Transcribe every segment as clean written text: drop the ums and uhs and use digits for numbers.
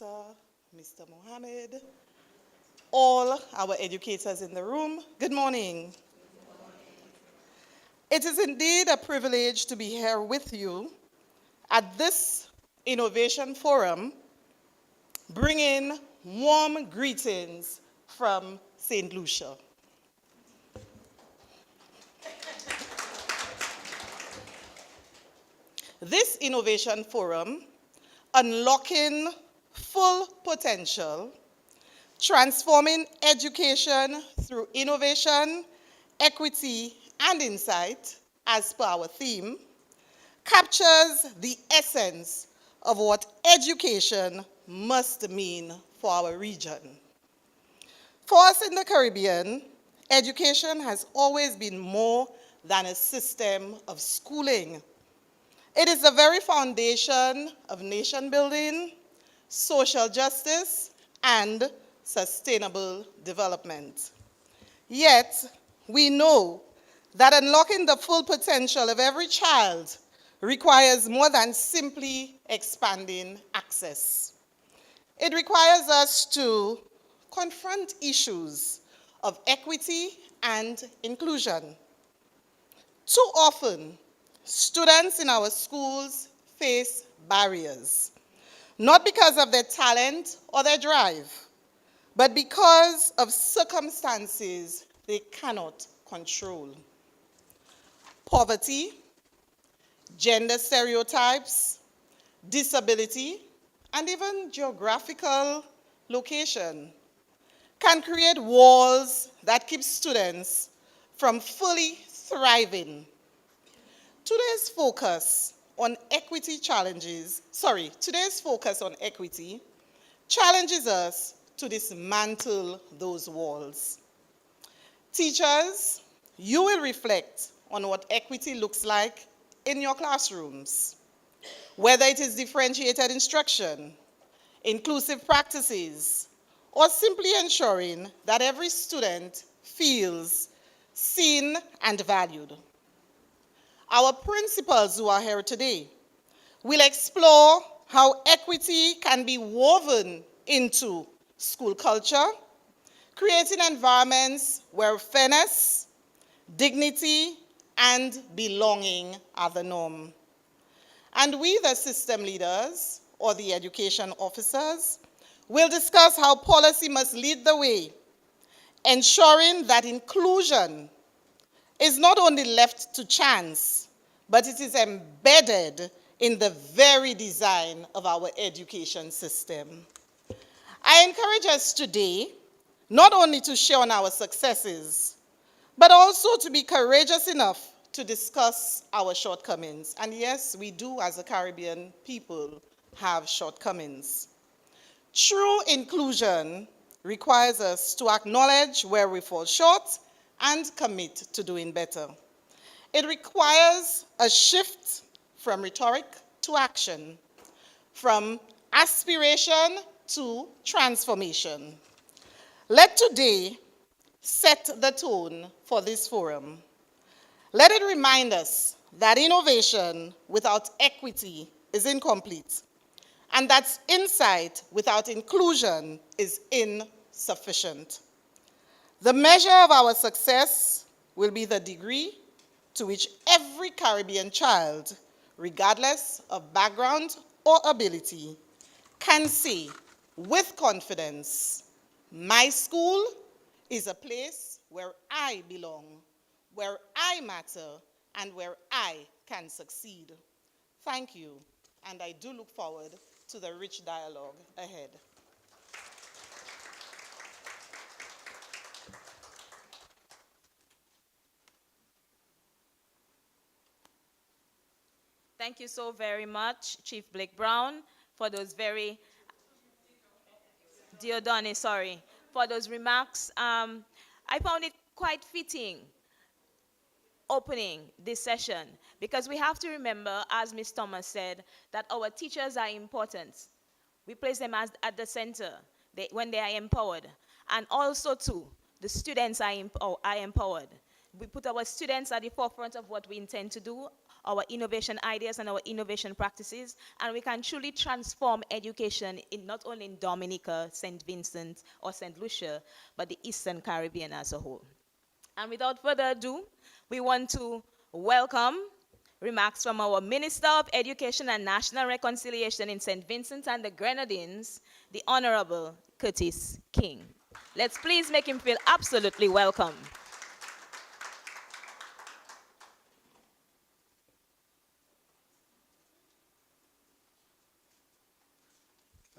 Officer, Mr. Mohammed, all our educators in the room, good morning. It is indeed a privilege to be here with you at this Innovation Forum, bringing warm greetings from St. Lucia. This Innovation Forum, Unlocking Full Potential, Transforming Education through Innovation, Equity, and Insight, as per our theme, captures the essence of what education must mean for our region. For us in the Caribbean, education has always been more than a system of schooling. It is the very foundation of nation building, social justice, and sustainable development. Yet, we know that unlocking the full potential of every child requires more than simply expanding access. It requires us to confront issues of equity and inclusion. Too often, students in our schools face barriers, not because of their talent or their drive, but because of circumstances they cannot control. Poverty, gender stereotypes, disability, and even geographical location can create walls that keep students from fully thriving. Today's focus on equity challenges us to dismantle those walls. Teachers, you will reflect on what equity looks like in your classrooms, whether it is differentiated instruction, inclusive practices, or simply ensuring that every student feels seen and valued. Our principals who are here today will explore how equity can be woven into school culture, creating environments where fairness, dignity, and belonging are the norm. And we, the system leaders, or the education officers, will discuss how policy must lead the way, ensuring that inclusion is not only left to chance, but it is embedded in the very design of our education system. I encourage us today not only to share on our successes, but also to be courageous enough to discuss our shortcomings. And yes, we do, as a Caribbean people, have shortcomings. True inclusion requires us to acknowledge where we fall short and commit to doing better. It requires a shift from rhetoric to action, from aspiration to transformation. Let today set the tone for this forum. Let it remind us that innovation without equity is incomplete, and that insight without inclusion is insufficient. The measure of our success will be the degree to which every Caribbean child, regardless of background or ability, can say with confidence, my school is a place where I belong, where I matter, and where I can succeed. Thank you, and I do look forward to the rich dialogue ahead. Thank you so very much, Chief Blake Brown, for those very, Diodone, sorry, for those remarks. I found it quite fitting opening this session because we have to remember, as Ms. Thomas said, that our teachers are important. We place them at the center when they are empowered. And also, too, the students are empowered. We put our students at the forefront of what we intend to do. our innovation ideas and our innovation practices, and we can truly transform education in not only in Dominica, St. Vincent, or St. Lucia, but the Eastern Caribbean as a whole. And without further ado, we want to welcome remarks from our Minister of Education and National Reconciliation in St. Vincent and the Grenadines, the Honorable Curtis King. Let's please make him feel absolutely welcome.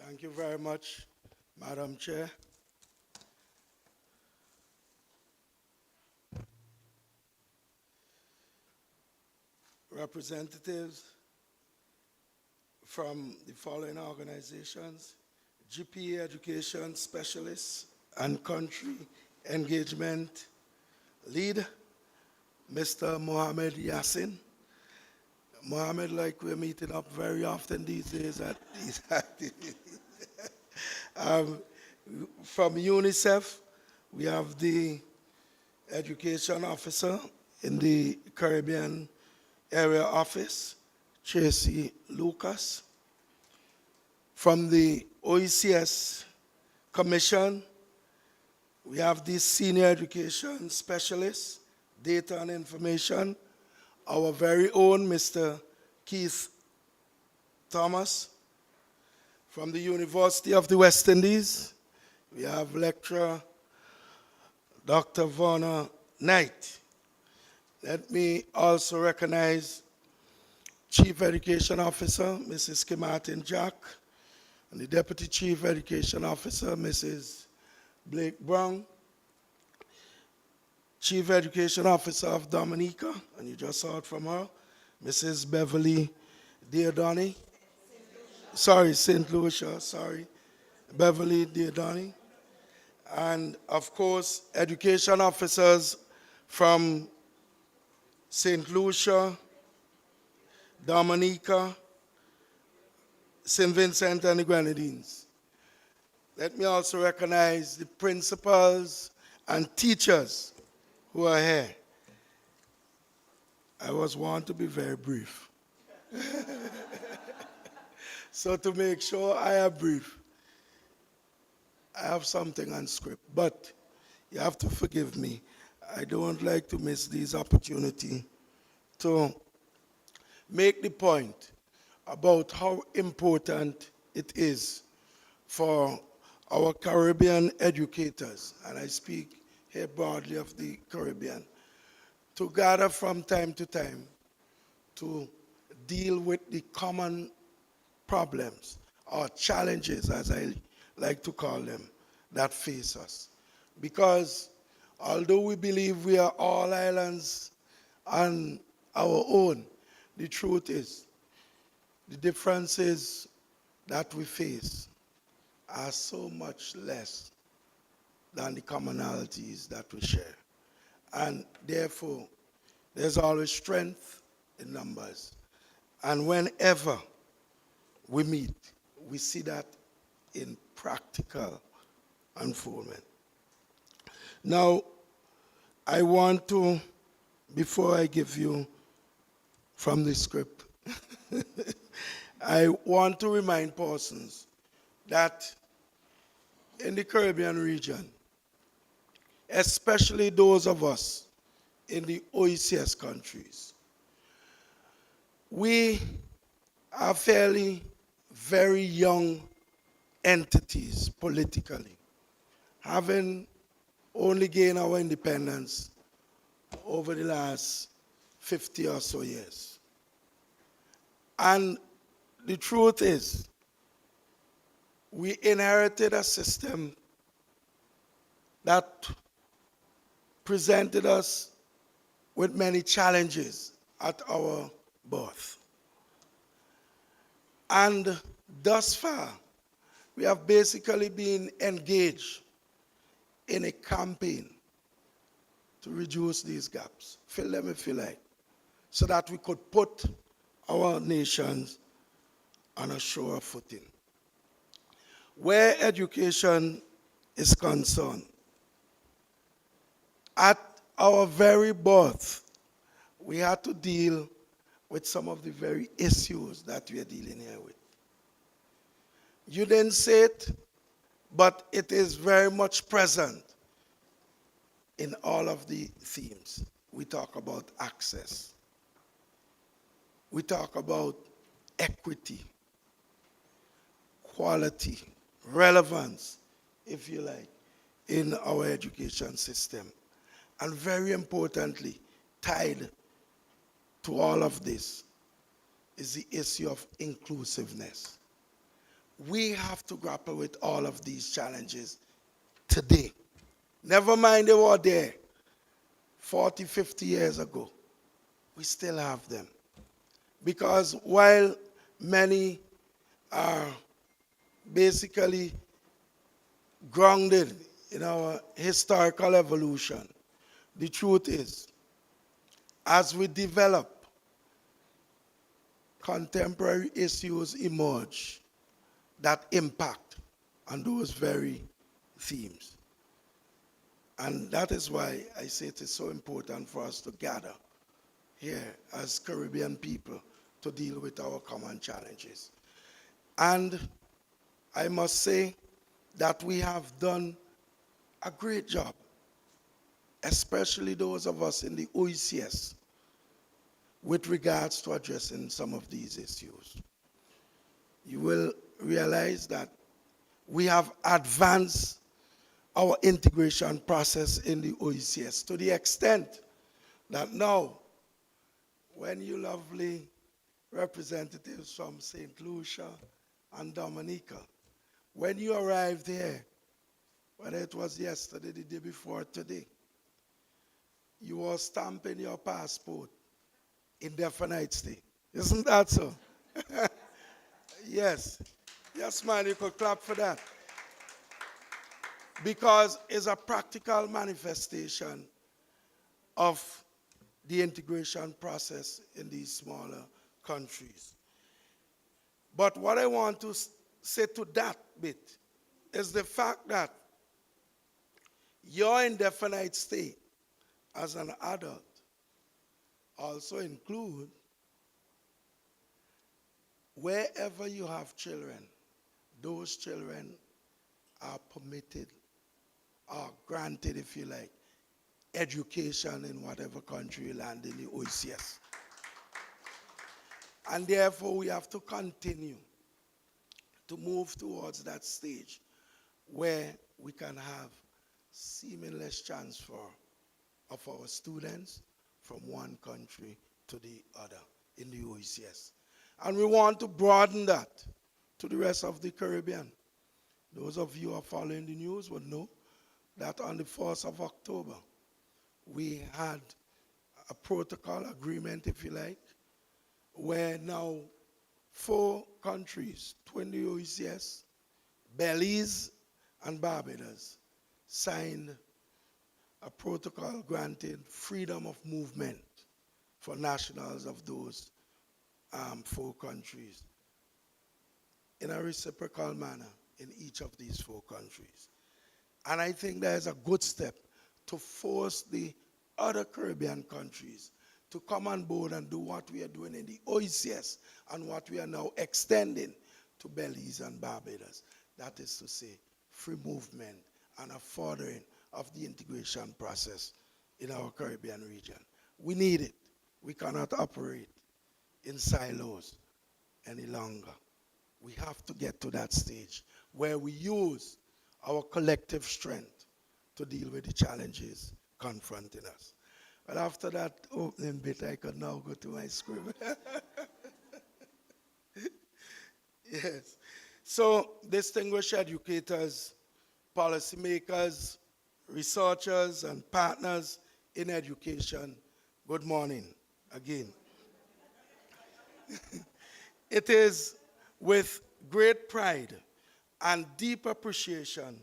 Thank you very much, Madam Chair. Representatives from the following organizations: GPA Education Specialists and Country Engagement Lead, Mr. Mohammed Yassin. Mohammed, like we're meeting up very often these days at these activities. From UNICEF, we have the Education Officer in the Caribbean Area Office, Tracy Lucas. From the OECS Commission, we have the Senior Education Specialist, Data and Information, our very own Mr. Keith Thomas. From the University of the West Indies, we have lecturer Dr. Verna Knight. Let me also recognize Chief Education Officer, Mrs. Kim Martin Jack, and the Deputy Chief Education Officer, Mrs. Blake Brown, Chief Education Officer of Dominica, and you just saw it from her, Mrs. Beverly Diodoni. St. Lucia, Beverly Diodoni. And of course, education officers from St. Lucia, Dominica, St. Vincent and the Grenadines. Let me also recognize the principals and teachers who are here. I was warned to be very brief. So to make sure I am brief, I have something on script, but you have to forgive me. I don't like to miss this opportunity to make the point about how important it is for our Caribbean educators, and I speak here broadly of the Caribbean, to gather from time to time to deal with the common problems or challenges, as I like to call them, that face us. Because although we believe we are all islands on our own, the truth is the differences that we face are so much less than the commonalities that we share. And therefore, there's always strength in numbers. And whenever we meet, we see that in practical unfoldment. Now, I want to, before I give you from the script, I want to remind persons that in the Caribbean region, especially those of us in the OECS countries, we are fairly very young entities politically, having only gained our independence over the last 50 or so years. And the truth is, we inherited a system that presented us with many challenges at our birth. And thus far, we have basically been engaged in a campaign to reduce these gaps, fill them if you like, so that we could put our nations on a surer footing. Where education is concerned, at our very birth, we had to deal with some of the very issues that we are dealing here with. You didn't say it, but it is very much present in all of the themes. We talk about access. We talk about equity, quality, relevance, if you like, in our education system. And very importantly, tied to all of this is the issue of inclusiveness. We have to grapple with all of these challenges today. Never mind they were there 40, 50 years ago. We still have them. Because while many are basically grounded in our historical evolution, the truth is, as we develop, contemporary issues emerge that impact on those very themes. And that is why I say it is so important for us to gather here as Caribbean people to deal with our common challenges. And I must say that we have done a great job, especially those of us in the OECS, with regards to addressing some of these issues. You will realize that we have advanced our integration process in the OECS to the extent that now, when you lovely representatives from St. Lucia and Dominica, when you arrived here, whether it was yesterday, the day before today, you were stamping your passport indefinite stay. Isn't that so? Yes. Yes, man, you could clap for that. Because it's a practical manifestation of the integration process in these smaller countries. But what I want to say to that bit is the fact that your indefinite stay as an adult also include wherever you have children, those children are permitted or granted, if you like, education in whatever country you land in the OECS. And therefore, we have to continue to move towards that stage where we can have seamless transfer of our students from one country to the other in the OECS. And we want to broaden that to the rest of the Caribbean. Those of you who are following the news would know that on the 1st of October, we had a protocol agreement, if you like, where now 4 countries, 20 OECS, Belize, and Barbados signed a protocol granting freedom of movement for nationals of those 4 countries in a reciprocal manner in each of these 4 countries. And I think that is a good step to force the other Caribbean countries to come on board and do what we are doing in the OECS and what we are now extending to Belize and Barbados. That is to say, free movement and a furthering of the integration process in our Caribbean region. We need it. We cannot operate in silos any longer. We have to get to that stage where we use our collective strength to deal with the challenges confronting us. But after that opening bit, I could now go to my script. Yes. So, distinguished educators, policymakers, researchers, and partners in education, good morning again. It is with great pride and deep appreciation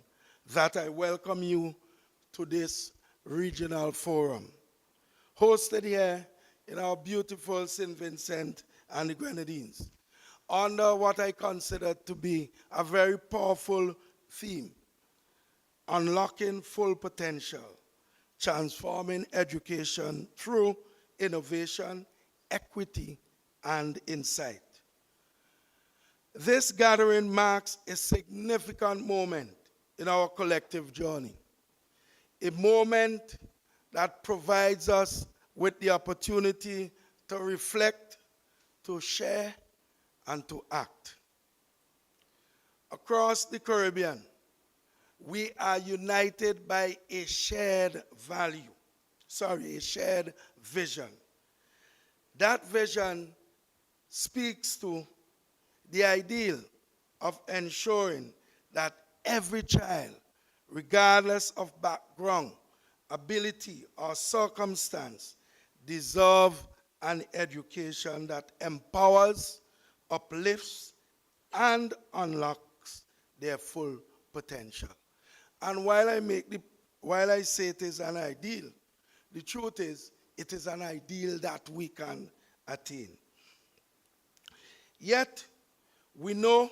that I welcome you to this regional forum, hosted here in our beautiful St. Vincent and the Grenadines, under what I consider to be a very powerful theme: unlocking full potential, transforming education through innovation, equity, and insight. This gathering marks a significant moment in our collective journey, a moment that provides us with the opportunity to reflect, to share, and to act. Across the Caribbean, we are united by a shared a shared vision. That vision speaks to the ideal of ensuring that every child, regardless of background, ability, or circumstance, deserve an education that empowers, uplifts, and unlocks their full potential. And while I say it is an ideal, the truth is it is an ideal that we can attain. Yet, we know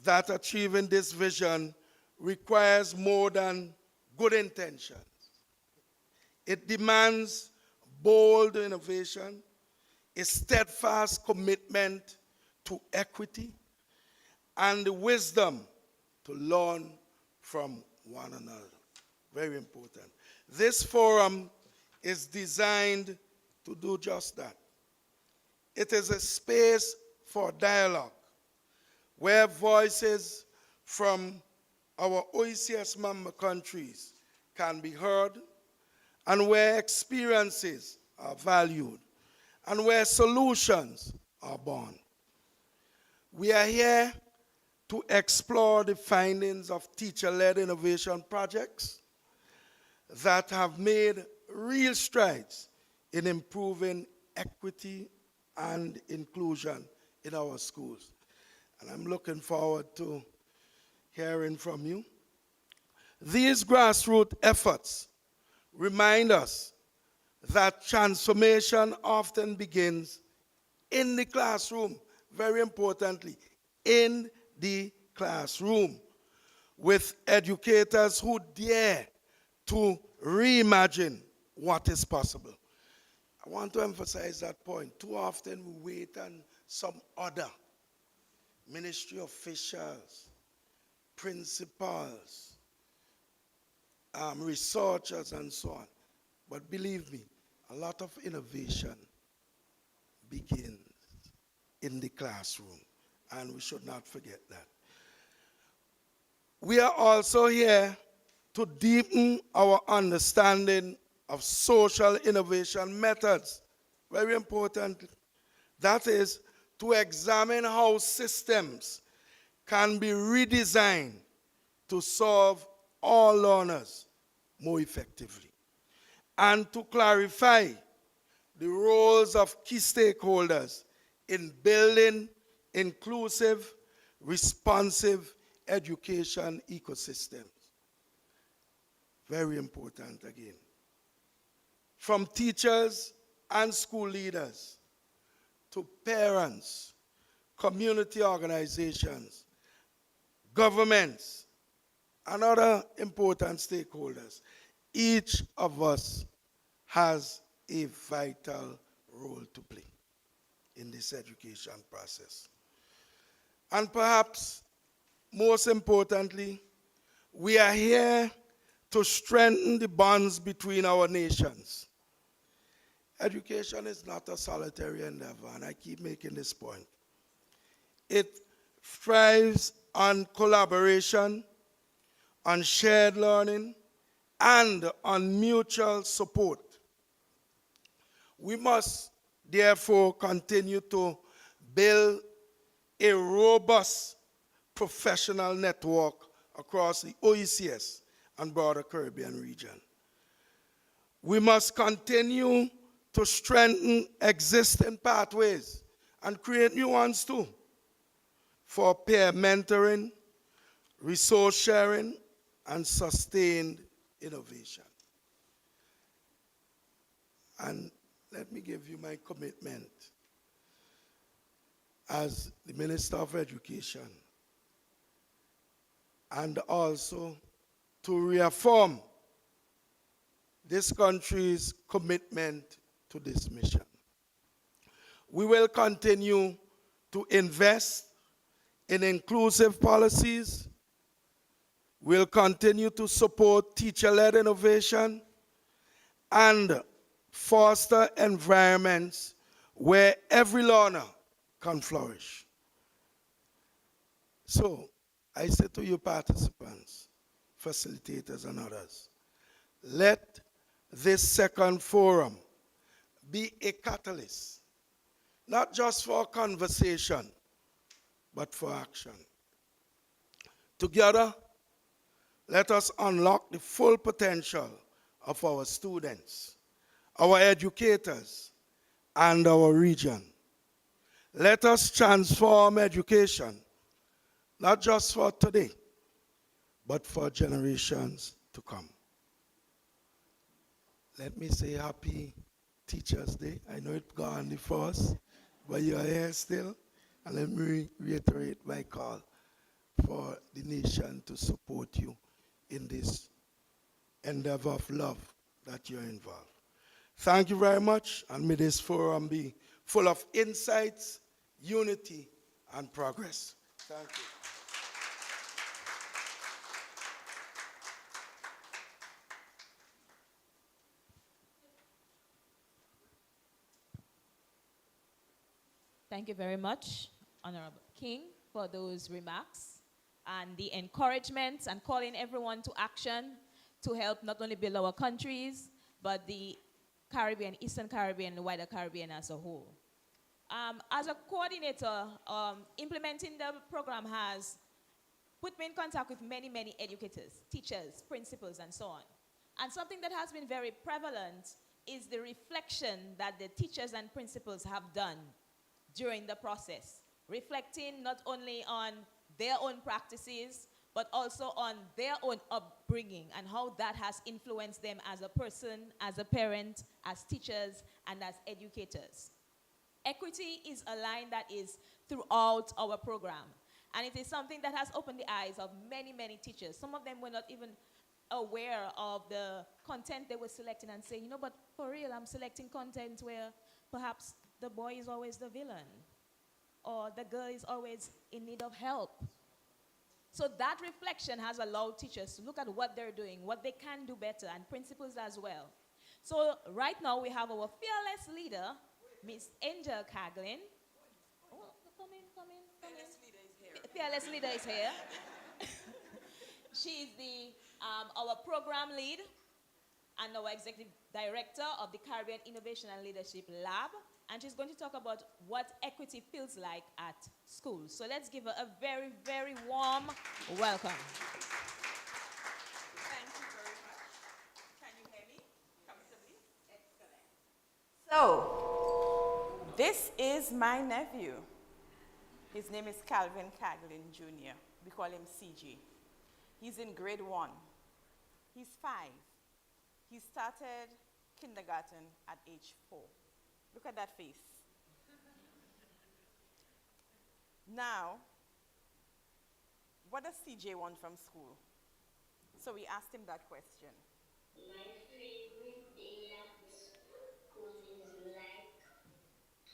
that achieving this vision requires more than good intentions. It demands bold innovation, a steadfast commitment to equity, and the wisdom to learn from one another. Very important. This forum is designed to do just that. It is a space for dialogue where voices from our OECS member countries can be heard, and where experiences are valued, and where solutions are born. We are here to explore the findings of teacher-led innovation projects that have made real strides in improving equity and inclusion in our schools. And I'm looking forward to hearing from you. These grassroots efforts remind us that transformation often begins in the classroom, very importantly, in the classroom, with educators who dare to reimagine what is possible. I want to emphasize that point. Too often we wait on some other ministry officials, principals, researchers, and so on. But believe me, a lot of innovation begins in the classroom, and we should not forget that. We are also here to deepen our understanding of social innovation methods. Very important. That is, to examine how systems can be redesigned to serve all learners more effectively, and to clarify the roles of key stakeholders in building inclusive, responsive education ecosystems. Very important again. From teachers and school leaders to parents, community organizations, governments, and other important stakeholders, each of us has a vital role to play in this education process. And perhaps most importantly, we are here to strengthen the bonds between our nations. Education is not a solitary endeavor, and I keep making this point. It thrives on collaboration, on shared learning, and on mutual support. We must therefore continue to build a robust professional network across the OECS and broader Caribbean region. We must continue to strengthen existing pathways and create new ones too, for peer mentoring, resource sharing, and sustained innovation. And let me give you my commitment as the Minister of Education, and also to reaffirm this country's commitment to this mission. We will continue to invest in inclusive policies. We'll continue to support teacher-led innovation and foster environments where every learner can flourish. So, I say to you participants, facilitators and others, let this second forum be a catalyst, not just for conversation, but for action. Together, let us unlock the full potential of our students, our educators, and our region. Let us transform education, not just for today, but for generations to come. Let me say happy Teachers' Day. I know it's gone the first, but you are here still. And let me reiterate my call for the nation to support you in this endeavor of love that you're involved. Thank you very much, and may this forum be full of insights, unity, and progress. Thank you. Thank you very much, Honorable King, for those remarks and the encouragement and calling everyone to action to help not only build our countries, but the Caribbean, Eastern Caribbean, the wider Caribbean as a whole. As a coordinator, implementing the program has put me in contact with many, many educators, teachers, principals, and so on. And something that has been very prevalent is the reflection that the teachers and principals have done during the process, reflecting not only on their own practices, but also on their own upbringing and how that has influenced them as a person, as a parent, as teachers, and as educators. Equity is a line that is throughout our program, and it is something that has opened the eyes of many, many teachers. Some of them were not even aware of the content they were selecting and saying, you know, but for real, I'm selecting content where perhaps the boy is always the villain, or the girl is always in need of help. So that reflection has allowed teachers to look at what they're doing, what they can do better, and principals as well. So right now we have our fearless leader, Miss Angel Caglin. Oh, come in. Fearless leader is here. She is our program lead and our executive director of the Caribbean Innovation and Leadership Lab. And she's going to talk about what equity feels like at school. So let's give her a very, very warm welcome. Thank you very much. Can you hear me comfortably? Excellent. So, this is my nephew. His name is Calvin Caglin Jr. We call him CG. He's in grade 1. He's 5. He started kindergarten at age 4. Look at that face. Now, what does CJ want from school? So we asked him that question. My favorite day at school is like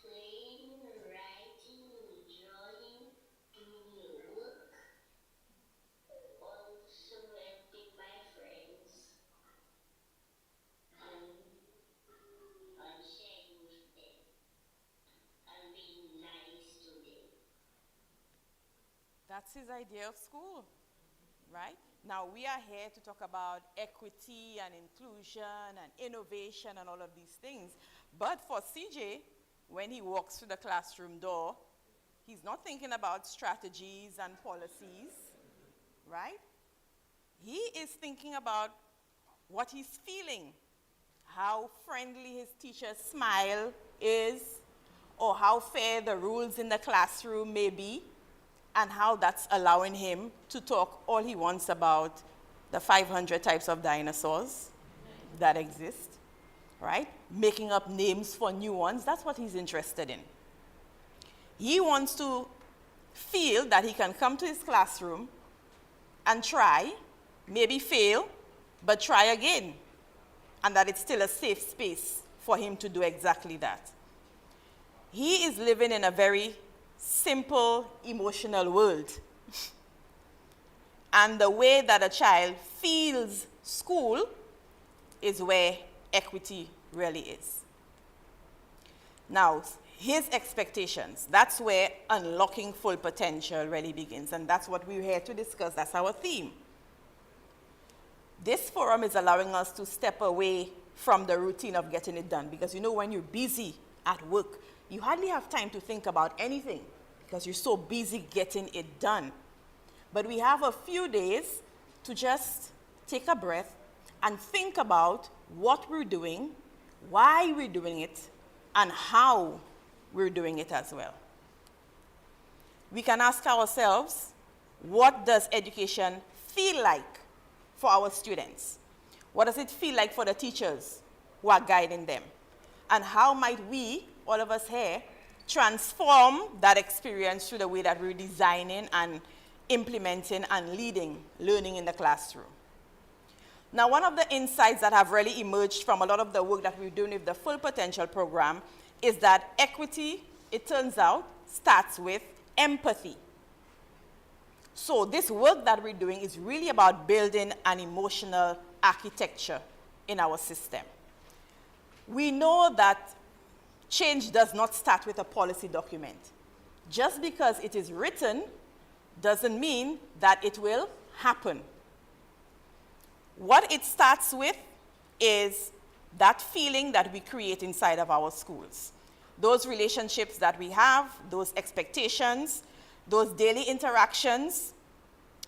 playing, writing, drawing, doing work, also helping my friends, and sharing with them, and being nice to them. That's his idea of school, right? Now, we are here to talk about equity and inclusion and innovation and all of these things. But for CJ, when he walks through the classroom door, he's not thinking about strategies and policies, right? He is thinking about what he's feeling, how friendly his teacher's smile is, or how fair the rules in the classroom may be, and how that's allowing him to talk all he wants about the 500 types of dinosaurs that exist, right? Making up names for new ones, that's what he's interested in. He wants to feel that he can come to his classroom and try, maybe fail, but try again, and that it's still a safe space for him to do exactly that. he is living in a very simple emotional world. And the way that a child feels school is where equity really is. Now, his expectations, that's where unlocking full potential really begins. And that's what we're here to discuss. That's our theme. This forum is allowing us to step away from the routine of getting it done. Because you know, when you're busy at work, you hardly have time to think about anything because you're so busy getting it done. But we have a few days to just take a breath and think about what we're doing, why we're doing it, and how we're doing it as well. We can ask ourselves, what does education feel like for our students? What does it feel like for the teachers who are guiding them? And how might we, all of us here, transform that experience through the way that we're designing and implementing and leading learning in the classroom? Now, one of the insights that have really emerged from a lot of the work that we're doing with the Full Potential program is that equity, it turns out, starts with empathy. So this work that we're doing is really about building an emotional architecture in our system. We know that change does not start with a policy document. Just because it is written doesn't mean that it will happen. What it starts with is that feeling that we create inside of our schools. Those relationships that we have, those expectations, those daily interactions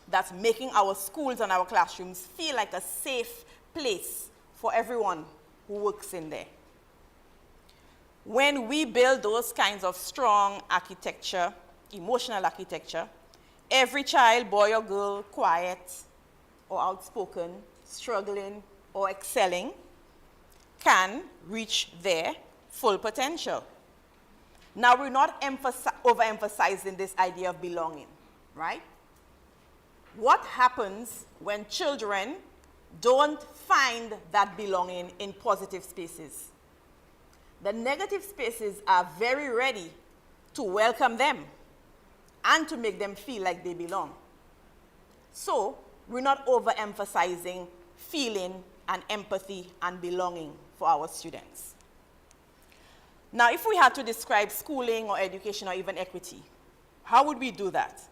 that's making our schools and our classrooms feel like a safe place for everyone who works in there. When we build those kinds of strong architecture, emotional architecture, every child, boy or girl, quiet or outspoken, struggling or excelling, can reach their full potential. Now, we're not overemphasizing this idea of belonging, right? What happens when children don't find that belonging in positive spaces? The negative spaces are very ready to welcome them and to make them feel like they belong. So, we're not overemphasizing feeling and empathy and belonging for our students. Now, if we had to describe schooling or education or even equity, how would we do that?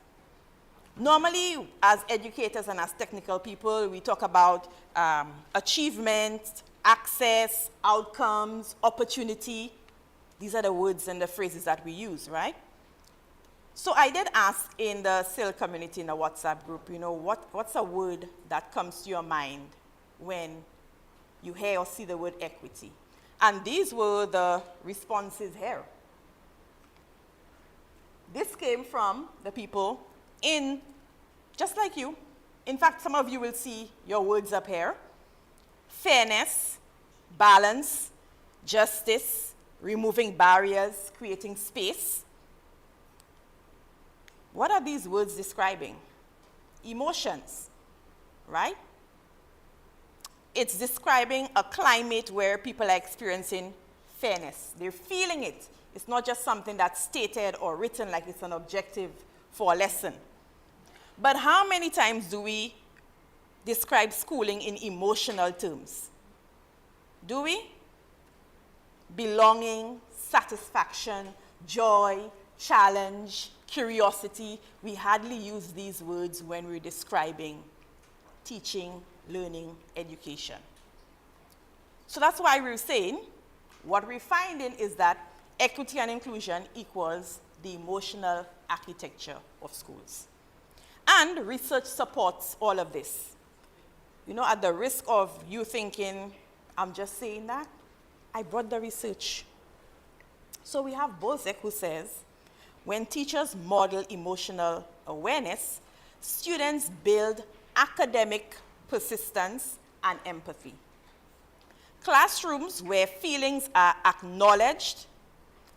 Normally, as educators and as technical people, we talk about achievement, access, outcomes, opportunity. These are the words and the phrases that we use, right? So I did ask in the SIL community in the WhatsApp group, you know, what's a word that comes to your mind when you hear or see the word equity? And these were the responses here. This came from the people in, just like you. In fact, some of you will see your words up here. Fairness, balance, justice, removing barriers, creating space. What are these words describing? Emotions, right? It's describing a climate where people are experiencing fairness. They're feeling it. It's not just something that's stated or written like it's an objective for a lesson. But how many times do we describe schooling in emotional terms? Do we? Belonging, satisfaction, joy, challenge, curiosity. We hardly use these words when we're describing teaching, learning, education. So that's why we're saying, what we're finding is that equity and inclusion equals the emotional architecture of schools. And research supports all of this. You know, at the risk of you thinking, I'm just saying that, I brought the research. So we have Bozek who says, when teachers model emotional awareness, students build academic persistence and empathy. Classrooms where feelings are acknowledged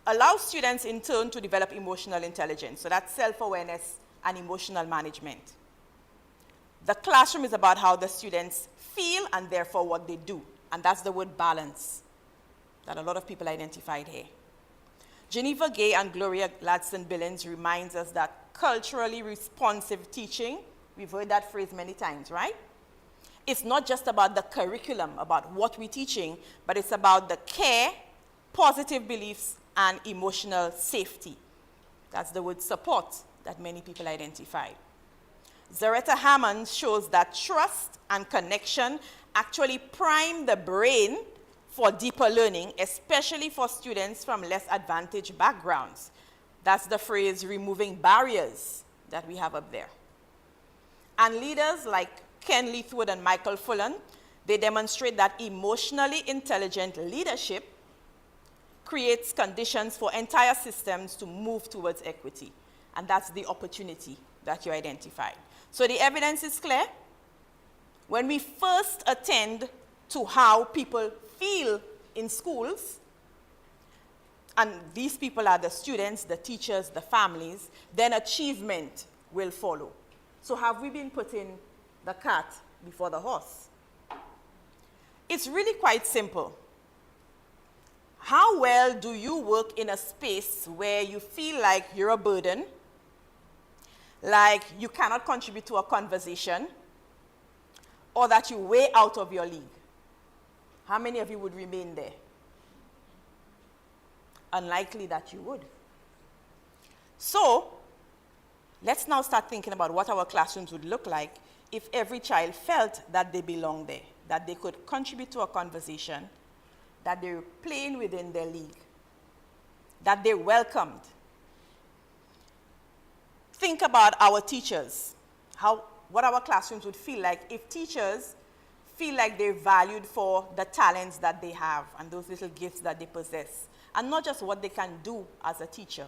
allow students in turn to develop emotional intelligence. So that's self-awareness and emotional management. The classroom is about how the students feel and therefore what they do. And that's the word balance that a lot of people identified here. Geneva Gay and Gloria Gladstone-Billings reminds us that culturally responsive teaching, we've heard that phrase many times, right? It's not just about the curriculum, about what we're teaching, but it's about the care, positive beliefs, and emotional safety. That's the word support that many people identified. Zaretta Hammond shows that trust and connection actually prime the brain for deeper learning, especially for students from less advantaged backgrounds. That's the phrase removing barriers that we have up there. And leaders like Ken Leithwood and Michael Fullan, they demonstrate that emotionally intelligent leadership creates conditions for entire systems to move towards equity. And that's the opportunity that you identified. So the evidence is clear. When we first attend to how people feel in schools, and these people are the students, the teachers, the families, then achievement will follow. So have we been putting the cart before the horse? It's really quite simple. How well do you work in a space where you feel like you're a burden, like you cannot contribute to a conversation, or that you're way out of your league? How many of you would remain there? Unlikely that you would. So, let's now start thinking about what our classrooms would look like if every child felt that they belonged there, that they could contribute to a conversation, that they're playing within their league, that they're welcomed. Think about our teachers, what our classrooms would feel like if teachers feel like they're valued for the talents that they have and those little gifts that they possess, and not just what they can do as a teacher.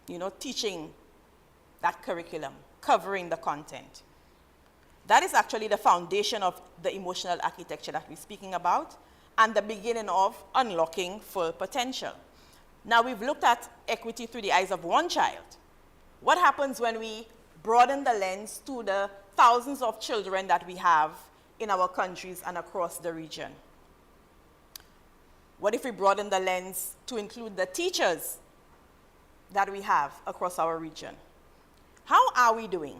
You know, teaching that curriculum, covering the content. That is actually the foundation of the emotional architecture that we're speaking about, and the beginning of unlocking full potential. Now, we've looked at equity through the eyes of one child. What happens when we broaden the lens to the thousands of children that we have in our countries and across the region? What if we broaden the lens to include the teachers that we have across our region? How are we doing?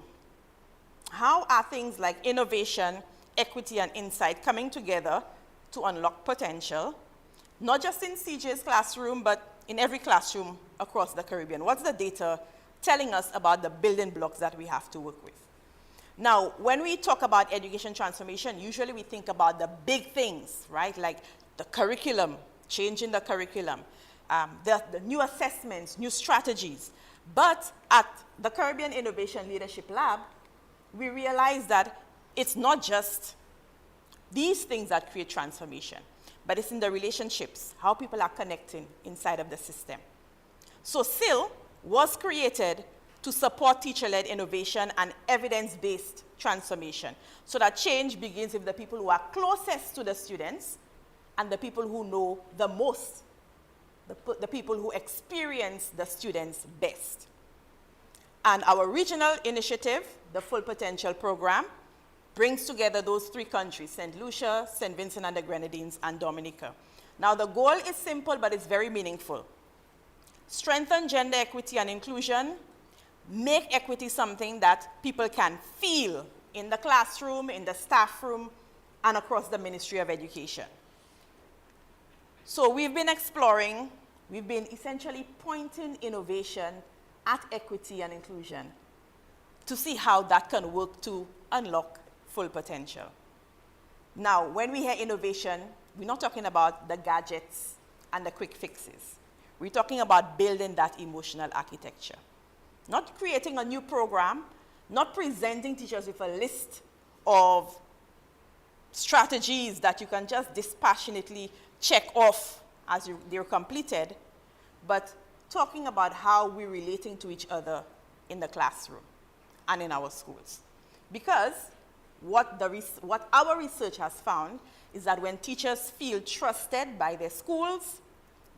How are things like innovation, equity, and insight coming together to unlock potential, not just in CJ's classroom, but in every classroom across the Caribbean? What's the data telling us about the building blocks that we have to work with? Now, when we talk about education transformation, usually we think about the big things, right? Like the curriculum, changing the curriculum, the new assessments, new strategies. But at the Caribbean Innovation Leadership Lab, we realize that it's not just these things that create transformation, but it's in the relationships, how people are connecting inside of the system. So SIL was created to support teacher-led innovation and evidence-based transformation, so that change begins with the people who are closest to the students and the people who know the most, the people who experience the students best. And our regional initiative, the Full Potential Program, brings together those three countries, St. Lucia, St. Vincent and the Grenadines, and Dominica. Now, the goal is simple, but it's very meaningful. Strengthen gender equity and inclusion, make equity something that people can feel in the classroom, in the staff room, and across the Ministry of Education. So we've been exploring, we've been essentially pointing innovation at equity and inclusion to see how that can work to unlock full potential. Now, when we hear innovation, we're not talking about the gadgets and the quick fixes. We're talking about building that emotional architecture. Not creating a new program, not presenting teachers with a list of strategies that you can just dispassionately check off as they're completed, but talking about how we're relating to each other in the classroom and in our schools. Because what our research has found is that when teachers feel trusted by their schools,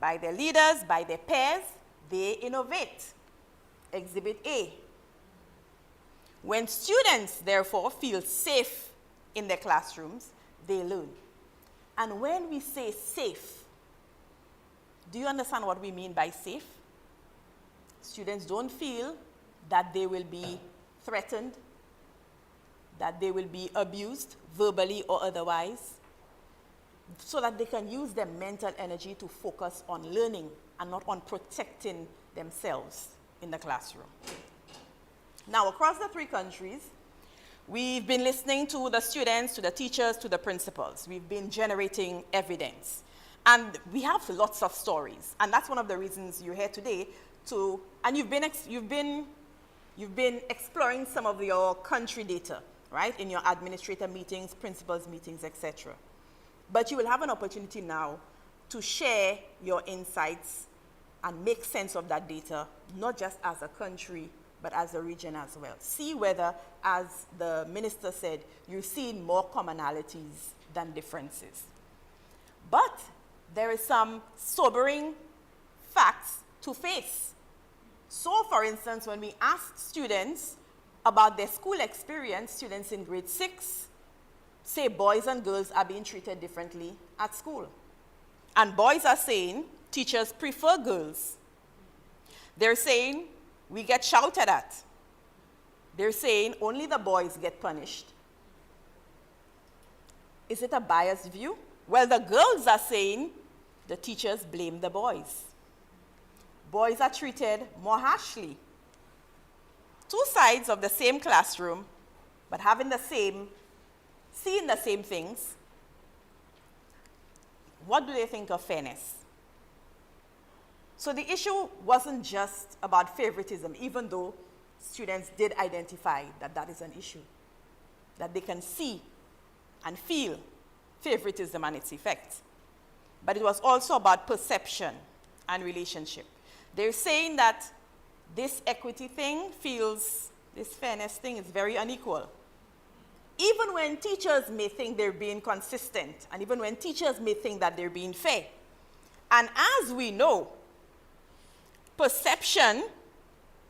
by their leaders, by their peers, they innovate. Exhibit A. When students, therefore, feel safe in their classrooms, they learn. And when we say safe, Do you understand what we mean by safe? Students don't feel that they will be threatened, that they will be abused, verbally or otherwise, so that they can use their mental energy to focus on learning and not on protecting themselves in the classroom. Now, across the 3 countries, we've been listening to the students, to the teachers, to the principals. We've been generating evidence. And we have lots of stories. And that's one of the reasons you're here today and you've been exploring some of your country data, right? In your administrator meetings, principals meetings, etc. But you will have an opportunity now to share your insights and make sense of that data, not just as a country, but as a region as well. See whether, as the minister said, you're seeing more commonalities than differences. But there is some sobering facts to face. So, for instance, when we ask students about their school experience, students in grade 6 say boys and girls are being treated differently at school. And boys are saying teachers prefer girls. They're saying we get shouted at. They're saying only the boys get punished. Is it a biased view? Well, the girls are saying the teachers blame the boys. Boys are treated more harshly. 2 sides of the same classroom, but seeing the same things. What do they think of fairness? So the issue wasn't just about favoritism, even though students did identify that that is an issue, that they can see and feel favoritism and its effects. But it was also about perception and relationship. They're saying that this equity thing this fairness thing is very unequal. Even when teachers may think they're being consistent, and even when teachers may think that they're being fair. And as we know, perception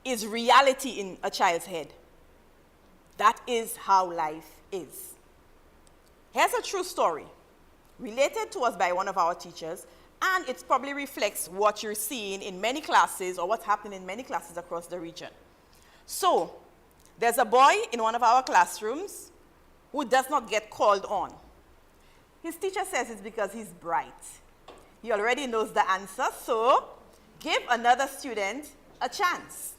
is reality in a child's head. That is how life is. Here's a true story, related to us by one of our teachers, and it probably reflects what you're seeing in many classes or what's happening in many classes across the region. So, there's a boy in one of our classrooms who does not get called on. His teacher says it's because he's bright. He already knows the answer, so give another student a chance.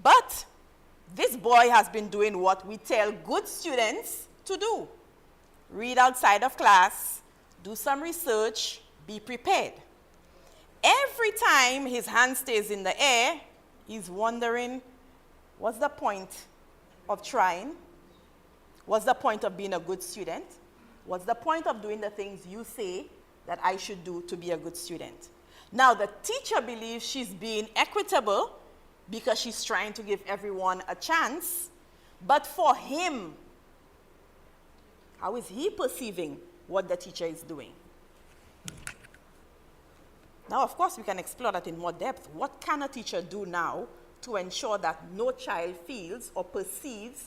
But this boy has been doing what we tell good students to do. Read outside of class, do some research, be prepared. Every time his hand stays in the air, he's wondering, what's the point of trying? What's the point of being a good student? What's the point of doing the things you say that I should do to be a good student? Now, the teacher believes she's being equitable because she's trying to give everyone a chance, but for him, how is he perceiving what the teacher is doing? Now, of course, we can explore that in more depth. What can a teacher do now to ensure that no child feels or perceives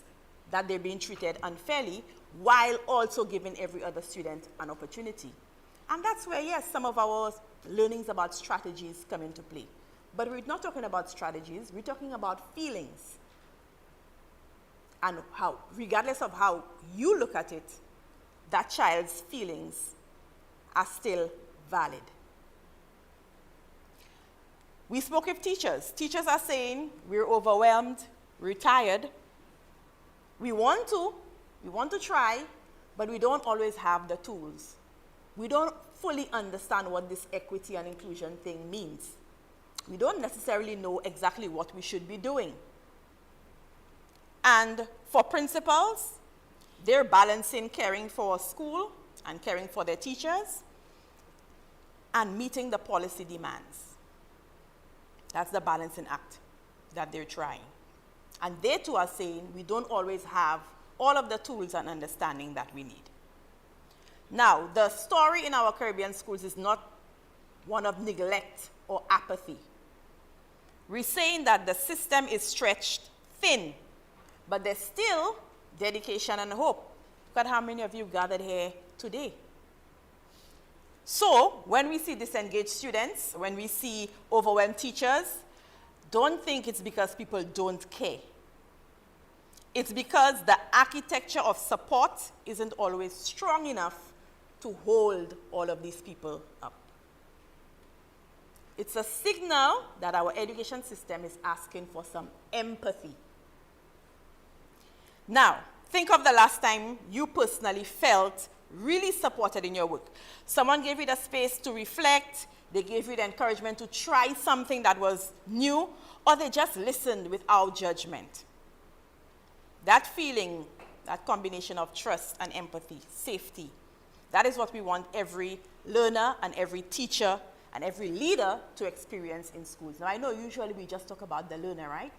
that they're being treated unfairly, while also giving every other student an opportunity? And that's where, yes, some of our learnings about strategies come into play. But we're not talking about strategies, we're talking about feelings. And how, regardless of how you look at it, that child's feelings are still valid. We spoke with teachers. Teachers are saying, we're overwhelmed, we're tired. We want to try, but we don't always have the tools. We don't fully understand what this equity and inclusion thing means. We don't necessarily know exactly what we should be doing. And for principals, they're balancing caring for school and caring for their teachers and meeting the policy demands. That's the balancing act that they're trying. And they too are saying we don't always have all of the tools and understanding that we need. Now, the story in our Caribbean schools is not one of neglect or apathy. We're saying that the system is stretched thin, but there's still dedication and hope. Look at how many of you gathered here today. So when we see disengaged students, when we see overwhelmed teachers, don't think it's because people don't care. It's because the architecture of support isn't always strong enough to hold all of these people up. It's a signal that our education system is asking for some empathy. Now, think of the last time you personally felt really supported in your work. Someone gave you the space to reflect, they gave you the encouragement to try something that was new, or they just listened without judgment. That feeling, that combination of trust and empathy, safety, that is what we want every learner and every teacher and every leader to experience in schools. Now, I know usually we just talk about the learner, right?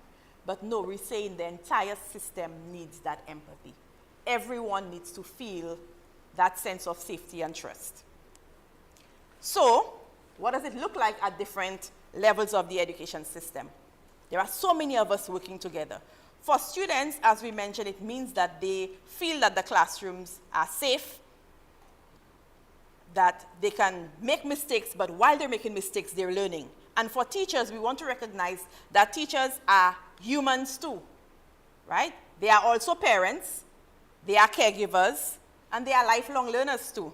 But no, we're saying the entire system needs that empathy. Everyone needs to feel that sense of safety and trust. So, what does it look like at different levels of the education system? There are so many of us working together. For students, as we mentioned, it means that they feel that the classrooms are safe, that they can make mistakes, but while they're making mistakes, they're learning. And for teachers, we want to recognize that teachers are humans too, right? They are also parents, they are caregivers, and they are lifelong learners too.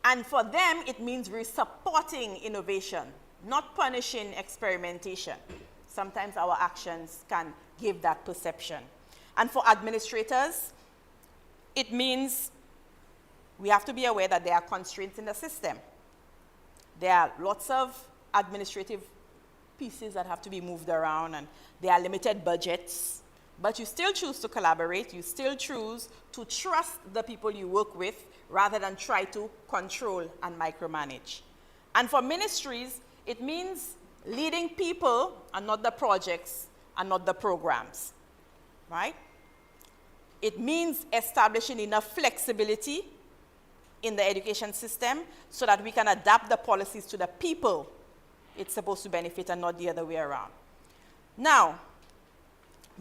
And for them, it means we're supporting innovation, not punishing experimentation. Sometimes our actions can give that perception. And for administrators, it means we have to be aware that there are constraints in the system. There are lots of administrative pieces that have to be moved around, and there are limited budgets. But you still choose to collaborate. You still choose to trust the people you work with rather than try to control and micromanage. And for ministries, it means leading people and not the projects and not the programs, right? It means establishing enough flexibility in the education system so that we can adapt the policies to the people it's supposed to benefit and not the other way around. Now,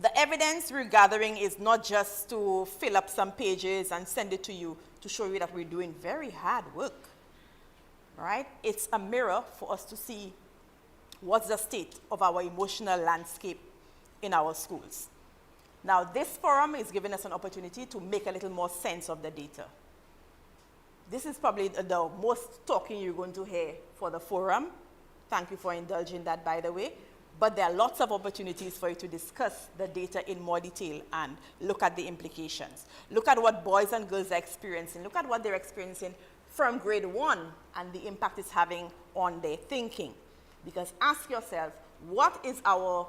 the evidence we're gathering is not just to fill up some pages and send it to you to show you that we're doing very hard work, right? It's a mirror for us to see what's the state of our emotional landscape in our schools. Now, this forum is giving us an opportunity to make a little more sense of the data. This is probably the most talking you're going to hear for the forum. Thank you for indulging that, by the way. But there are lots of opportunities for you to discuss the data in more detail and look at the implications. Look at what boys and girls are experiencing. Look at what they're experiencing from grade 1 and the impact it's having on their thinking. Because ask yourself, what are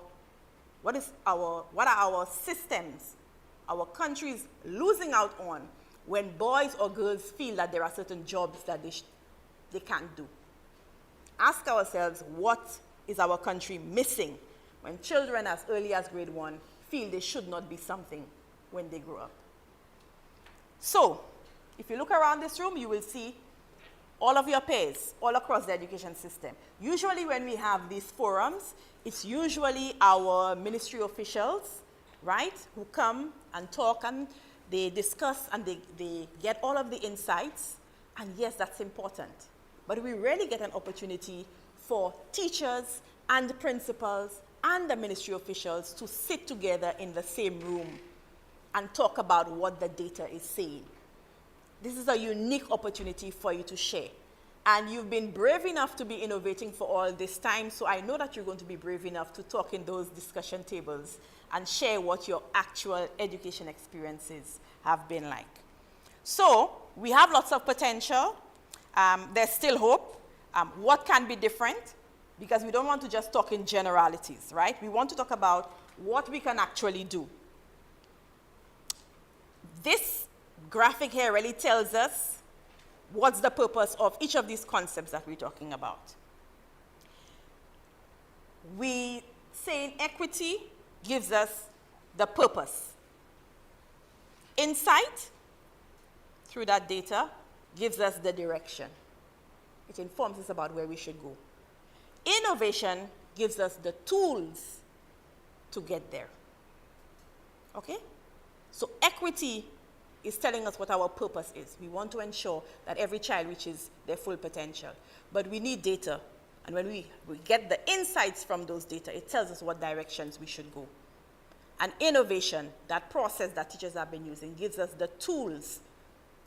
our systems, our countries losing out on when boys or girls feel that there are certain jobs that they can't do? Ask ourselves, what is our country missing when children as early as grade 1 feel they should not be something when they grow up? So, if you look around this room, you will see all of your peers all across the education system. Usually when we have these forums, it's usually our ministry officials, right, who come and talk and they discuss and they get all of the insights. And yes, that's important. But we rarely get an opportunity for teachers and principals and the ministry officials to sit together in the same room and talk about what the data is saying. This is a unique opportunity for you to share. And you've been brave enough to be innovating for all this time, so I know that you're going to be brave enough to talk in those discussion tables and share what your actual education experiences have been like. So, we have lots of potential. There's still hope. What can be different? Because we don't want to just talk in generalities, right? We want to talk about what we can actually do. This graphic here really tells us what's the purpose of each of these concepts that we're talking about. We say equity gives us the purpose. Insight, through that data, gives us the direction. It informs us about where we should go. Innovation gives us the tools to get there. Okay? So equity is telling us what our purpose is. We want to ensure that every child reaches their full potential. But we need data. And when we get the insights from those data, it tells us what directions we should go. And innovation, that process that teachers have been using, gives us the tools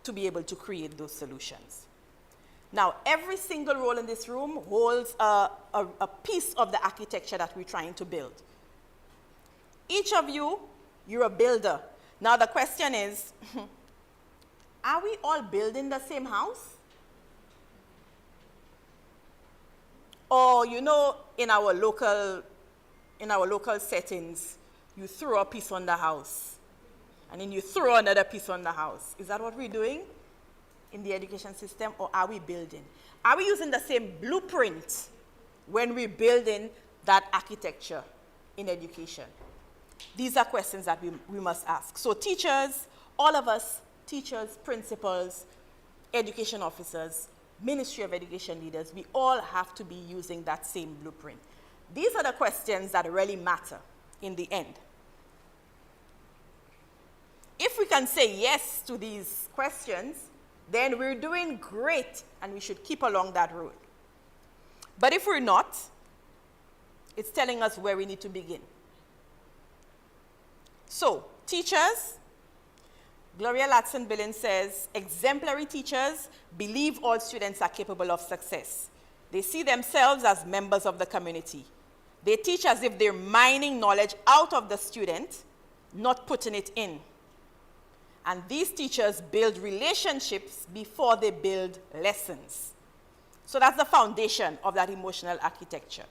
to be able to create those solutions. Now, every single role in this room holds a piece of the architecture that we're trying to build. Each of you, you're a builder. Now, the question is, are we all building the same house? Or, you know, in our local settings, you throw a piece on the house, and then you throw another piece on the house. Is that what we're doing in the education system, or are we building? Are we using the same blueprint when we're building that architecture in education? These are questions that we must ask. So teachers, all of us, teachers, principals, education officers, Ministry of Education leaders, we all have to be using that same blueprint. These are the questions that really matter in the end. If we can say yes to these questions, then we're doing great, and we should keep along that road. But if we're not, it's telling us where we need to begin. So, teachers, Gloria Latson-Billin says, exemplary teachers believe all students are capable of success. They see themselves as members of the community. They teach as if they're mining knowledge out of the student, not putting it in. And these teachers build relationships before they build lessons. So that's the foundation of that emotional architecture.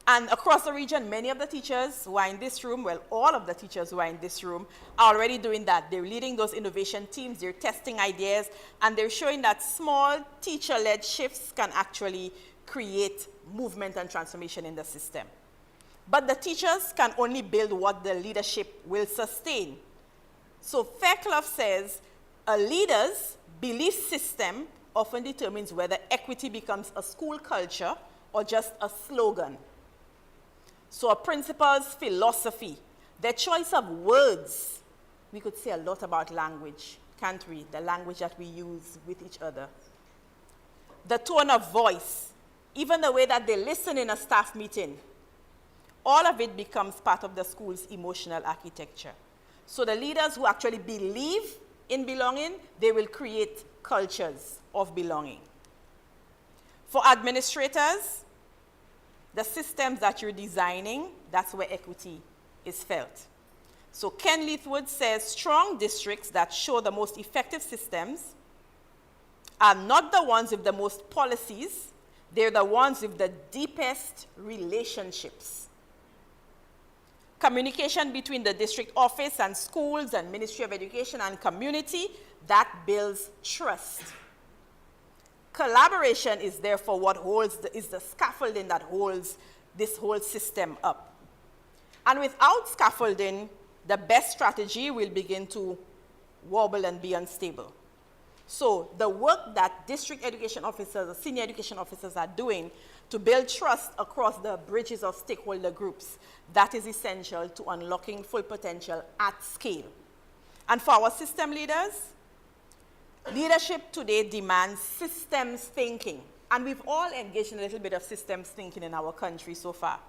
And across the region, many of the teachers who are in this room, well, all of the teachers who are in this room are already doing that. They're leading those innovation teams, they're testing ideas, and they're showing that small teacher-led shifts can actually create movement and transformation in the system. But the teachers can only build what the leadership will sustain. So Fairclough says, a leader's belief system often determines whether equity becomes a school culture or just a slogan. So a principal's philosophy, their choice of words, we could say a lot about language, can't we? The language that we use with each other. The tone of voice, even the way that they listen in a staff meeting, all of it becomes part of the school's emotional architecture. So the leaders who actually believe in belonging, they will create cultures of belonging. For administrators, the systems that you're designing, that's where equity is felt. So Ken Leithwood says, strong districts that show the most effective systems are not the ones with the most policies, they're the ones with the deepest relationships. Communication between the district office and schools and Ministry of Education and community, that builds trust. Collaboration is therefore what is the scaffolding that holds this whole system up. And without scaffolding, the best strategy will begin to wobble and be unstable. So the work that district education officers or senior education officers are doing to build trust across the bridges of stakeholder groups, that is essential to unlocking full potential at scale. And for our system leaders, leadership today demands systems thinking. And we've all engaged in a little bit of systems thinking in our country so far.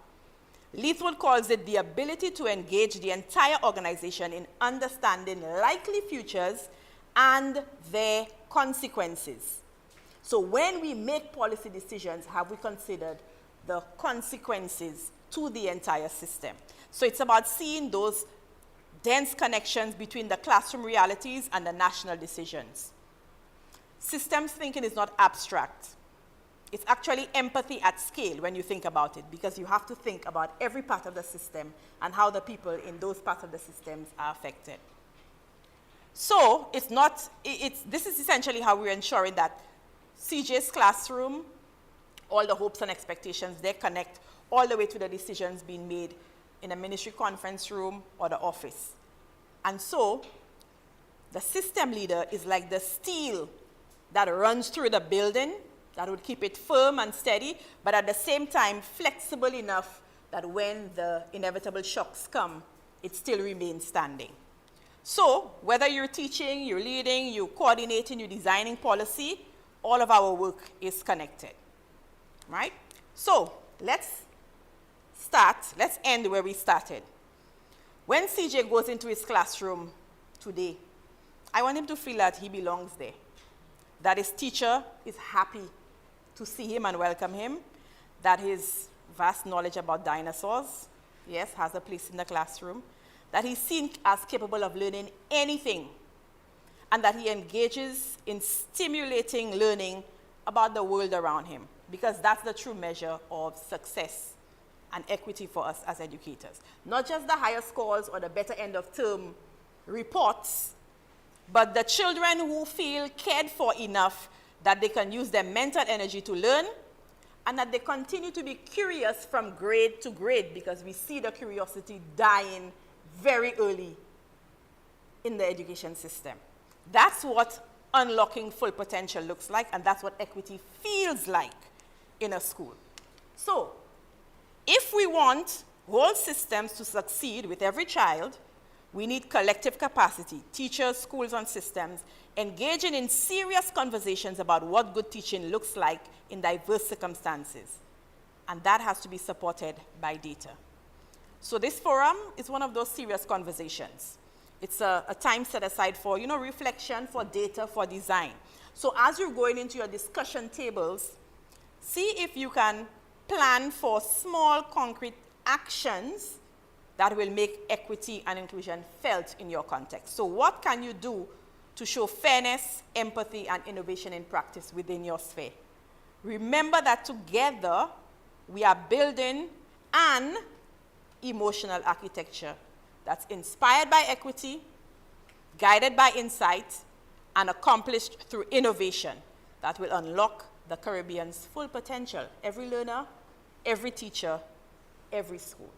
Leithwood calls it the ability to engage the entire organization in understanding likely futures and their consequences. So when we make policy decisions, have we considered the consequences to the entire system? So it's about seeing those dense connections between the classroom realities and the national decisions. Systems thinking is not abstract. It's actually empathy at scale when you think about it, because you have to think about every part of the system and how the people in those parts of the systems are affected. So this is essentially how we're ensuring that CJ's classroom, all the hopes and expectations, they connect all the way to the decisions being made in a ministry conference room or the office. And so the system leader is like the steel that runs through the building that would keep it firm and steady, but at the same time flexible enough that when the inevitable shocks come, it still remains standing. So whether you're teaching, you're leading, you're coordinating, you're designing policy, all of our work is connected, right? So let's end where we started. When CJ goes into his classroom today, I want him to feel that he belongs there, that his teacher is happy to see him and welcome him, that his vast knowledge about dinosaurs, yes, has a place in the classroom, that he's seen as capable of learning anything, and that he engages in stimulating learning about the world around him, because that's the true measure of success and equity for us as educators. Not just the higher scores or the better end of term reports, but the children who feel cared for enough that they can use their mental energy to learn, and that they continue to be curious from grade to grade, because we see the curiosity dying very early in the education system. That's what unlocking full potential looks like, and that's what equity feels like in a school. So, if we want whole systems to succeed with every child, we need collective capacity, teachers, schools, and systems, engaging in serious conversations about what good teaching looks like in diverse circumstances. And that has to be supported by data. So this forum is one of those serious conversations. It's a time set aside for, reflection, for data, for design. So as you're going into your discussion tables, see if you can plan for small, concrete actions that will make equity and inclusion felt in your context. So what can you do to show fairness, empathy, and innovation in practice within your sphere? Remember that together, we are building an emotional architecture that's inspired by equity, guided by insight, and accomplished through innovation that will unlock the Caribbean's full potential. Every learner, every teacher, every school.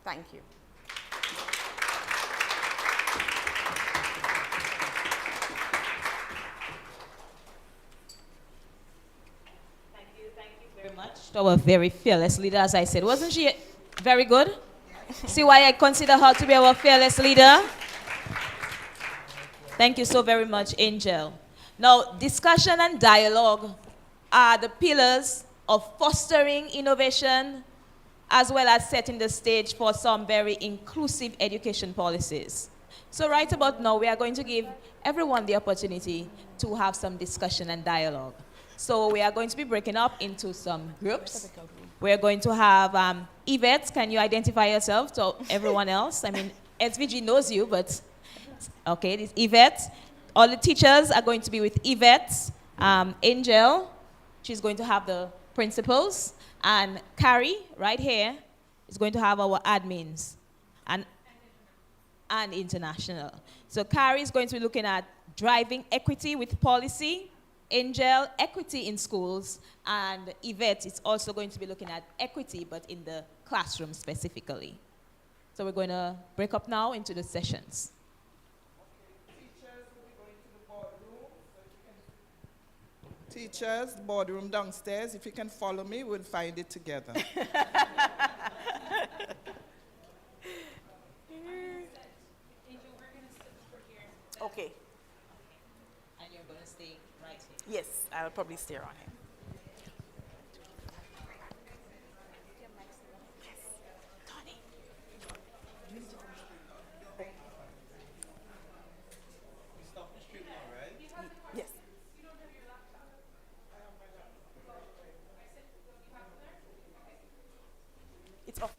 Thank you. Thank you very much to our very fearless leader, as I said. Wasn't she very good? See why I consider her to be our fearless leader? Thank you so very much, Angel. Now, discussion and dialogue are the pillars of fostering innovation, as well as setting the stage for some very inclusive education policies. So right about now, we are going to give everyone the opportunity to have some discussion and dialogue. So we are going to be breaking up into some groups. We're going to have Yvette. Can you identify yourself to everyone else? I mean, SVG knows you, but okay, this is Yvette. All the teachers are going to be with Yvette. Angel, she's going to have the principals. And Carrie, right here, is going to have our admins and international. So Carrie is going to be looking at driving equity with policy, Angel, equity in schools, and Yvette is also going to be looking at equity, but in the classroom specifically. So we're going to break up now into the sessions. Teachers, boardroom downstairs. If you can follow me, we'll find it together. Okay. And you're going to stay right here. Yes, I'll probably stay around here. Yes. It's off.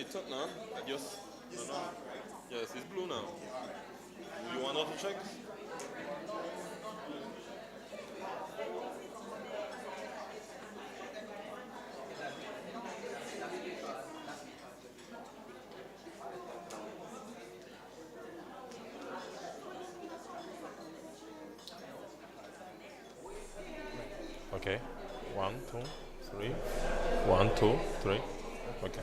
it took now. I just no no. Yes, it's blue now. You want us to check? Okay. 1, 2, 3. 1, 2, 3. Okay.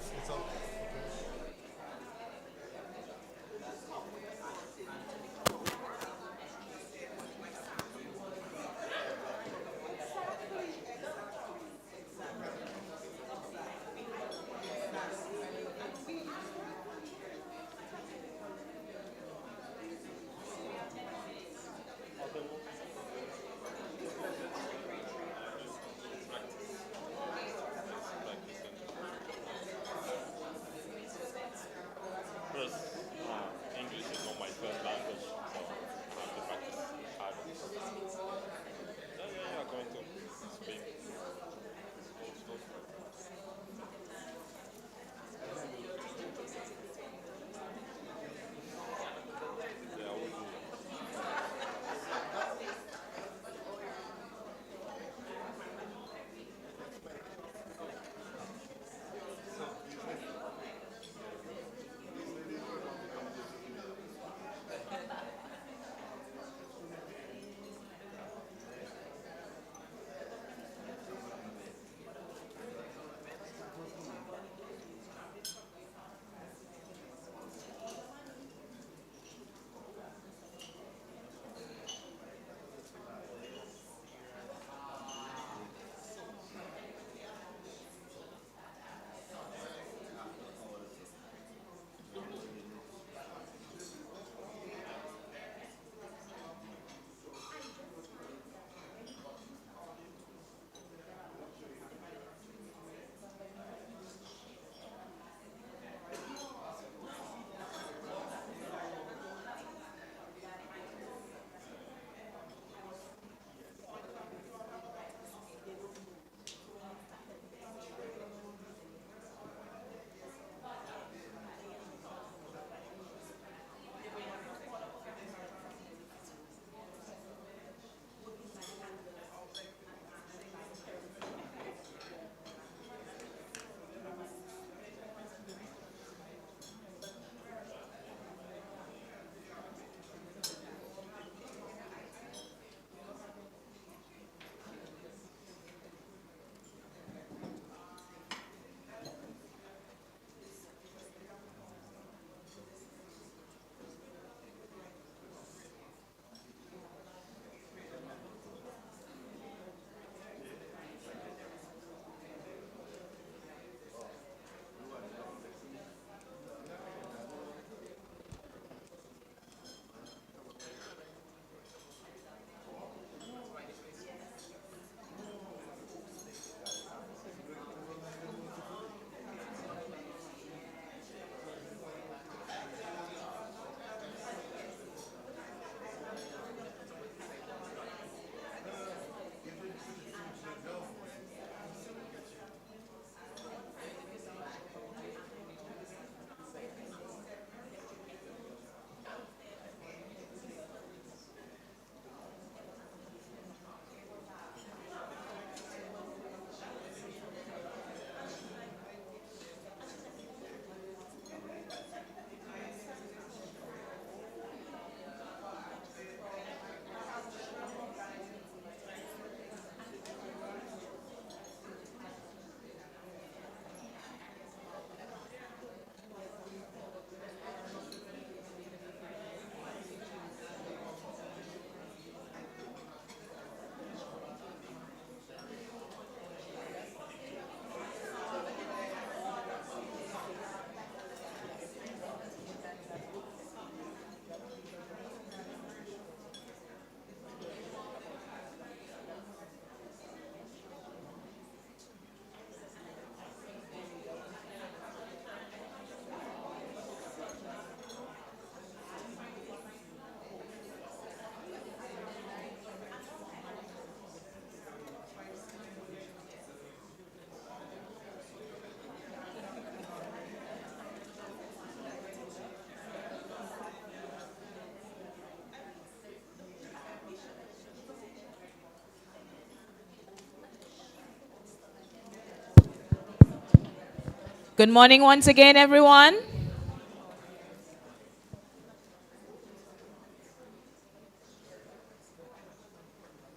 Good morning once again, everyone.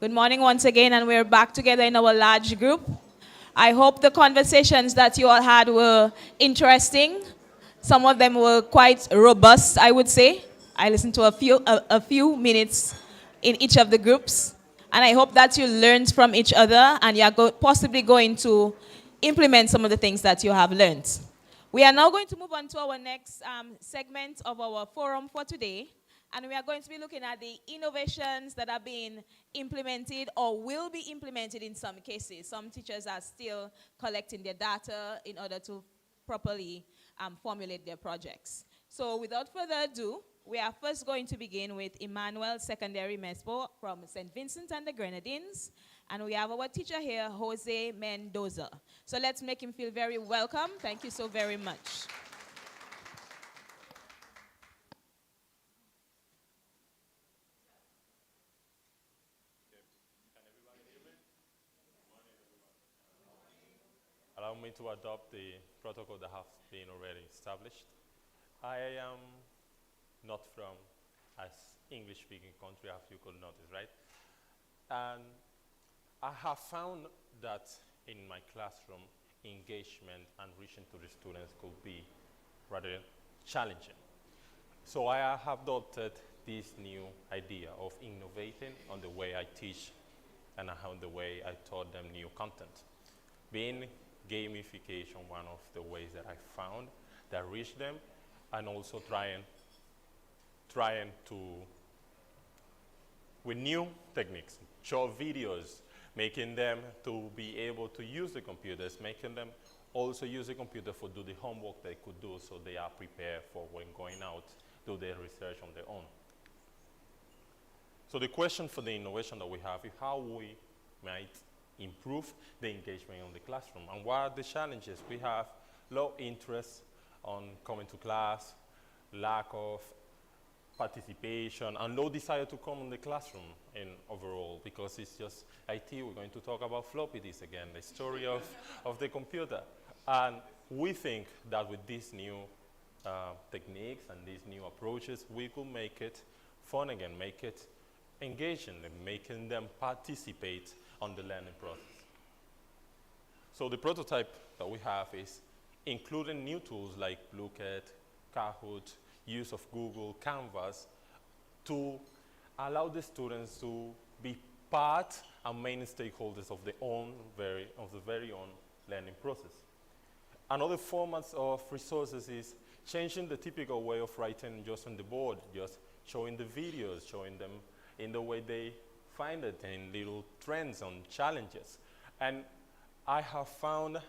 Good morning once again, and we're back together in our large group. I hope the conversations that you all had were interesting. Some of them were quite robust, I would say. I listened to a few minutes in each of the groups, and I hope that you learned from each other and you're possibly going to implement some of the things that you have learned. We are now going to move on to our next segment of our forum for today. And we are going to be looking at the innovations that are being implemented or will be implemented in some cases. Some teachers are still collecting their data in order to properly formulate their projects. So without further ado, we are first going to begin with Emmanuel Secondary Mespo from St. Vincent and the Grenadines. And we have our teacher here, Jose Mendoza. So let's make him feel very welcome. Thank you so very much. Allow me to adopt the protocol that has been already established. I am not from an English-speaking country, as you could notice, right? And I have found that in my classroom, engagement and reaching to the students could be rather challenging. So I have adopted this new idea of innovating on the way I teach and on the way I taught them new content. Being gamification one of the ways that I found that reached them, and also trying to, with new techniques, short videos, making them to be able to use the computers, making them also use the computer for do the homework they could do so they are prepared for when going out, do their research on their own. So the question for the innovation that we have is how we might improve the engagement in the classroom. And what are the challenges? We have low interest on coming to class, lack of participation, and low desire to come in the classroom in overall, because it's just IT. We're going to talk about floppy disks again, the story of the computer. And we think that with these new techniques and these new approaches, we could make it fun again, make it engaging, and making them participate on the learning process. So the prototype that we have is including new tools like Bluecat, Kahoot, use of Google, Canvas, to allow the students to be part and main stakeholders of the very own learning process. Another format of resources is changing the typical way of writing just on the board, just showing the videos, showing them in the way they find it, in little trends on challenges. And I have found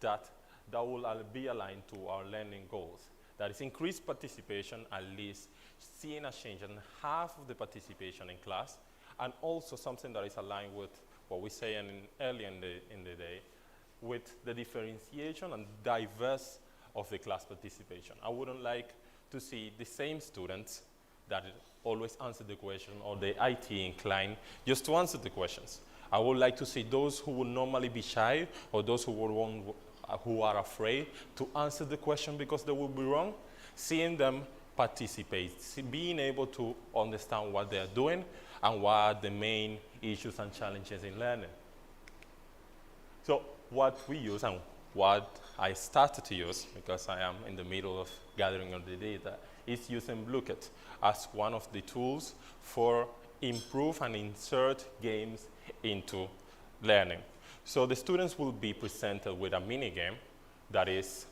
that will be aligned to our learning goals. That is increased participation, at least seeing a change in half of the participation in class, and also something that is aligned with what we say earlier in the day, with the differentiation and diverse of the class participation. I wouldn't like to see the same students that always answer the question, or the IT inclined just to answer the questions. I would like to see those who would normally be shy, or those who are afraid to answer the question because they will be wrong, seeing them participate, being able to understand what they are doing and what are the main issues and challenges in learning. So what we use, and what I started to use, because I am in the middle of gathering all the data, is using Bluecat as one of the tools for improve and insert games into learning. So the students will be presented with a mini game that is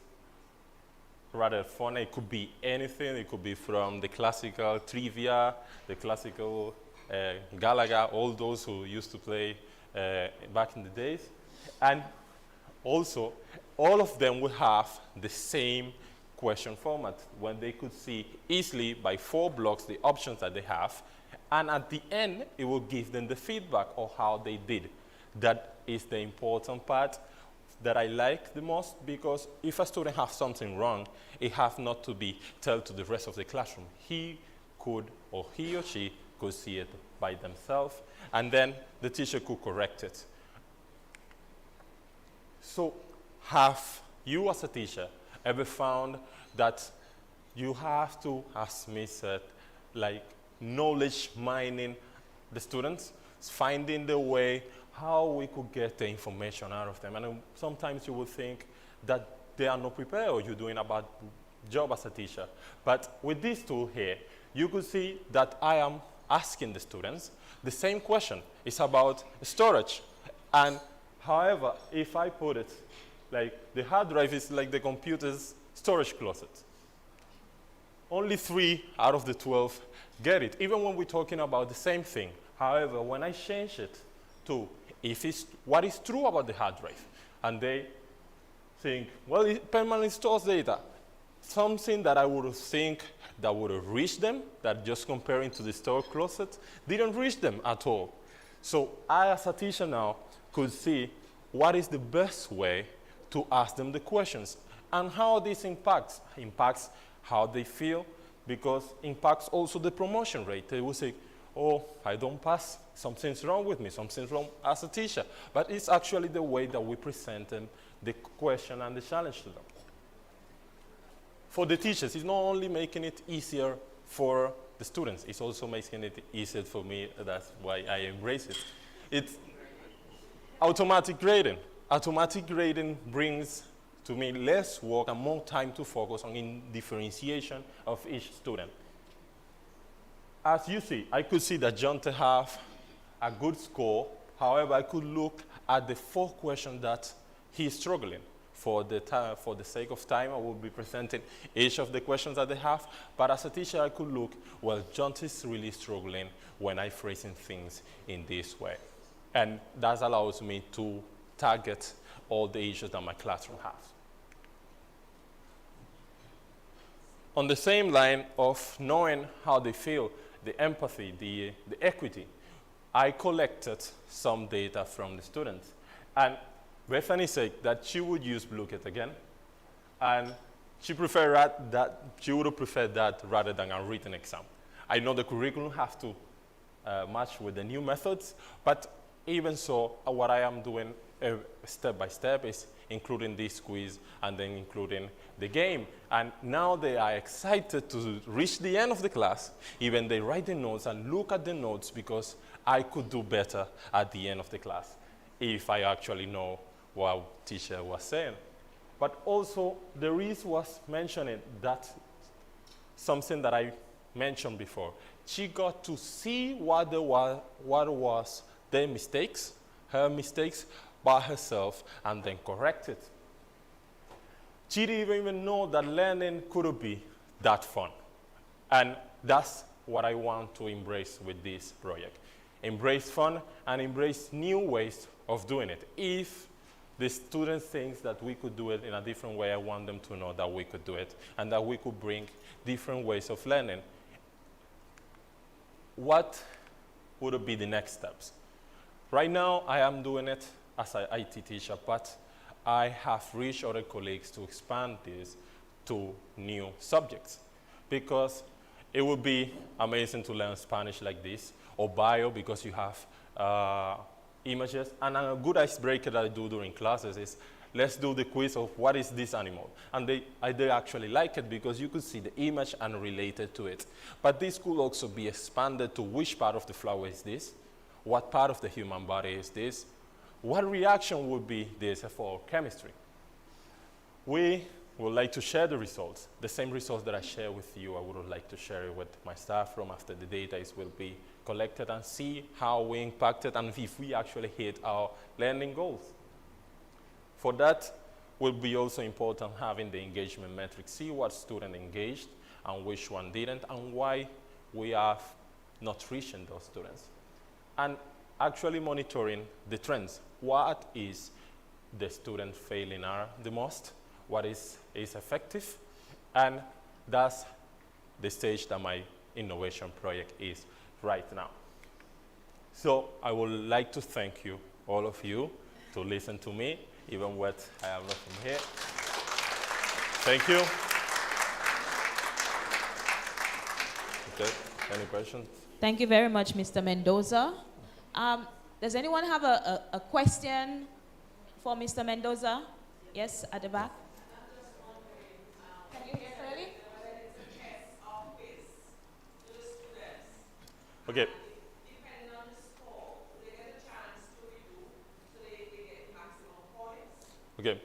rather fun. It could be anything. It could be from the classical trivia, the classical Galaga, all those who used to play back in the days. And also, all of them will have the same question format, when they could see easily by 4 blocks the options that they have, and at the end it will give them the feedback of how they did. That is the important part that I like the most, because if a student has something wrong, it has not to be told to the rest of the classroom. He or she could see it by themselves, and then the teacher could correct it. So have you as a teacher ever found that you have to, as me said, like knowledge mining the students, finding the way how we could get the information out of them. And sometimes you will think that they are not prepared or you're doing a bad job as a teacher. But with this tool here, you could see that I am asking the students the same question. It's about storage. And however, if I put it, like the hard drive is like the computer's storage closet. Only 3 out of the 12 get it, even when we're talking about the same thing. However, when I change it to what is true about the hard drive, and they think, well, it permanently stores data, something that I would think that would have reached them, that just comparing to the storage closet, didn't reach them at all. So I, as a teacher now, could see what is the best way to ask them the questions and how this impacts how they feel, because impacts also the promotion rate. They will say, oh, I don't pass, something's wrong with me, something's wrong as a teacher. But it's actually the way that we present them the question and the challenge to them. For the teachers, it's not only making it easier for the students, it's also making it easier for me. That's why I embrace it. It's automatic grading. Automatic grading brings to me less work and more time to focus on differentiation of each student. As you see, I could see that John to have a good score. However, I could look at the 4 questions that he's struggling. For the sake of time, I will be presenting each of the questions that they have. But as a teacher, I could look, well, John is really struggling when I'm phrasing things in this way. And that allows me to target all the issues that my classroom has. On the same line of knowing how they feel, the empathy, the equity, I collected some data from the students. And Bethany said that she would use Bluecat again, and she would have preferred that rather than a written exam. I know the curriculum has to match with the new methods, but even so, what I am doing step by step is including this quiz and then including the game. And now they are excited to reach the end of the class. Even they write the notes and look at the notes, because I could do better at the end of the class if I actually know what teacher was saying. But also, the Reese was mentioning that something that I mentioned before. She got to see what was their mistakes, her mistakes, by herself, and then correct it. She didn't even know that learning could be that fun. And that's what I want to embrace with this project. Embrace fun and embrace new ways of doing it. If the students think that we could do it in a different way, I want them to know that we could do it and that we could bring different ways of learning. What would be the next steps? Right now, I am doing it as an IT teacher, but I have reached other colleagues to expand this to new subjects, because it would be amazing to learn Spanish like this, or bio, because you have images. And a good icebreaker that I do during classes is, let's do the quiz of what is this animal. And they actually like it, because you could see the image and relate it to it. But this could also be expanded to which part of the flower is this, what part of the human body is this, what reaction would be this for chemistry. We would like to share the results, the same results that I share with you. I would like to share it with my staff room after the data will be collected, and see how we impacted and if we actually hit our learning goals. For that, will be also important having the engagement metrics, see what student engaged and which one didn't, and why we are not reaching those students. And actually monitoring the trends. What is the student failing the most? What is effective? And that's the stage that my innovation project is right now. So I would like to thank you, all of you, to listen to me, even what I am not from here. Thank you. Okay, any questions? Thank you very much, Mr. Mendoza. Does anyone have a question for Mr. Mendoza? Yes, at the back. Okay. Okay.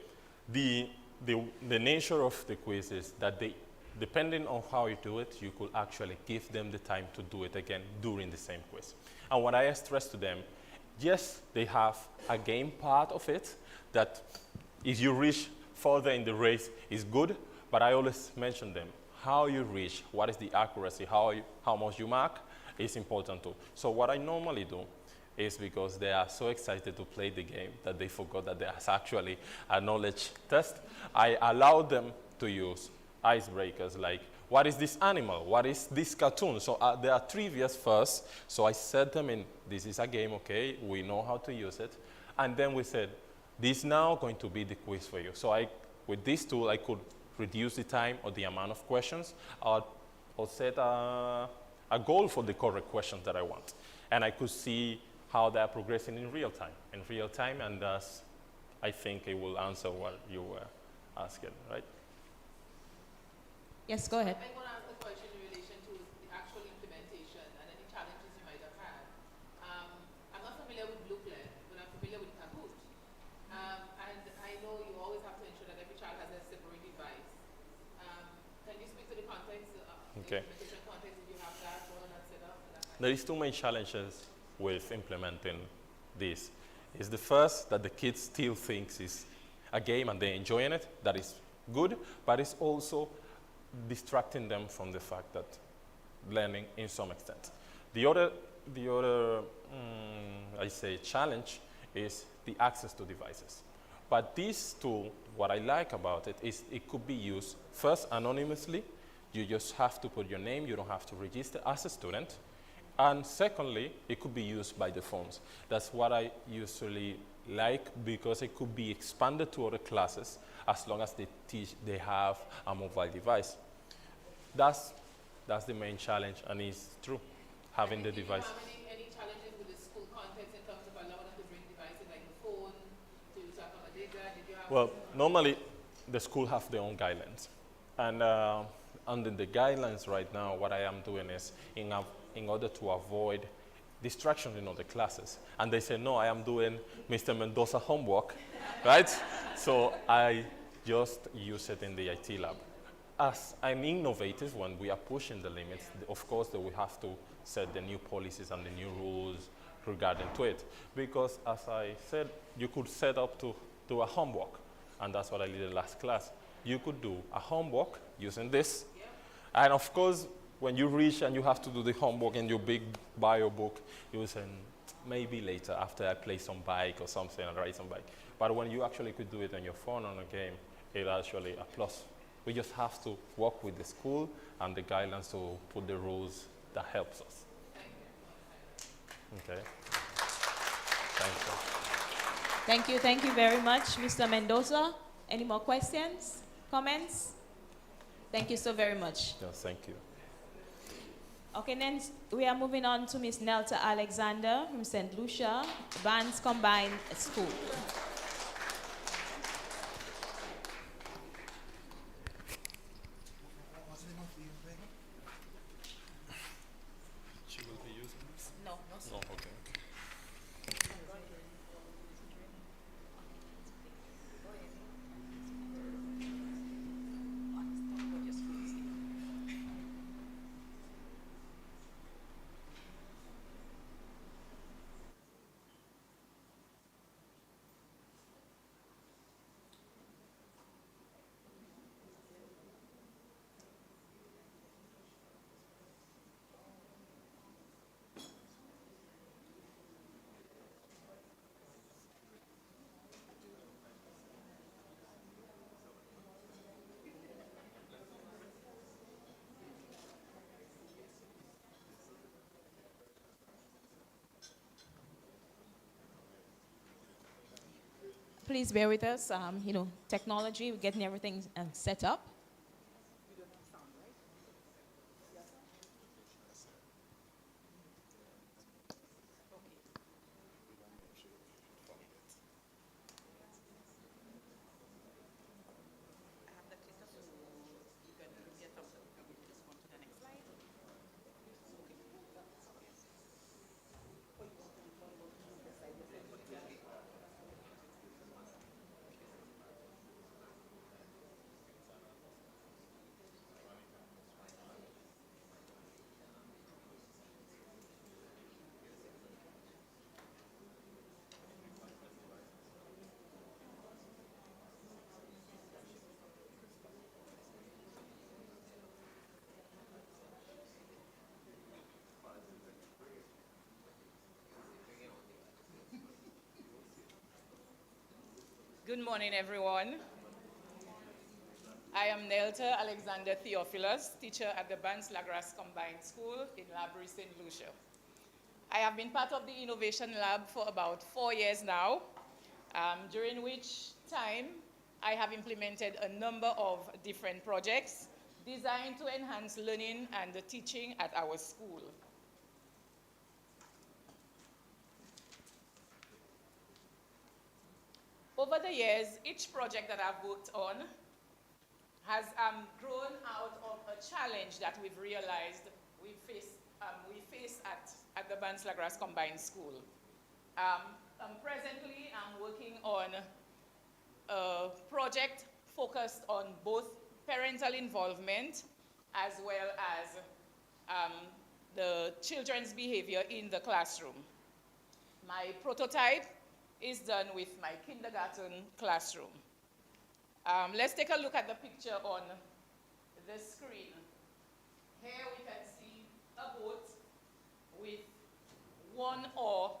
The, the nature of the quiz is that they, depending on how you do it, you could actually give them the time to do it again during the same quiz. And what I stress to them, yes, they have a game part of it that if you reach further in the race is good, but I always mention them. How you reach, what is the accuracy, how much you mark is important too. So what I normally do is because they are so excited to play the game that they forgot that there's actually a knowledge test. I allow them to use icebreakers like, what is this animal? What is this cartoon? So there are trivias first. So I set them in, this is a game, okay, we know how to use it. And then we said, this is now going to be the quiz for you. So with this tool, I could reduce the time or the amount of questions or set a goal for the correct questions that I want. And I could see how they're progressing in real time, and thus I think it will answer what you were asking, right? Yes, go ahead. I want to ask a question in relation to the actual implementation and any challenges you might have had. I'm not familiar with Blueprint, but I'm familiar with Kahoot. And I know you always have to ensure that every child has a separate device. Can you speak to the context, Okay. the implementation context, if you have that all that set up? There is two main challenges with implementing this. Is the first that the kids still thinks is a game and they're enjoying it. That is good, but it's also distracting them from the fact that learning in some extent. The other I say challenge is the access to devices. But this tool, what I like about it is it could be used first anonymously. You just have to put your name, you don't have to register as a student. And secondly, it could be used by the phones. That's what I usually like because it could be expanded to other classes as long as they have a mobile device. That's the main challenge, and it's true, having the device. Do you have any challenges with the school context in terms of allowing them to bring devices like the phone to accommodate that? Did you have Well, normally the school have their own guidelines. And under the guidelines right now, what I am doing is in order to avoid distraction in other classes. And they say, no, I am doing Mr. Mendoza homework, right? So I just use it in the IT lab. As an innovative, when we are pushing the limits, of course, that we have to set the new policies and the new rules regarding to it. Because as I said, you could set up to do a homework. And that's what I did in the last class. You could do a homework using this. And of course, when you reach and you have to do the homework in your big bio book, you will say, maybe later after I play some bike or something and ride some bike. But when you actually could do it on your phone on a game, it's actually a plus. We just have to work with the school and the guidelines to put the rules that helps us. Okay. Thank you. Thank you very much, Mr. Mendoza. Any more questions, comments? Thank you so very much. Yes, thank you. Okay, then we are moving on to Miss Nelta Alexander from St. Lucia, Vance Combined School. She will be using this? No. No, okay. Please bear with us. Technology, we're getting everything set up. Good morning, everyone. I am Nelta Alexander Theophilus, teacher at the Bans-Lagras Combined School in Labrie, St. Lucia. I have been part of the Innovation Lab for about 4 years now, during which time I have implemented a number of different projects designed to enhance learning and the teaching at our school. Over the years, each project that I've worked on has grown out of a challenge that we've realized we face at the Bans-Lagras Combined School. Presently, I'm working on a project focused on both parental involvement as well as the children's behavior in the classroom. My prototype is done with my kindergarten classroom. Let's take a look at the picture on the screen. Here we can see a boat with one oar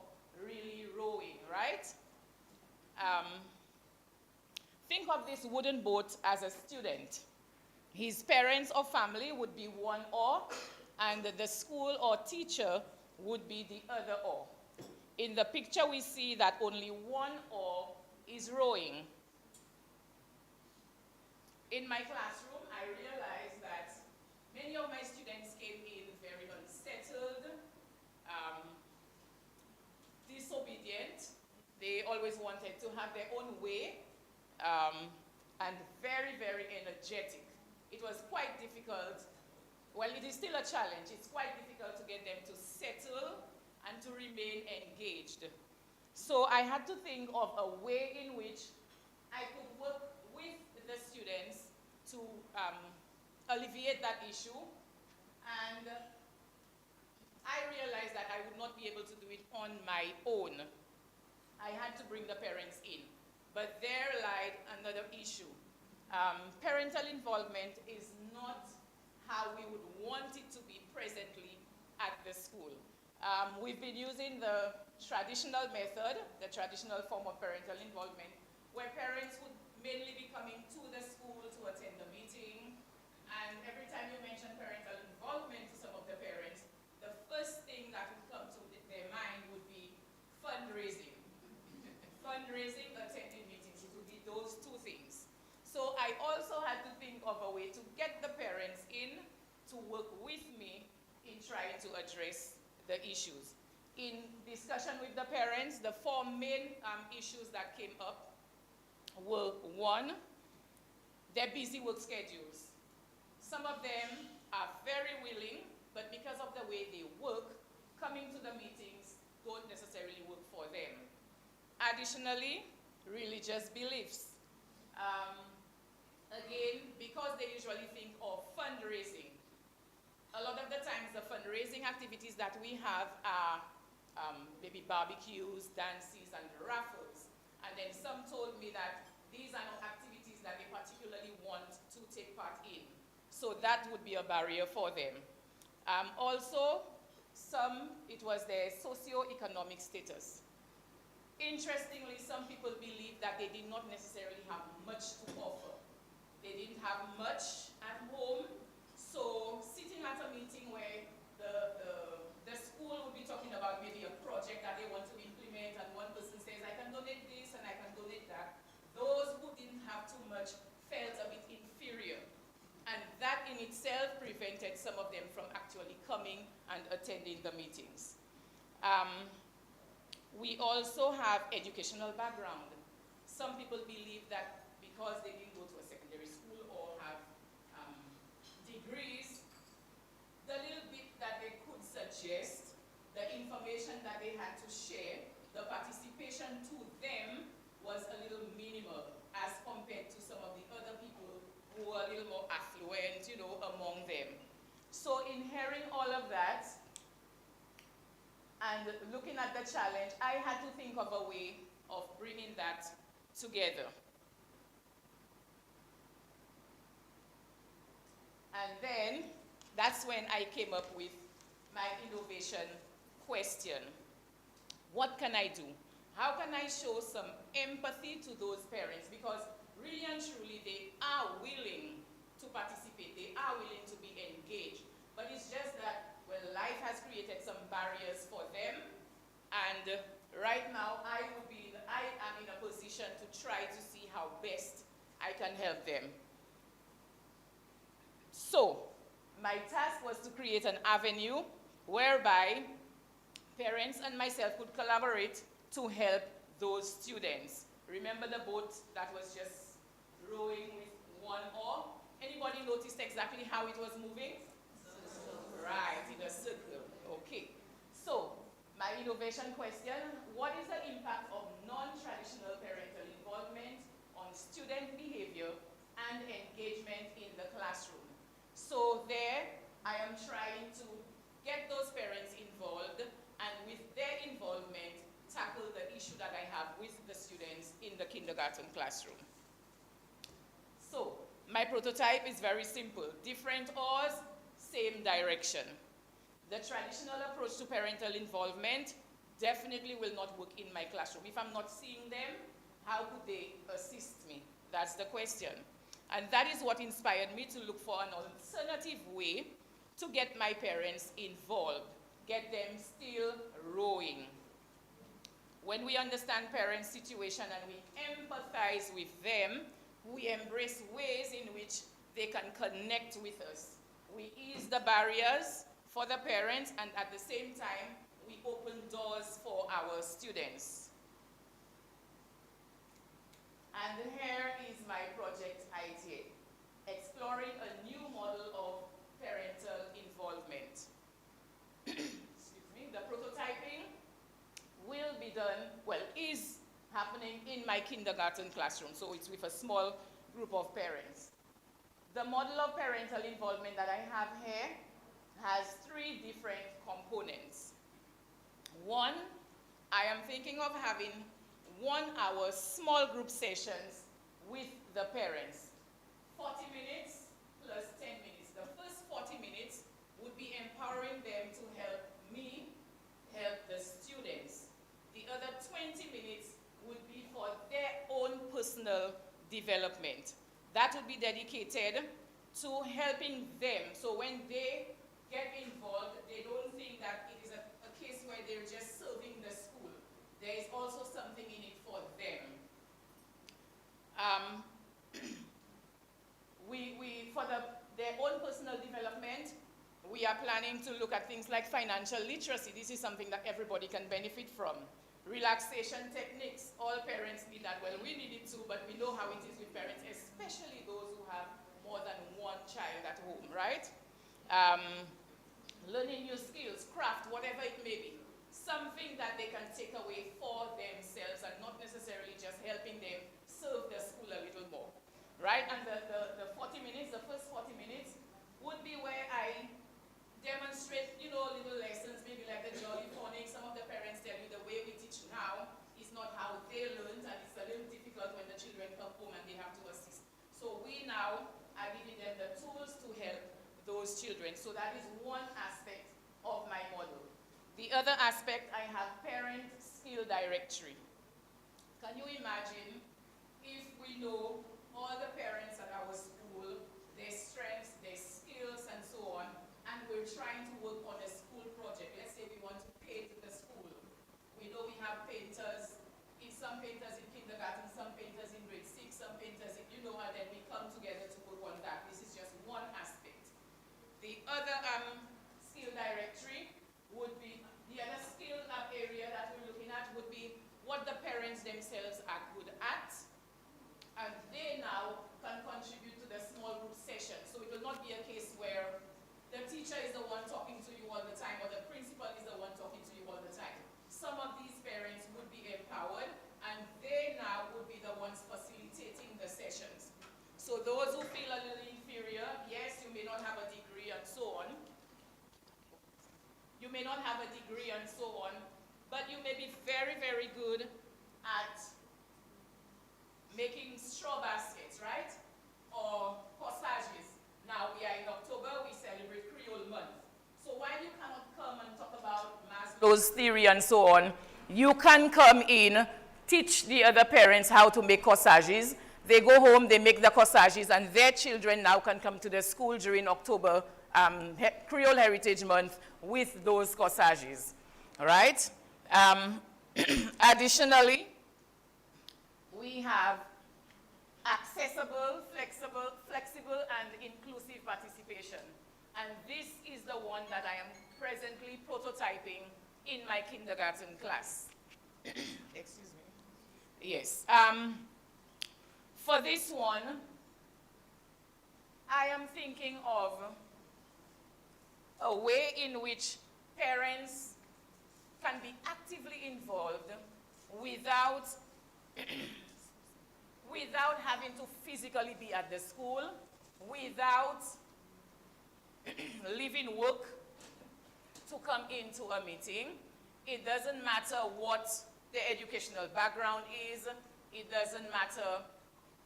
really rowing, right? Think of this wooden boat as a student. His parents or family would be one oar, and the school or teacher would be the other oar. In the picture, we see that only one oar is rowing. In my classroom, I realized that many of my students came in very unsettled, disobedient. They always wanted to have their own way, and very, very energetic. It was quite difficult. Well, it is still a challenge. It's quite difficult to get them to settle and to remain engaged. So I had to think of a way in which I could work with the students to alleviate that issue. And I realized that I would not be able to do it on my own. I had to bring the parents in. But there lied another issue. Parental involvement is not how we would want it to be presently at the school. We've been using the traditional method, the traditional form of parental involvement, where parents would mainly be coming to the school to attend the meeting. And every time you mention parental involvement to some of the parents, the first thing that would come to their mind would be fundraising. Fundraising, attending meetings, it would be those two things. So I also had to think of a way to get the parents in to work with me in trying to address the issues. In discussion with the parents, the four main issues that came up were: one, their busy work schedules. Some of them are very willing, but because of the way they work, coming to the meetings don't necessarily work for them. Additionally, religious beliefs. Again, because they usually think of fundraising, a lot of the times the fundraising activities that we have are maybe barbecues, dances, and raffles. And then some told me that these are not activities that they particularly want to take part in. So that would be a barrier for them. Also, it was their socio-economic status. Interestingly, some people believe that they did not necessarily have much to offer. They didn't have much at home, so sitting at a meeting where the school would be talking about maybe a project that they want to implement, and one person says, I can donate this and I can donate that, those who didn't have too much felt a bit inferior. And that in itself prevented some of them from actually coming and attending the meetings. We also have educational background. Some people believe that because they didn't go to a secondary school or have degrees, the little bit that they could suggest, the information that they had to share, the participation to them was a little minimal as compared to some of the other people who were a little more affluent, among them. So in hearing all of that and looking at the challenge, I had to think of a way of bringing that together. And then that's when I came up with my innovation question. What can I do? How can I show some empathy to those parents? Because really and truly, they are willing to participate. They are willing to be engaged. But it's just that, well, life has created some barriers for them. And right now, I am in a position to try to see how best I can help them. So, my task was to create an avenue whereby parents and myself could collaborate to help those students. Remember the boat that was just rowing with one oar? Anybody noticed exactly how it was moving? Right, in a circle. Okay. So, my innovation question, what is the impact of non-traditional parental involvement on student behavior and engagement in the classroom? So there, I am trying to get those parents involved, and with their involvement, tackle the issue that I have with the students in the kindergarten classroom. So, my prototype is very simple. Different oars, same direction. The traditional approach to parental involvement definitely will not work in my classroom. If I'm not seeing them, how could they assist me? That's the question. And that is what inspired me to look for an alternative way to get my parents involved, get them still rowing. When we understand parents' situation and we empathize with them, we embrace ways in which they can connect with us. We ease the barriers for the parents, and at the same time, we open doors for our students. And here is my project idea, exploring a new model of parental involvement. Excuse me, the prototyping will be done, well, is happening in my kindergarten classroom, so it's with a small group of parents. The model of parental involvement that I have here has 3 different components. One, I am thinking of having 1-hour small group sessions with the parents. 40 minutes plus 10 minutes. The first 40 minutes would be empowering them to help me help the students. The other 20 minutes would be for their own personal development. That would be dedicated to helping them. So when they get involved, they don't think that it is a case where they're just serving the school. There is also something in it for them. For their own personal development, we are planning to look at things like financial literacy. This is something that everybody can benefit from. Relaxation techniques, all parents need that. Well, we need it too, but we know how it is with parents, especially those who have more than one child at home, right? Learning new skills, craft, whatever it may be. Something that they can take away for themselves and not necessarily just helping them serve the school a little more, right? And the 40 minutes, the first 40 minutes would be where I demonstrate, little lessons, maybe like the Jolly Phonics. Some of the parents tell you the way we teach now is not how they learned, and it's a little difficult when the children come home and they have to assist. So we now are giving them the tools to help those children. So that is one aspect of my model. The other aspect, I have parent skill directory. Can you imagine if we know all the parents at our school, their strengths, their skills, and so on, and we're trying to work on a school project. Let's say we want to paint the school. We know we have painters, some painters in kindergarten, some painters in grade 6, some painters in, and then we come together to work on that. This is just one aspect. The other skill directory would be, the other skill area that we're looking at would be what the parents themselves are good at, and they now can contribute to the small group session. So it will not be a case where the teacher is the one talking to you all the time, or the principal is the one talking to you all the time. Some of these parents would be empowered, and they now would be the ones facilitating the sessions. So those who feel a little inferior, yes, you may not have a degree and so on. You may not have a degree and so on, but you may be very, very good at making straw baskets, right? Or corsages. Now we are in October, we celebrate Creole month. So while you cannot come and talk about Maslow's theory and so on, You can come in, teach the other parents how to make corsages. They go home, they make the corsages, and their children now can come to the school during October Creole Heritage Month with those corsages, all right? Additionally, we have accessible, flexible, and inclusive participation. And this is the one that I am presently prototyping in my kindergarten class. Excuse me. Yes. For this one, I am thinking of a way in which parents can be actively involved without without having to physically be at the school, without leaving work to come into a meeting. It doesn't matter what the educational background is. It doesn't matter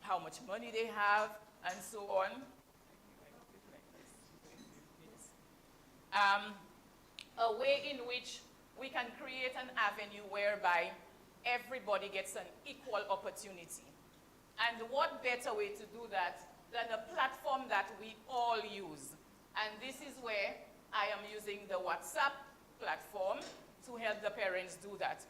how much money they have, and so on. A way in which we can create an avenue whereby everybody gets an equal opportunity. And what better way to do that than a platform that we all use? And this is where I am using the WhatsApp platform to help the parents do that.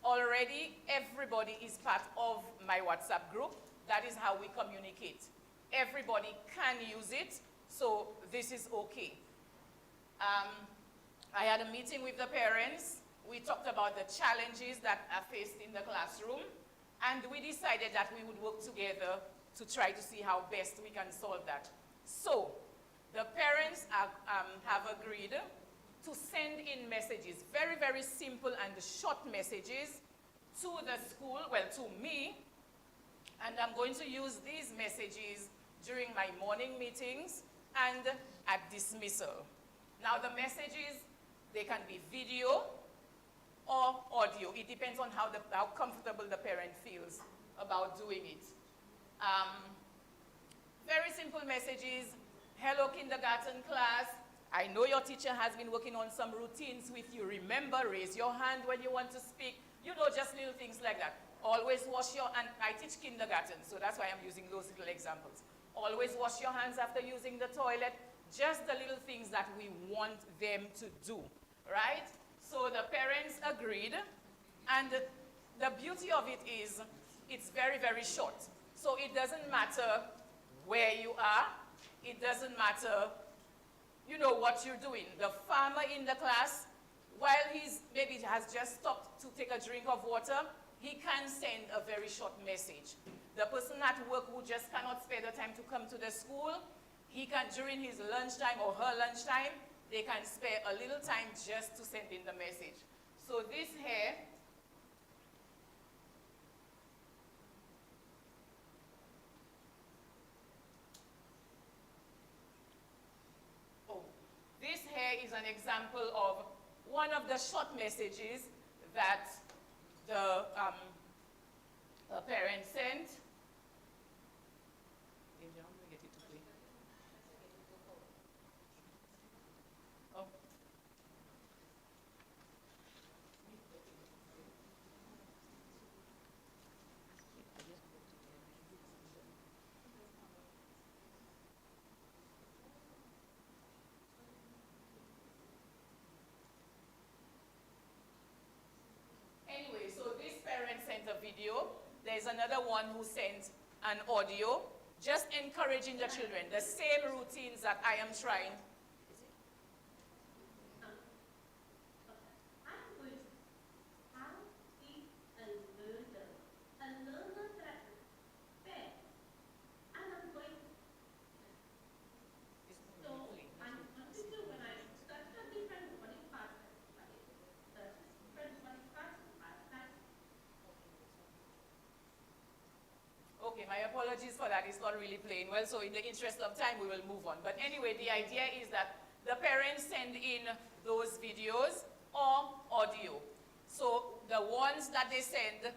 Already, everybody is part of my WhatsApp group. That is how we communicate. Everybody can use it, so this is okay. I had a meeting with the parents. We talked about the challenges that are faced in the classroom, and we decided that we would work together to try to see how best we can solve that. So, the parents have agreed to send in messages, very, very simple and short messages to the school, well, to me, and I'm going to use these messages during my morning meetings and at dismissal. Now, the messages, they can be video or audio. It depends on how comfortable the parent feels about doing it. Very simple messages. Hello, kindergarten class. I know your teacher has been working on some routines with you. Remember, raise your hand when you want to speak. You know, just little things like that. Always wash your, and I teach kindergarten, so that's why I'm using those little examples. Always wash your hands after using the toilet. Just the little things that we want them to do, right? So the parents agreed, and the beauty of it is it's very, very short. So it doesn't matter where you are. It doesn't matter, you know, what you're doing. The farmer in the class, while he's maybe has just stopped to take a drink of water, he can send a very short message. The person at work who just cannot spare the time to come to the school, he can, during his lunchtime or her lunchtime, they can spare a little time just to send in the message. So this here, this here is an example of one of the short messages that the parent sent. Oh. Anyway, so this parent sent a video. There's another one who sent an audio, just encouraging the children, the same routines that I am trying. Okay, my apologies for that. It's not really playing well, so in the interest of time, we will move on. But anyway, the idea is that the parents send in those videos or audio. So the ones that they send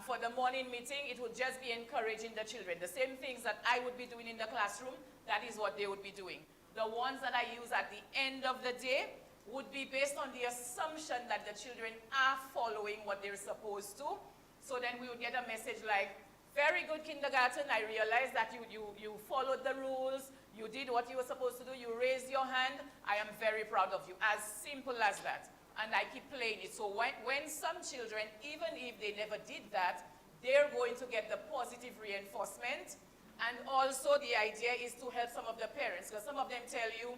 for the morning meeting, it would just be encouraging the children. The same things that I would be doing in the classroom, that is what they would be doing. The ones that I use at the end of the day, would be based on the assumption that the children are following what they're supposed to. So then we would get a message like, very good kindergarten, I realize that you followed the rules, you did what you were supposed to do, you raised your hand, I am very proud of you. As simple as that. And I keep playing it. So when some children, even if they never did that, they're going to get the positive reinforcement. And also the idea is to help some of the parents, because some of them tell you,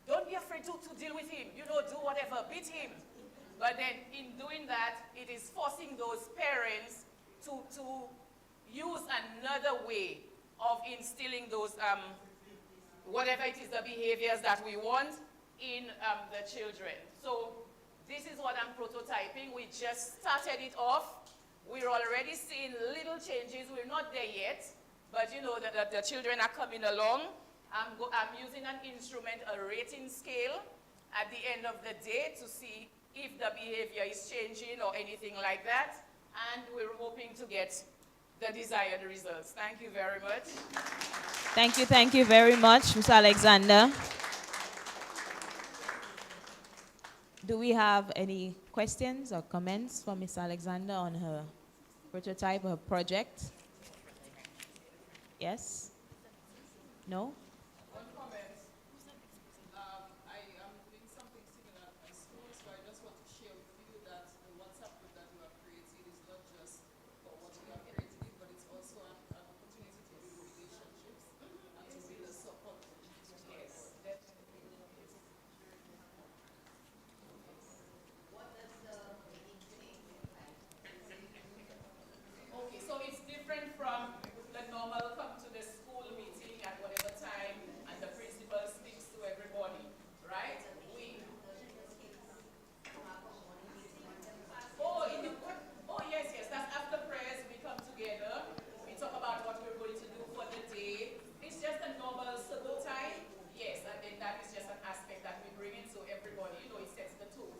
don't be afraid to deal with him, you know, do whatever, beat him. But then in doing that, it is forcing those parents to use another way of instilling those, whatever it is, the behaviors that we want in the children. So this is what I'm prototyping. We just started it off. We're already seeing little changes. We're not there yet, but you know that the children are coming along. I'm using an instrument, a rating scale, at the end of the day to see if the behavior is changing or anything like that. And we're hoping to get the desired results. Thank you very much. Thank you very much, Ms. Alexander. Do we have any questions or comments from Ms. Alexander on her prototype, her project? Yes? No? One comment. I am doing something similar at my school, so I just want to share with you that the WhatsApp group that we have created is not just for what we have created, but it's also an opportunity to build relationships and to build a support for children. Okay, so it's different from the normal come to the school meeting at whatever time and the principal speaks to everybody, right? Yes, that's after prayers we come together. We talk about what we're going to do for the day. It's just a normal circle time. Yes, and then that is just an aspect that we bring in so everybody, you know, it sets the tone.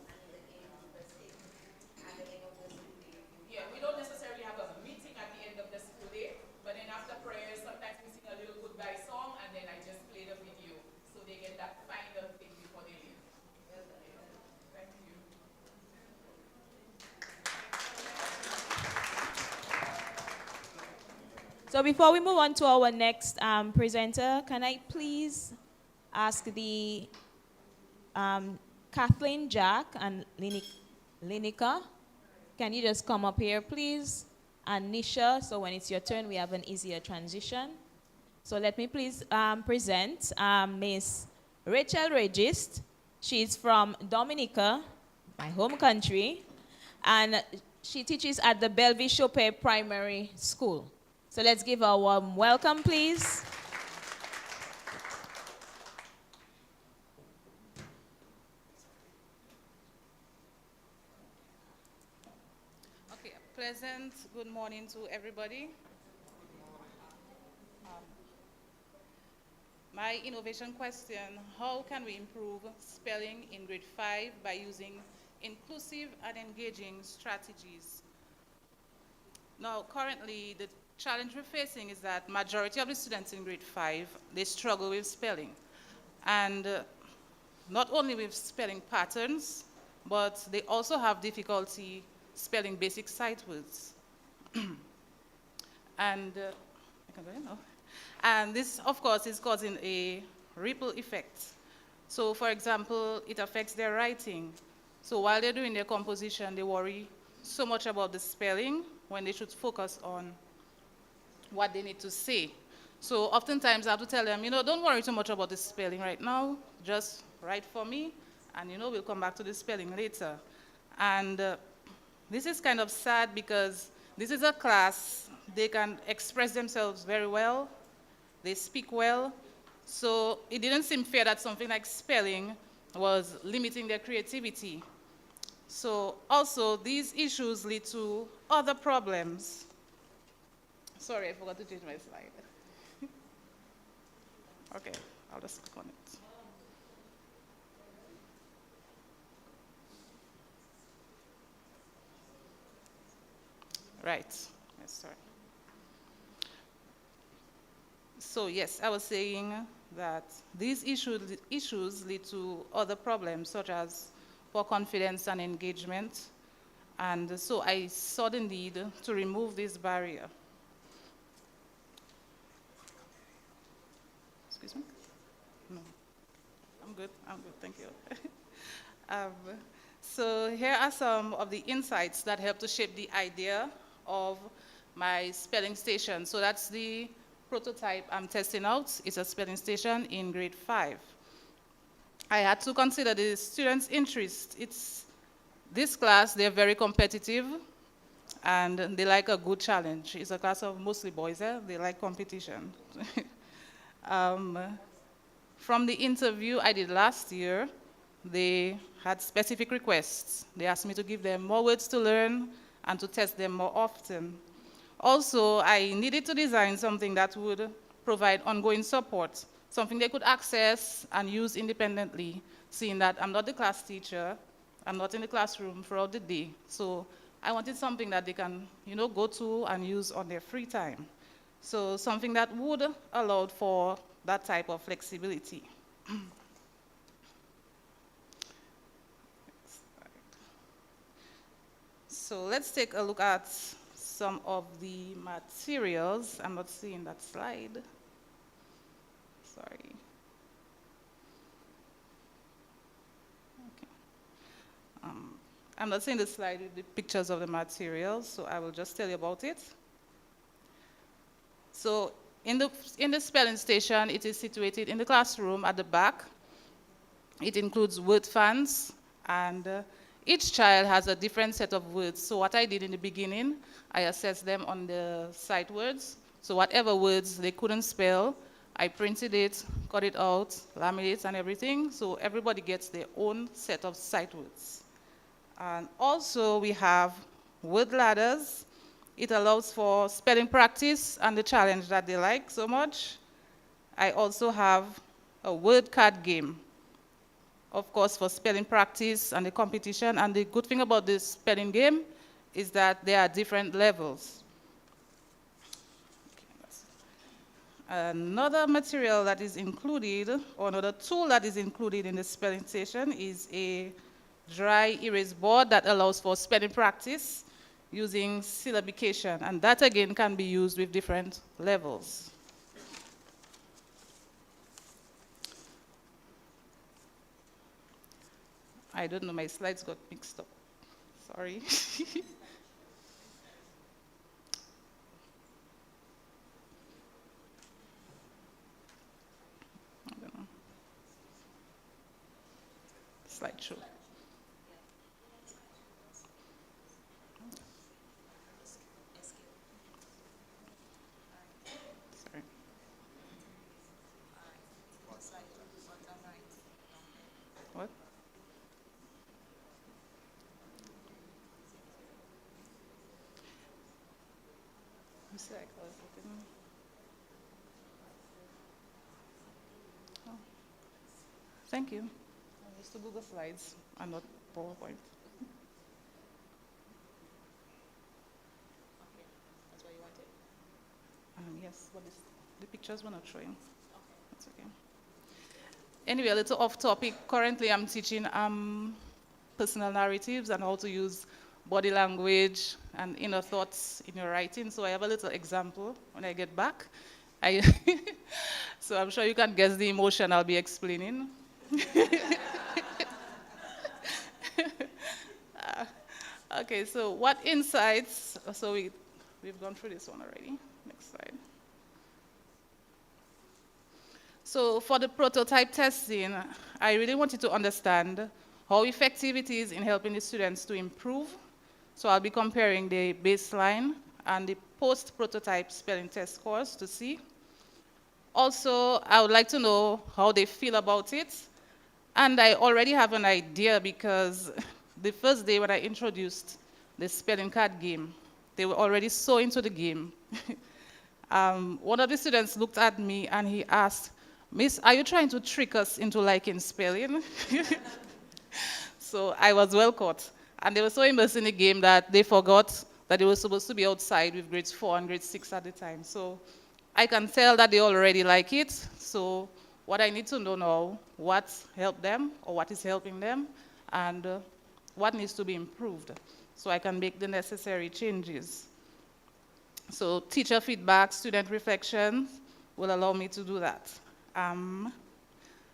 Yeah, we don't necessarily have a meeting at the end of the school day, but then after prayers, sometimes we sing a little goodbye song, and then I just play the video, so they get that final thing before they leave. Thank you. So before we move on to our next presenter, can I please ask the Kathleen, Jack, and Linika, can you just come up here, please? And Nisha, so when it's your turn, we have an easier transition. So let me please present Miss Rachel Regist. She's from Dominica, my home country, and she teaches at the Bellevue Chopin Primary School. So let's give her a warm welcome, please. Okay, pleasant good morning to everybody. My innovation question, how can we improve spelling in grade 5 by using inclusive and engaging strategies? Now, currently, the challenge we're facing is that majority of the students in grade 5, they struggle with spelling. And not only with spelling patterns, but they also have difficulty spelling basic sight words. And I can go in now. And this, of course, is causing a ripple effect. So, for example, it affects their writing. So while they're doing their composition, they worry so much about the spelling when they should focus on what they need to say. So oftentimes I have to tell them, you know, don't worry too much about the spelling right now. Just write for me, and, you know, we'll come back to the spelling later. And this is kind of sad because this is a class, they can express themselves very well, they speak well, so it didn't seem fair that something like spelling was limiting their creativity. So also, these issues lead to other problems. Sorry, I forgot to change my slide. Okay, I'll just click on it. Right, yes, sorry. So yes, I was saying that these issues lead to other problems such as poor confidence and engagement. And so I saw the need to remove this barrier. Excuse me? No. I'm good, thank you. Um, so here are some of the insights that help to shape the idea of my spelling station. So that's the prototype I'm testing out. It's a spelling station in grade 5. I had to consider the students' interest. This class, they're very competitive and they like a good challenge. It's a class of mostly boys, they like competition. From the interview I did last year, they had specific requests. They asked me to give them more words to learn and to test them more often. Also, I needed to design something that would provide ongoing support, something they could access and use independently, seeing that I'm not the class teacher, I'm not in the classroom throughout the day. So I wanted something that they can, go to and use on their free time. So something that would allow for that type of flexibility. So let's take a look at some of the materials. I'm not seeing that slide. Sorry. Okay. I'm not seeing the slide with the pictures of the materials, so I will just tell you about it. So in the spelling station, it is situated in the classroom at the back. It includes word fans, and each child has a different set of words. So what I did in the beginning, I assessed them on the sight words. So whatever words they couldn't spell, I printed it, cut it out, laminates and everything. So everybody gets their own set of sight words. And also we have word ladders. It allows for spelling practice and the challenge that they like so much. I also have a word card game, of course, for spelling practice and the competition. And the good thing about this spelling game is that there are different levels. Another material that is included, or another tool that is included in the spelling station is a dry erase board that allows for spelling practice using syllabication. And that, again, can be used with different levels. I don't know, my slides got mixed up. Sorry. I don't know. Slideshow. Sorry. What? Oh. Thank you. I used to Google Slides and not PowerPoint. That's what you wanted? Yes, but the pictures were not showing. That's okay. Anyway, a little off topic. Currently, I'm teaching personal narratives and how to use body language and inner thoughts in your writing. So I have a little example when I get back. So I'm sure you can guess the emotion I'll be explaining. Okay, so what insights, so we've gone through this one already. Next slide. So for the prototype testing, I really wanted to understand how effective it is in helping the students to improve. So I'll be comparing the baseline and the post-prototype spelling test scores to see. Also, I would like to know how they feel about it. And I already have an idea because the first day when I introduced the spelling card game, they were already so into the game. One of the students looked at me and he asked, "Miss, are you trying to trick us into liking spelling?" So I was well caught. And they were so immersed in the game that they forgot that they were supposed to be outside with grades 4 and grade 6 at the time. So I can tell that they already like it. So what I need to know now, what helped them or what is helping them, and what needs to be improved so I can make the necessary changes. So teacher feedback, student reflection will allow me to do that. Um,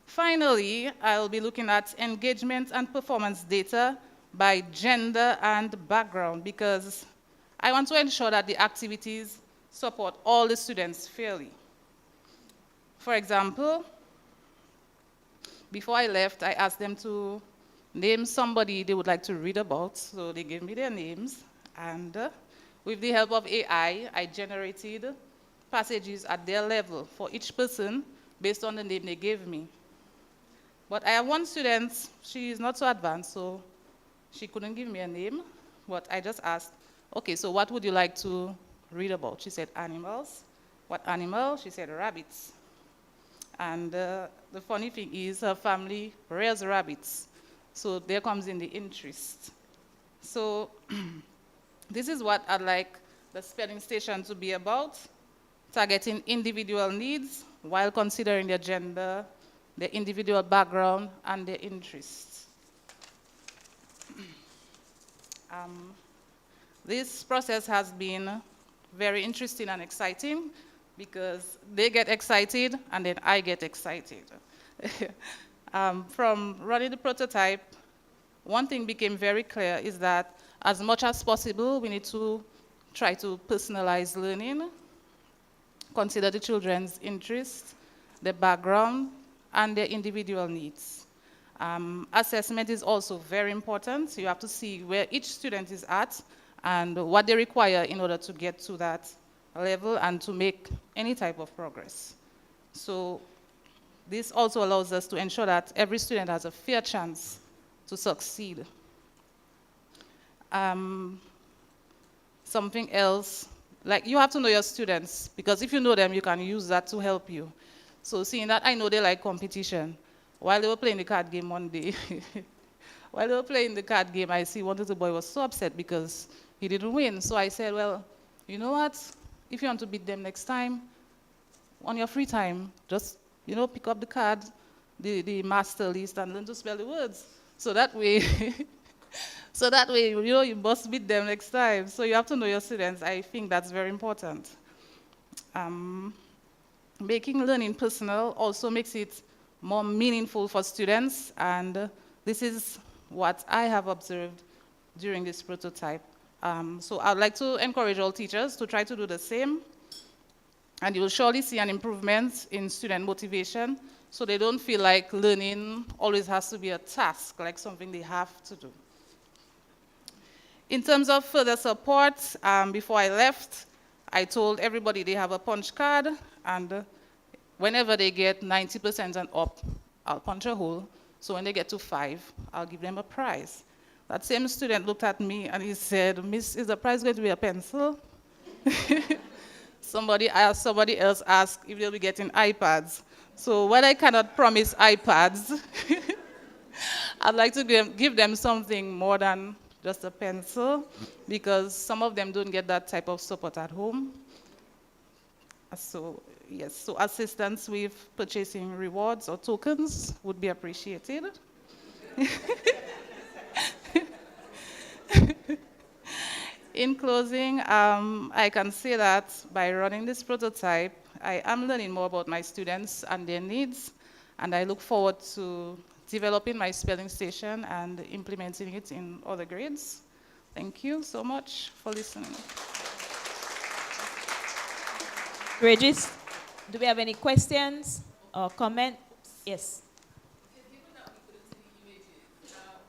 Finally, I'll be looking at engagement and performance data by gender and background because I want to ensure that the activities support all the students fairly. For example, before I left, I asked them to name somebody they would like to read about, so they gave me their names, and with the help of AI, I generated passages at their level for each person based on the name they gave me. But I have one student, she is not so advanced, so she couldn't give me a name, but I just asked, okay, so what would you like to read about? She said animals. What animal? She said rabbits. And the funny thing is her family rears rabbits. So there comes in the interest. So this is what I'd like the spelling station to be about, targeting individual needs while considering their gender, their individual background, and their interests. This process has been very interesting and exciting because they get excited and then I get excited. From running the prototype, one thing became very clear is that as much as possible, we need to try to personalize learning, consider the children's interests, their background, and their individual needs. Assessment is also very important. You have to see where each student is at and what they require in order to get to that level and to make any type of progress. So this also allows us to ensure that every student has a fair chance to succeed. Something else, like you have to know your students, because if you know them, you can use that to help you. So seeing that I know they like competition, while they were playing the card game one day, while they were playing the card game, I see one little boy was so upset because he didn't win. So I said, well, you know what? If you want to beat them next time, on your free time, just, pick up the card, the master list, and learn to spell the words. So that way, you must beat them next time. So you have to know your students. I think that's very important. Making learning personal also makes it more meaningful for students, and this is what I have observed during this prototype. So I'd like to encourage all teachers to try to do the same, and you will surely see an improvement in student motivation, so they don't feel like learning always has to be a task, like something they have to do. In terms of further support, before I left, I told everybody they have a punch card, and whenever they get 90% and up, I'll punch a hole. So when they get to 5, I'll give them a prize. That same student looked at me and he said, Miss, is the prize going to be a pencil? Somebody else asked if they'll be getting iPads. So when I cannot promise iPads, I'd like to give them something more than just a pencil, because some of them don't get that type of support at home. So yes, so assistance with purchasing rewards or tokens would be appreciated. In closing, I can say that by running this prototype, I am learning more about my students and their needs, and I look forward to developing my spelling station and implementing it in other grades. Thank you so much for listening. Regis, do we have any questions or comments? Yes. Given that we couldn't see the images,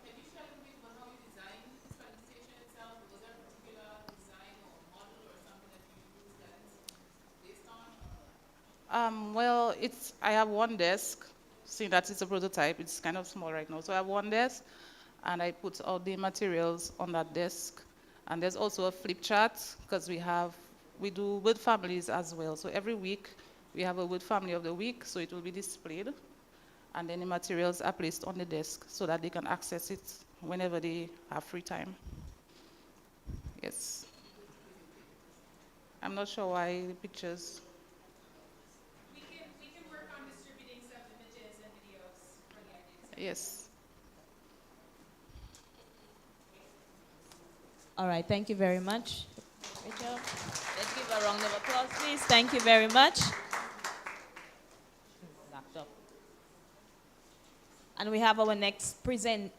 can you share a little bit about how you designed this presentation itself? Was there a particular design or model or something that you used that based on? Well, I have one desk. Seeing that it's a prototype, it's kind of small right now. So I have one desk, and I put all the materials on that desk. And there's also a flip chart, because we do word families as well. So every week, we have a word family of the week, so it will be displayed. And then the materials are placed on the desk so that they can access it whenever they have free time. Yes. I'm not sure why the pictures. We can work on distributing some images Yes. All right, thank you very much. Great job. Let's give a round of applause, please. Thank you very much. Backed up. And we have our next presenters.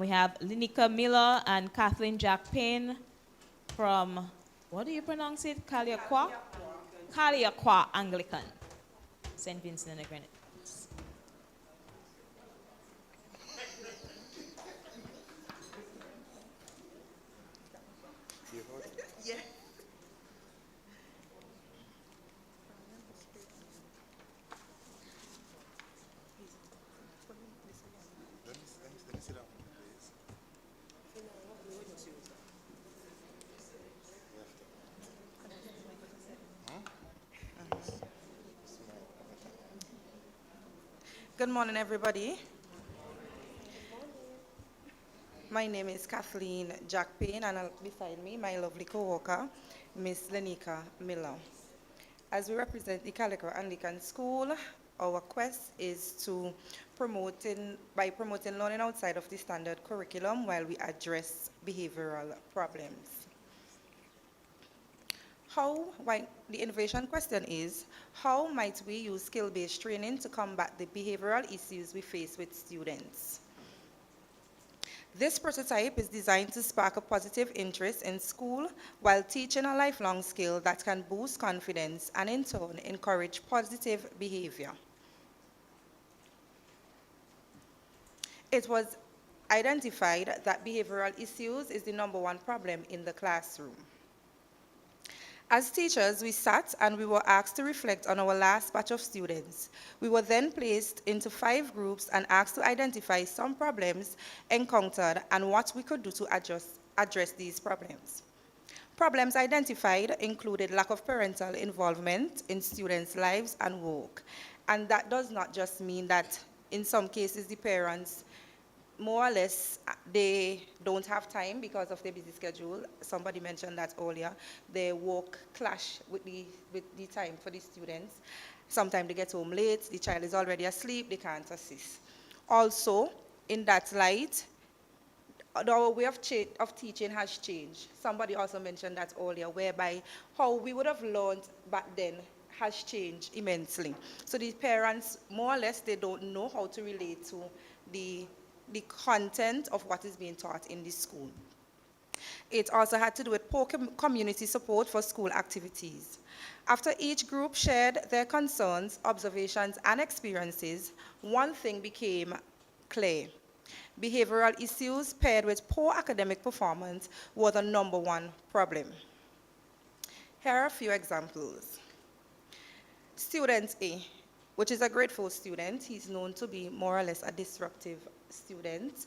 We have Linika Miller and Kathleen Jack Payne from, what do you pronounce it? Kaliaqua Anglican, St. Vincent and the Grenadines. Good morning, everybody. My name is Kathleen Jack Payne, and beside me, my lovely co-worker, Miss Lenika Miller. As we represent the Kaliaqua Anglican School, our quest is to by promoting learning outside of the standard curriculum while we address behavioral problems. The innovation question is, how might we use skill-based training to combat the behavioral issues we face with students? This prototype is designed to spark a positive interest in school while teaching a lifelong skill that can boost confidence and in turn encourage positive behavior. It was identified that behavioral issues is the #1 problem in the classroom. As teachers, we sat and we were asked to reflect on our last batch of students. We were then placed into 5 groups and asked to identify some problems encountered and what we could do to address these problems. Problems identified included lack of parental involvement in students' lives and work. And that does not just mean that in some cases the parents more or less, they don't have time because of their busy schedule. Somebody mentioned that earlier. Their work clash with the time for the students. Sometimes they get home late, the child is already asleep, they can't assist. Also, in that light, our way of teaching has changed. Somebody also mentioned that earlier, whereby how we would have learned back then has changed immensely. So the parents, more or less, they don't know how to relate to the content of what is being taught in the school. It also had to do with poor community support for school activities. After each group shared their concerns, observations, and experiences, one thing became clear. Behavioral issues paired with poor academic performance were the #1 problem. Here are a few examples. Student A, which is a grade 4 student, he's known to be more or less a disruptive student.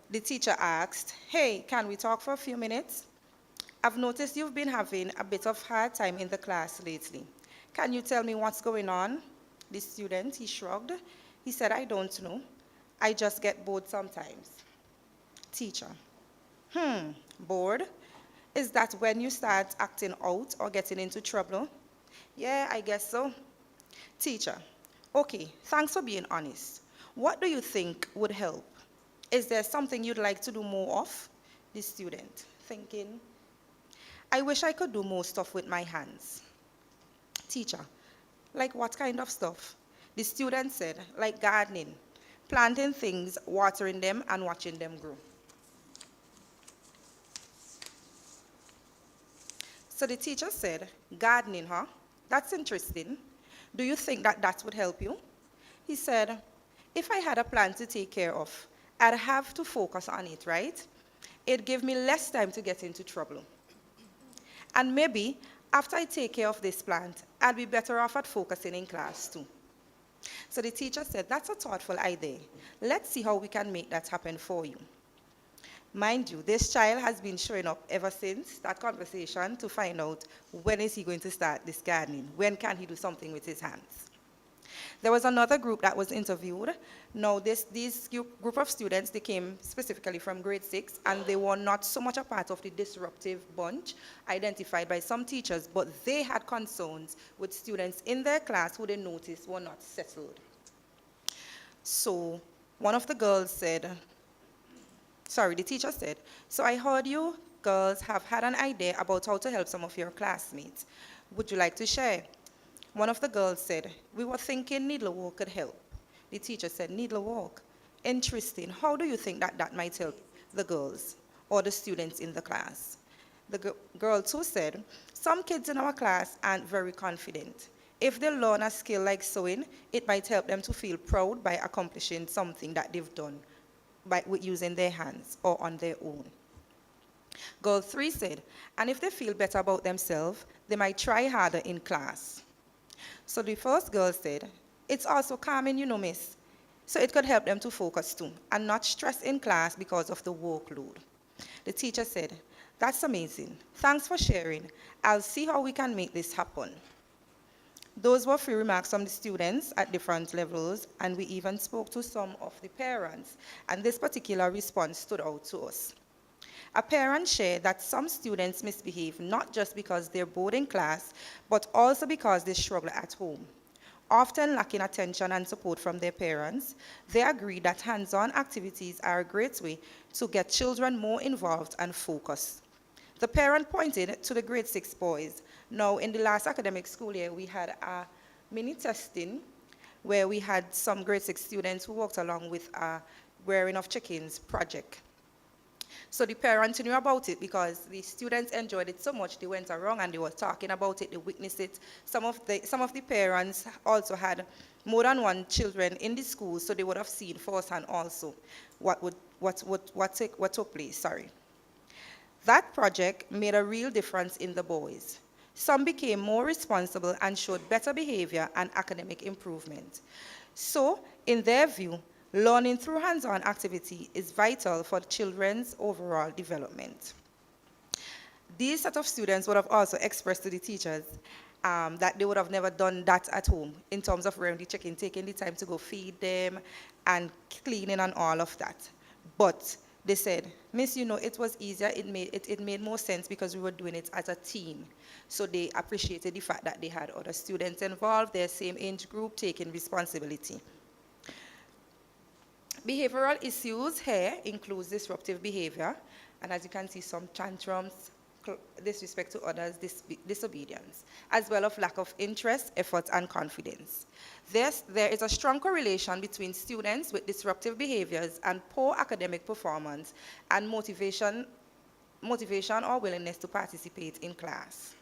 The teacher asked, "Hey, can we talk for a few minutes? I've noticed you've been having a bit of hard time in the class lately. Can you tell me what's going on?" The student, he shrugged. He said, "I don't know. I just get bored sometimes." Teacher, bored? Is that when you start acting out or getting into trouble? Yeah, I guess so. Teacher, okay, thanks for being honest. What do you think would help? Is there something you'd like to do more of? The student, thinking, I wish I could do more stuff with my hands. Teacher, like what kind of stuff? The student said, like gardening, planting things, watering them, and watching them grow. So the teacher said, gardening, huh? That's interesting. Do you think that would help you? He said, if I had a plant to take care of, I'd have to focus on it, right? It'd give me less time to get into trouble. And maybe after I take care of this plant, I'd be better off at focusing in class too. So the teacher said, that's a thoughtful idea. Let's see how we can make that happen for you. Mind you, this child has been showing up ever since that conversation to find out when is he going to start this gardening? When can he do something with his hands? There was another group that was interviewed. Now, these group of students, they came specifically from grade 6, and they were not so much a part of the disruptive bunch identified by some teachers, but they had concerns with students in their class who they noticed were not settled. So one of the girls said, the teacher said, "So I heard you girls have had an idea about how to help some of your classmates. Would you like to share?" One of the girls said, "We were thinking needlework could help." The teacher said, "Needlework? Interesting. How do you think that might help the girls or the students in the class?" The girl too said, "Some kids in our class aren't very confident. If they learn a skill like sewing, it might help them to feel proud by accomplishing something that they've done with using their hands or on their own." Girl 3 said, "And if they feel better about themselves, they might try harder in class." So the first girl said, "It's also calming, you know, miss. So it could help them to focus too and not stress in class because of the workload." The teacher said, "That's amazing. Thanks for sharing. I'll see how we can make this happen." Those were few remarks from the students at different levels, and we even spoke to some of the parents, and this particular response stood out to us. A parent shared that some students misbehave not just because they're bored in class, but also because they struggle at home. Often lacking attention and support from their parents, they agreed that hands-on activities are a great way to get children more involved and focused. The parent pointed to the grade 6 boys. Now, in the last academic school year, we had a mini testing where we had some grade 6 students who worked along with a rearing of chickens project. So the parents knew about it because the students enjoyed it so much, they went around and they were talking about it, they witnessed it. Some of the parents also had more than one children in the school, so they would have seen firsthand also what took place, That project made a real difference in the boys. Some became more responsible and showed better behavior and academic improvement. So, in their view, learning through hands-on activity is vital for children's overall development. These set of students would have also expressed to the teachers that they would have never done that at home in terms of rearing the chicken, taking the time to go feed them and cleaning and all of that. But they said, "Miss, you know, it was easier, it made more sense because we were doing it as a team." So they appreciated the fact that they had other students involved, their same age group, taking responsibility. Behavioral issues here includes disruptive behavior, and as you can see, some tantrums, disrespect to others, disobedience, as well as lack of interest, effort, and confidence. There is a strong correlation between students with disruptive behaviors and poor academic performance and motivation or willingness to participate in class.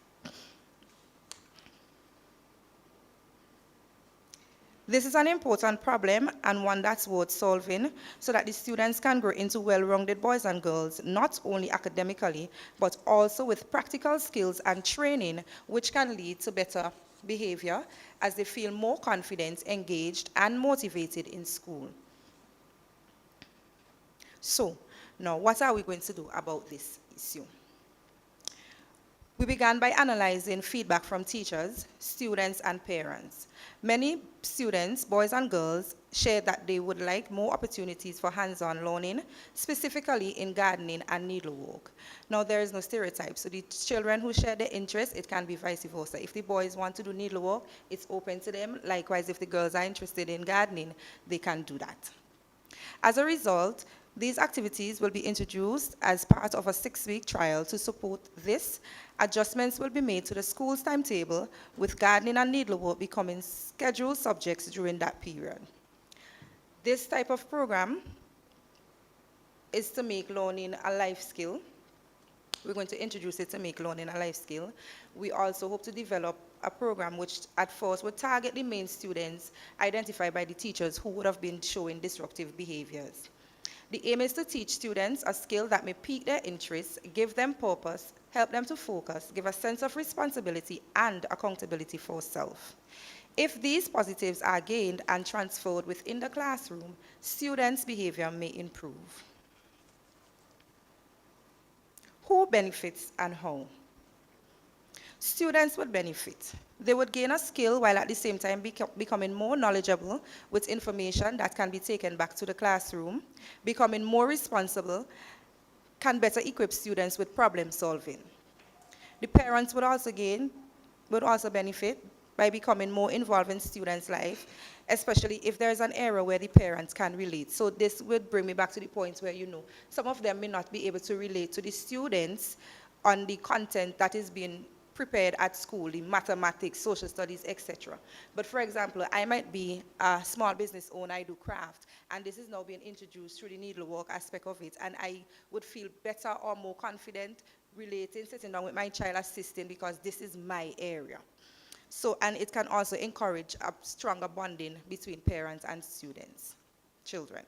This is an important problem and one that's worth solving so that the students can grow into well-rounded boys and girls, not only academically, but also with practical skills and training, which can lead to better behavior as they feel more confident, engaged, and motivated in school. So, now what are we going to do about this issue? We began by analyzing feedback from teachers, students, and parents. Many students, boys and girls, shared that they would like more opportunities for hands-on learning, specifically in gardening and needlework. Now, there is no stereotype, so the children who share their interest, it can be vice versa. If the boys want to do needlework, it's open to them. Likewise, if the girls are interested in gardening, they can do that. As a result, these activities will be introduced as part of a 6-week trial. To support this, adjustments will be made to the school's timetable, with gardening and needlework becoming scheduled subjects during that period. This type of program is to make learning a life skill. We're going to introduce it to make learning a life skill. We also hope to develop a program which at first would target the main students identified by the teachers who would have been showing disruptive behaviors. The aim is to teach students a skill that may pique their interest, give them purpose, help them to focus, give a sense of responsibility and accountability for self. If these positives are gained and transferred within the classroom, students' behavior may improve. Who benefits and how? Students would benefit. They would gain a skill while at the same time becoming more knowledgeable with information that can be taken back to the classroom, becoming more responsible, can better equip students with problem solving. The parents would also benefit by becoming more involved in students' life, especially if there's an area where the parents can relate. So this would bring me back to the point where, some of them may not be able to relate to the students on the content that is being prepared at school, the mathematics, social studies, etc. But for example, I might be a small business owner, I do craft, and this is now being introduced through the needlework aspect of it, and I would feel better or more confident relating, sitting down with my child, assisting, because this is my area. So, and it can also encourage a stronger bonding between parents and students, children.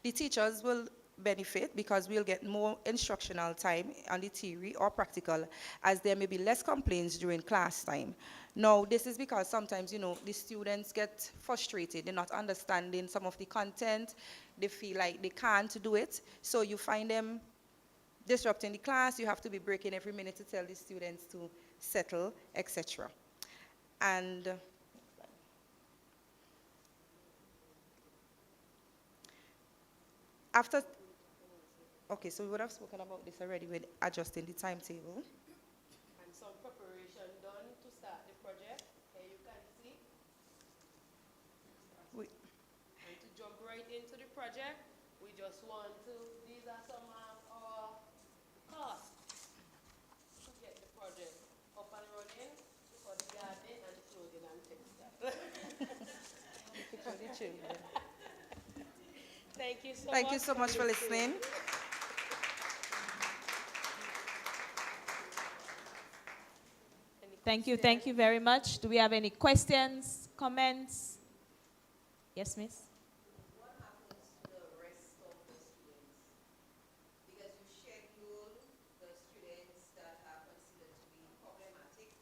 The teachers will benefit because we'll get more instructional time on the theory or practical, as there may be less complaints during class time. Now, this is because sometimes, the students get frustrated. They're not understanding some of the content. They feel like they can't do it. So you find them disrupting the class. You have to be breaking every minute to tell the students to settle, etc. And after, okay, so we would have spoken about this already with adjusting the timetable. And some preparation done to start the project. Here you can see. And to jump right into the project, we just want to, these are some of our costs to get the project up and running for the gardening and clothing and textile. For the children. Thank you so much. Thank you so much for listening. Thank you very much. Do we have any questions, comments? Yes, miss? What happens to the rest of the students? Because you schedule the students that are considered to be problematic.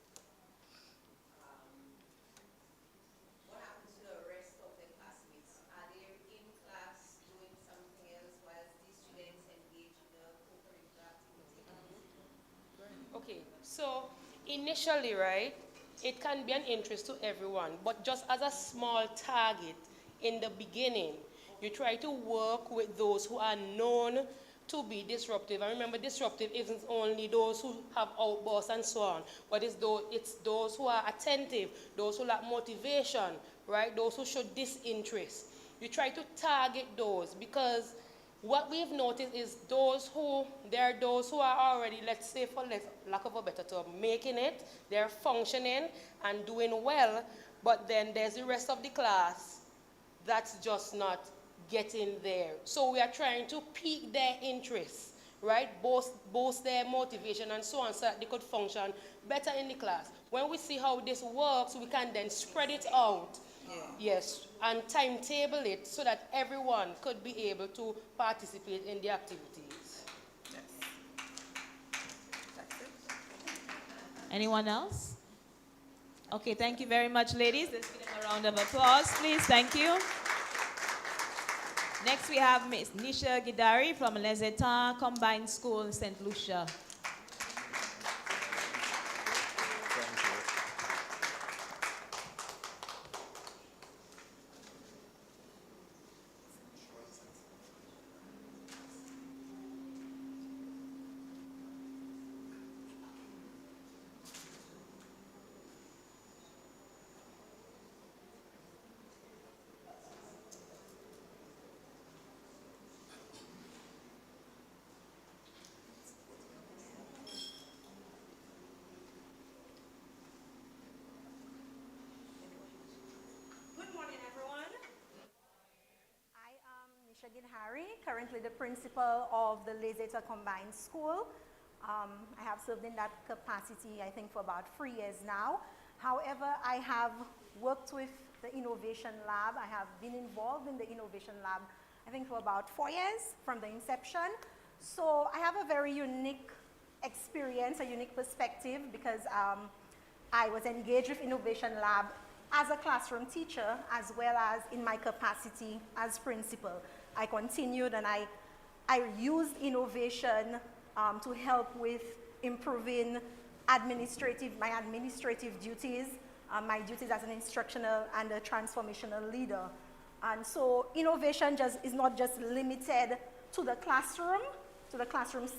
What happens to the rest of the classmates? Are they in class doing something else whilst these students engage in the co-curricular activity? Okay, so initially, right, it can be an interest to everyone, but just as a small target in the beginning, you try to work with those who are known to be disruptive. And remember, disruptive isn't only those who have outbursts and so on, but it's those who are attentive, those who lack motivation, right, those who show disinterest. You try to target those, because what we've noticed is there are those who are already, let's say for lack of a better term, making it, they're functioning and doing well, but then there's the rest of the class that's just not getting there. So we are trying to pique their interest, right? Boost their motivation and so on, so that they could function better in the class. When we see how this works, we can then spread it out. Yes, and timetable it so that everyone could be able to participate in the activities. Yes. That's it. Anyone else? Okay, thank you very much, ladies. Let's give them a round of applause, please. Thank you. Next, we have Miss Nisha Gidari from Les Etats Combined School in St. Lucia. Harry, currently the principal of the Les Etats Combined School. I have served in that capacity, I think, for about 3 years now. However, I have worked with the Innovation Lab. I have been involved in the Innovation Lab, I think, for about 4 years from the inception. So I have a very unique experience, a unique perspective, because I was engaged with Innovation Lab as a classroom teacher, as well as in my capacity as principal. I continued and I used innovation to help with improving my administrative duties, my duties as an instructional and a transformational leader. And so innovation is not just limited to the classroom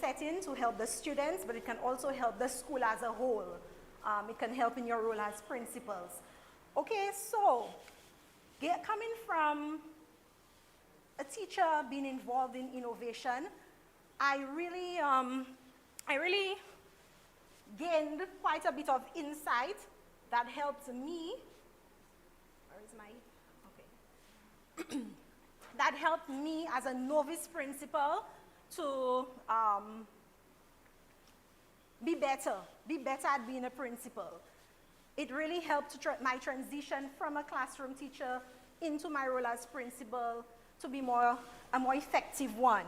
setting to help the students, but it can also help the school as a whole. It can help in your role as principals. Okay, so coming from a teacher being involved in innovation, I really gained quite a bit of insight that helped me. Where is my, okay. That helped me as a novice principal to be better at being a principal. It really helped my transition from a classroom teacher into my role as principal to be a more effective one.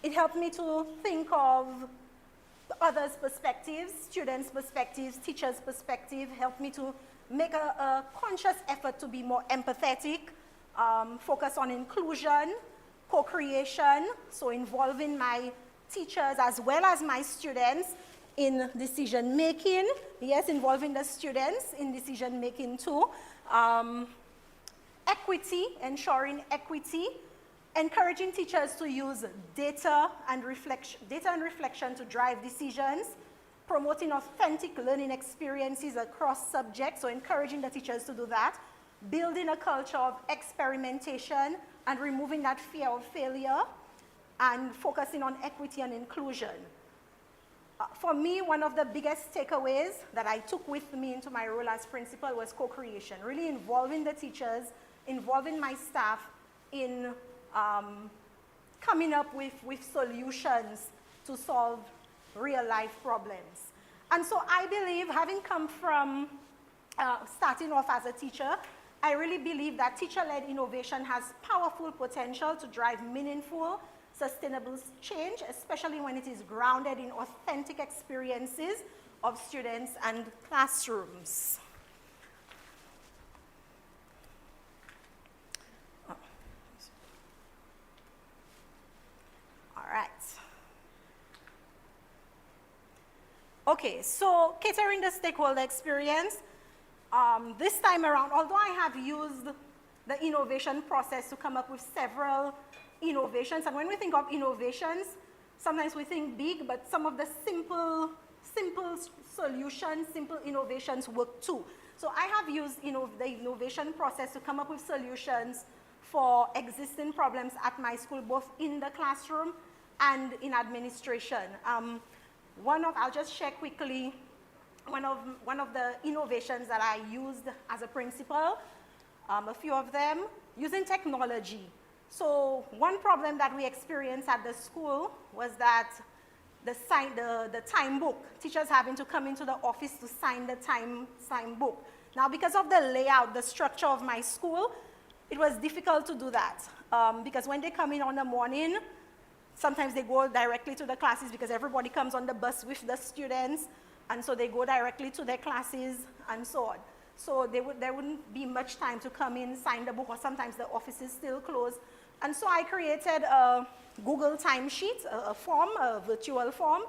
It helped me to think of others' perspectives, students' perspectives, teachers' perspective, helped me to make a conscious effort to be more empathetic, focus on inclusion, co-creation, so involving my teachers as well as my students in decision making. Yes, involving the students in decision making too. Equity, ensuring equity, encouraging teachers to use data and reflection to drive decisions, promoting authentic learning experiences across subjects, so encouraging the teachers to do that, building a culture of experimentation and removing that fear of failure, and focusing on equity and inclusion. For me, one of the biggest takeaways that I took with me into my role as principal was co-creation, really involving the teachers, involving my staff in coming up with solutions to solve real-life problems. And so I believe, having come from starting off as a teacher, I really believe that teacher-led innovation has powerful potential to drive meaningful, sustainable change, especially when it is grounded in authentic experiences of students and classrooms. All right. Okay, so catering the stakeholder experience. This time around, although I have used the innovation process to come up with several innovations, and when we think of innovations, sometimes we think big, but some of the simple solutions, simple innovations work too. So I have used the innovation process to come up with solutions for existing problems at my school, both in the classroom and in administration. I'll just share quickly one of the innovations that I used as a principal, a few of them, using technology. So one problem that we experienced at the school was that the time book, teachers having to come into the office to sign the time book. Now, because of the layout, the structure of my school, it was difficult to do that. Because when they come in on the morning, sometimes they go directly to the classes because everybody comes on the bus with the students, and so they go directly to their classes and so on. So there wouldn't be much time to come in, sign the book, or sometimes the office is still closed. And so I created a Google timesheet, a form, a virtual form,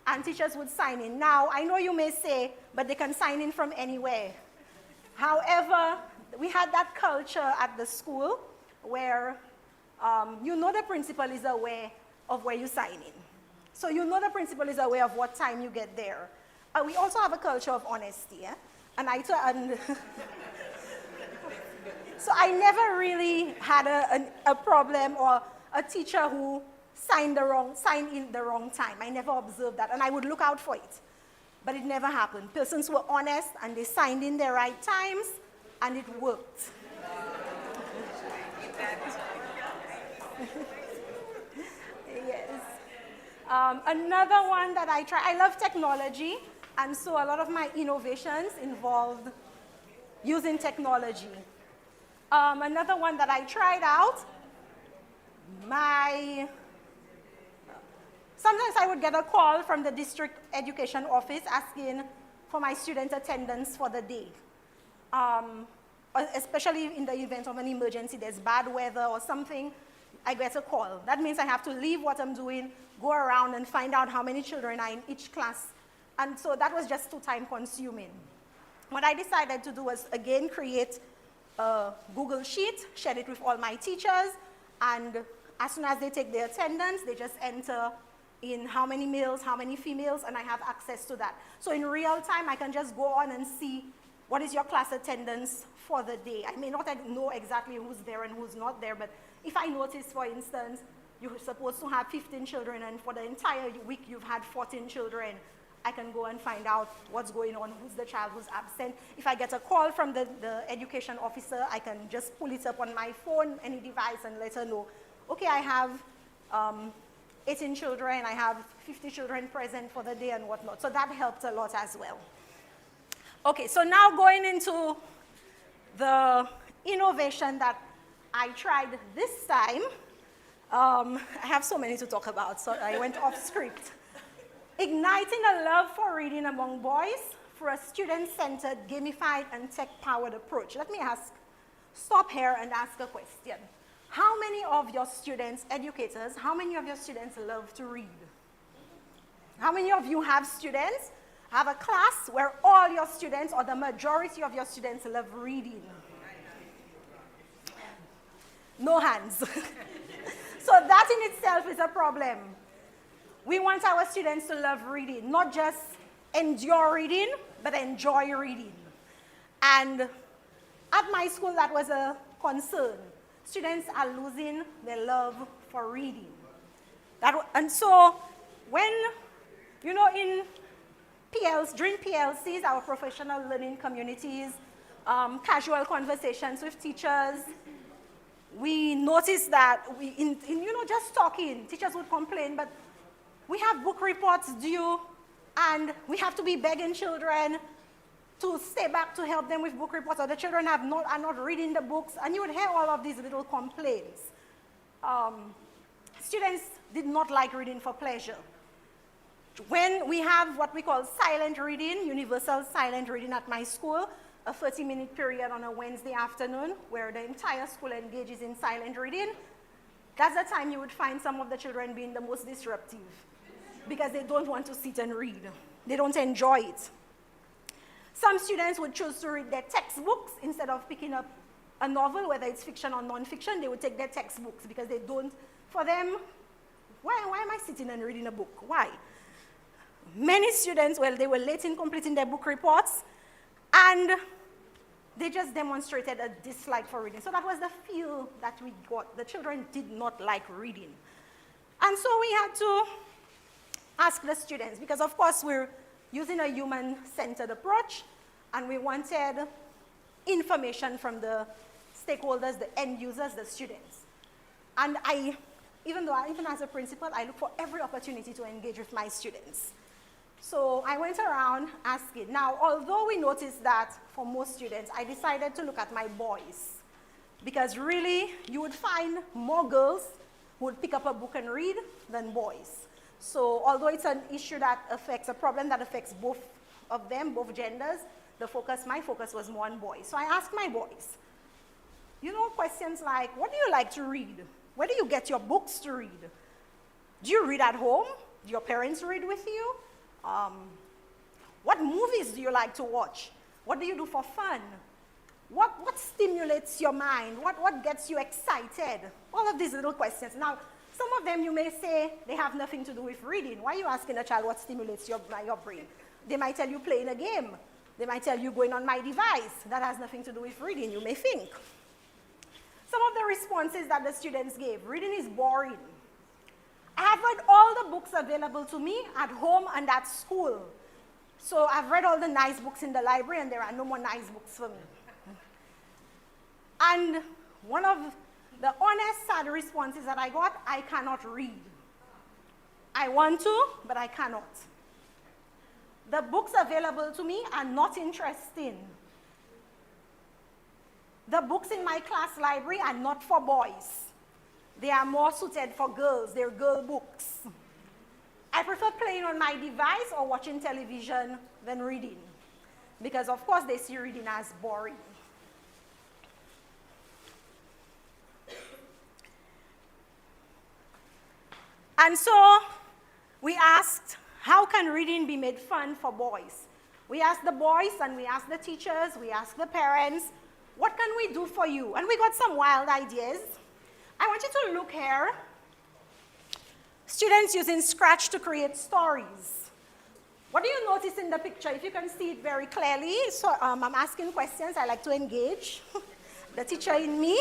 and teachers would sign in. Now, I know you may say, but they can sign in from anywhere. However, we had that culture at the school where the principal is aware of where you sign in. So the principal is aware of what time you get there. We also have a culture of honesty, yeah? So I never really had a problem or a teacher who signed in the wrong time. I never observed that, and I would look out for it. But it never happened. Persons were honest, and they signed in their right times, and it worked. Yes. Another one that I try, I love technology, and so a lot of my innovations involved using technology. Another one that I tried out, sometimes I would get a call from the district education office asking for my student attendance for the day. Especially in the event of an emergency, there's bad weather or something, I get a call. That means I have to leave what I'm doing, go around and find out how many children are in each class And so that was just too time consuming. What I decided to do was, again, create a Google Sheet, share it with all my teachers, and as soon as they take their attendance, they just enter in how many males, how many females, and I have access to that. So in real time, I can just go on and see what is your class attendance for the day. I may not know exactly who's there and who's not there, but if I notice, for instance, you're supposed to have 15 children, and for the entire week you've had 14 children, I can go and find out what's going on, who's the child who's absent. If I get a call from the education officer, I can just pull it up on my phone, any device, and let her know, okay, I have 18 children, I have 50 children present for the day and whatnot. So that helped a lot as well. Okay, so now going into the innovation that I tried this time. I have so many to talk about, so I went off script. Igniting a love for reading among boys through a student-centered, gamified, and tech-powered approach. Let me stop here and ask a question. How many of your students, educators, how many of your students love to read? How many of you have students, have a class where all your students or the majority of your students love reading? No hands. So that in itself is a problem. We want our students to love reading, not just endure reading, but enjoy reading. And at my school, that was a concern. Students are losing their love for reading. And so when, in during PLCs, our professional learning communities, casual conversations with teachers, we noticed that just talking, teachers would complain, but we have book reports due, and we have to be begging children to stay back to help them with book reports, or the children are not reading the books, and you would hear all of these little complaints. Students did not like reading for pleasure. When we have what we call silent reading, universal silent reading at my school, a 30-minute period on a Wednesday afternoon where the entire school engages in silent reading, that's the time you would find some of the children being the most disruptive because they don't want to sit and read. They don't enjoy it. Some students would choose to read their textbooks instead of picking up a novel, whether it's fiction or non-fiction. They would take their textbooks because they don't, for them, why am I sitting and reading a book? Why? Many students, they were late in completing their book reports, and they just demonstrated a dislike for reading. So that was the feel that we got. The children did not like reading. And so we had to ask the students, because of course we're using a human-centered approach, and we wanted information from the stakeholders, the end users, the students. And even as a principal, I look for every opportunity to engage with my students. So I went around asking. Now, although we noticed that for most students, I decided to look at my boys, because really, you would find more girls who would pick up a book and read than boys. So although it's an issue that affects, a problem that affects both of them, both genders, my focus was more on boys. So I asked my boys, questions like, what do you like to read? Where do you get your books to read? Do you read at home? Do your parents read with you? What movies do you like to watch? What do you do for fun? What stimulates your mind? What gets you excited? All of these little questions. Now, some of them you may say they have nothing to do with reading. Why are you asking a child what stimulates your brain? They might tell you playing a game. They might tell you going on my device. That has nothing to do with reading, you may think. Some of the responses that the students gave: reading is boring. I have read all the books available to me at home and at school. So I've read all the nice books in the library, and there are no more nice books for me. And one of the honest, sad responses that I got: I cannot read. I want to, but I cannot. The books available to me are not interesting. The books in my class library are not for boys. They are more suited for girls. They're girl books. I prefer playing on my device or watching television than reading, because of course they see reading as boring. And so we asked, how can reading be made fun for boys? We asked the boys and we asked the teachers, we asked the parents, what can we do for you? And we got some wild ideas. I want you to look here. Students using Scratch to create stories. What do you notice in the picture? If you can see it very clearly, so I'm asking questions, I like to engage the teacher in me.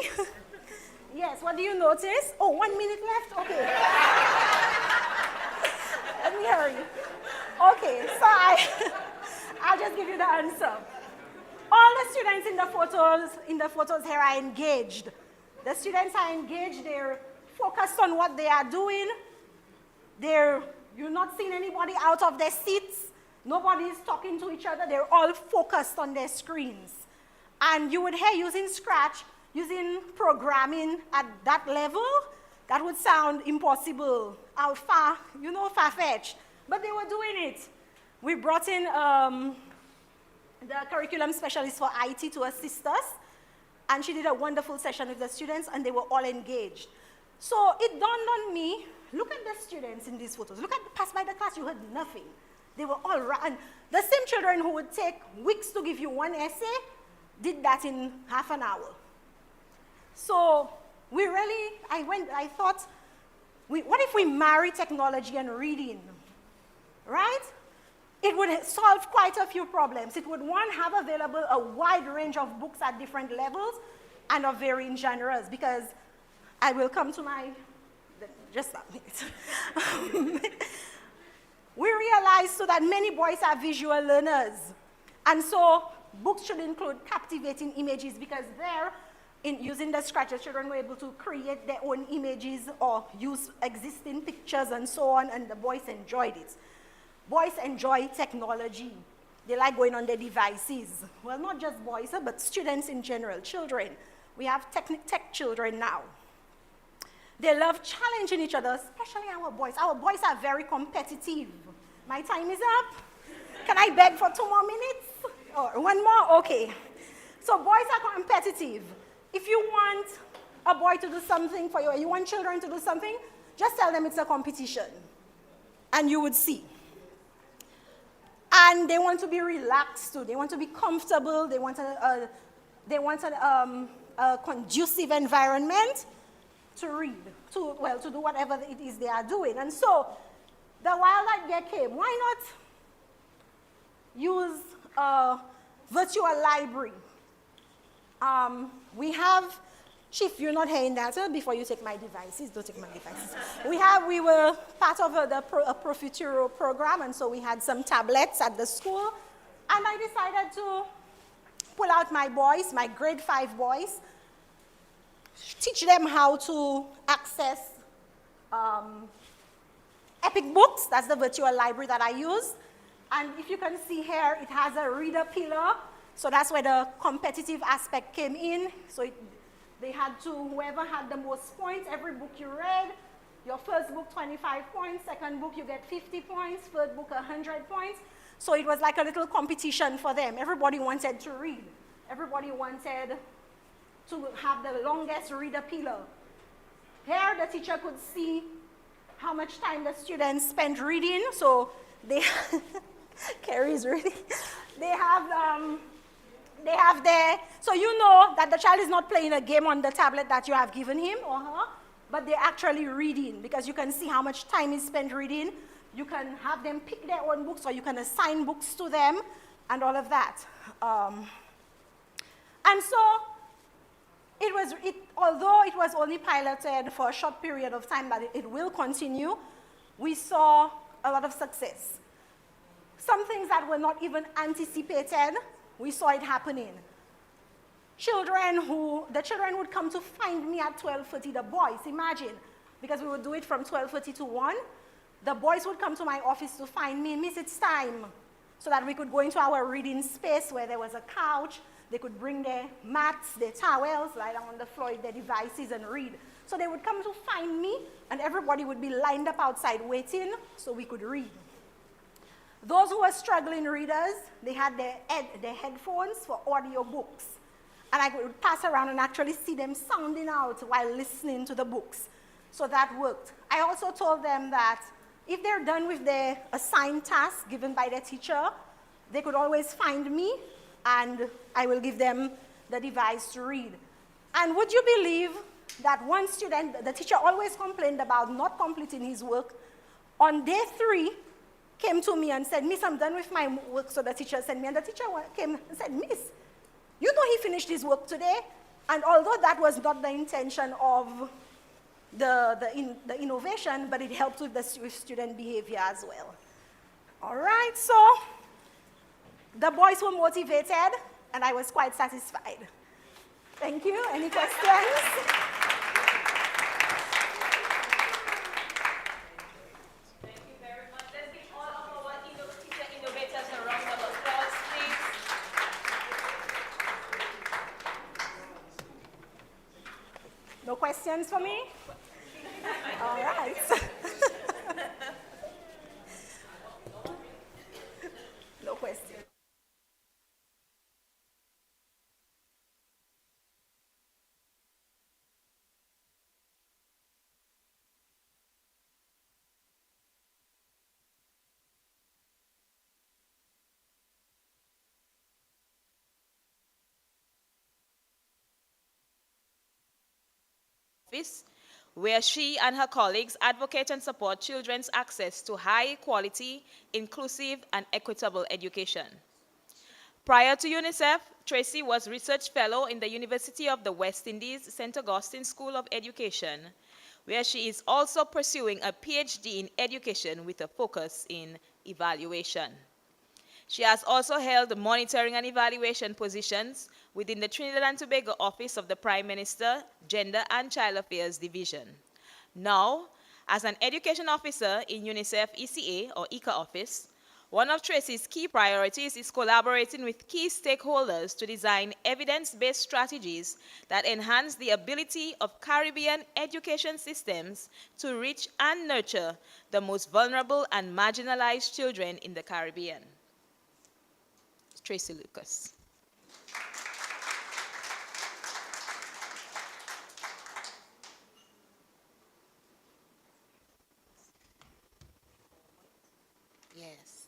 Yes, what do you notice? Oh, 1 minute left, okay. Let me hurry. Okay, so I'll just give you the answer. All the students in the photos here are engaged. The students are engaged, they're focused on what they are doing. You're not seeing anybody out of their seats. Nobody is talking to each other. They're all focused on their screens. And you would hear using Scratch, using programming at that level, that would sound impossible, out far, far-fetched. But they were doing it. We brought in the curriculum specialist for IT to assist us, and she did a wonderful session with the students, and they were all engaged. So it dawned on me, look at the students in these photos. Look at the pass by the class, you heard nothing. They were all right. The same children who would take weeks to give you one essay did that in half an hour. So I thought, what if we marry technology and reading, right? It would solve quite a few problems. It would, one, have available a wide range of books at different levels and of varying genres, because I will come to just a minute. We realized so that many boys are visual learners. And so books should include captivating images, because there, in using the Scratch, the children were able to create their own images or use existing pictures and so on, and the boys enjoyed it. Boys enjoy technology. They like going on their devices. Well, not just boys, but students in general, children. We have tech children now. They love challenging each other, especially our boys. Our boys are very competitive. My time is up. Can I beg for 2 more minutes? Or 1 more? Okay. So boys are competitive. If you want a boy to do something for you, or you want children to do something, just tell them it's a competition, and you would see. And they want to be relaxed too. They want to be comfortable. They want a conducive environment to read, to do whatever it is they are doing. And so the wild idea came, why not use a virtual library? We have, Chief, you're not hearing that, before you take my devices, don't take my devices. We were part of a Pro Futuro program, and so we had some tablets at the school, and I decided to pull out my boys, my grade 5 boys, teach them how to access Epic Books. That's the virtual library that I use. And if you can see here, it has a reader pillar. So that's where the competitive aspect came in. So they had to, whoever had the most points, every book you read, your first book 25 points, second book you get 50 points, third book 100 points. So it was like a little competition for them. Everybody wanted to read. Everybody wanted to have the longest reader pillar. Here the teacher could see how much time the students spent reading. So they, Carrie's reading. They have their, so you know that the child is not playing a game on the tablet that you have given him or her, but they're actually reading, because you can see how much time is spent reading. You can have them pick their own books, or you can assign books to them, and all of that. And so, although it was only piloted for a short period of time, but it will continue, we saw a lot of success. Some things that were not even anticipated, we saw it happening. The children would come to find me at 12:30, the boys, imagine, because we would do it from 12:30 to 1. The boys would come to my office to find me, Miss, it's time, so that we could go into our reading space where there was a couch. They could bring their mats, their towels, lie down on the floor with their devices and read. So they would come to find me, and everybody would be lined up outside waiting so we could read. Those who were struggling readers, they had their headphones for audio books. And I would pass around and actually see them sounding out while listening to the books. So that worked. I also told them that if they're done with their assigned task given by their teacher, they could always find me, and I will give them the device to read. And would you believe that one student, the teacher always complained about not completing his work. On day 3, came to me and said, Miss, I'm done with my work, so the teacher sent me. And the teacher came and said, Miss, you know he finished his work today? And although that was not the intention of the innovation, but it helped with with student behavior as well. All right, so the boys were motivated, and I was quite satisfied. Thank you. Any questions? No questions for me? All right. No questions. Office, where she and her colleagues advocate and support children's access to high quality, inclusive, and equitable education. Prior to UNICEF, Tracy was Research Fellow in the University of the West Indies St. Augustine School of Education, where she is also pursuing a PhD in education with a focus in evaluation. She has also held monitoring and evaluation positions within the Trinidad and Tobago Office of the Prime Minister, Gender and Child Affairs Division. Now, as an education officer in UNICEF ECA or ECA office, one of Tracy's key priorities is collaborating with key stakeholders to design evidence-based strategies that enhance the ability of Caribbean education systems to reach and nurture the most vulnerable and marginalized children in the Caribbean. Tracy Lucas. Yes.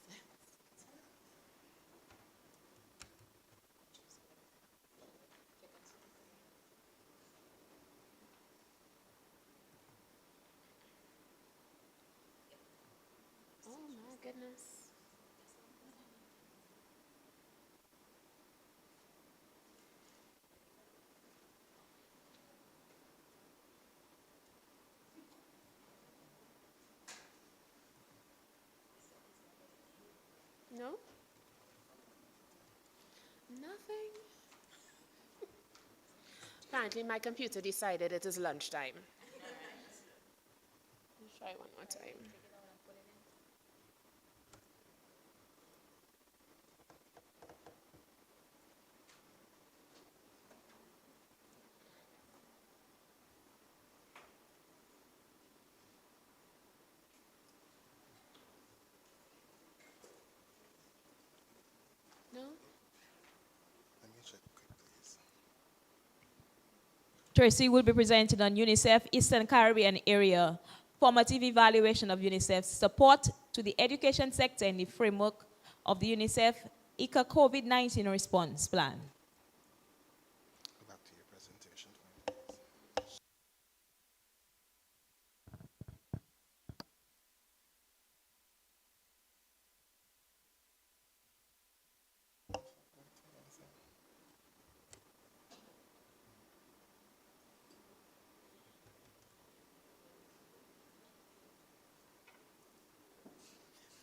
Oh my goodness. No? Nothing? Apparently my computer decided it is lunchtime. Let's try one more time. No? Let me check quick, please. Tracy will be presenting on UNICEF Eastern Caribbean Area, formative evaluation of UNICEF's support to the education sector in the framework of the UNICEF ICA COVID-19 response plan. Go back to your presentation.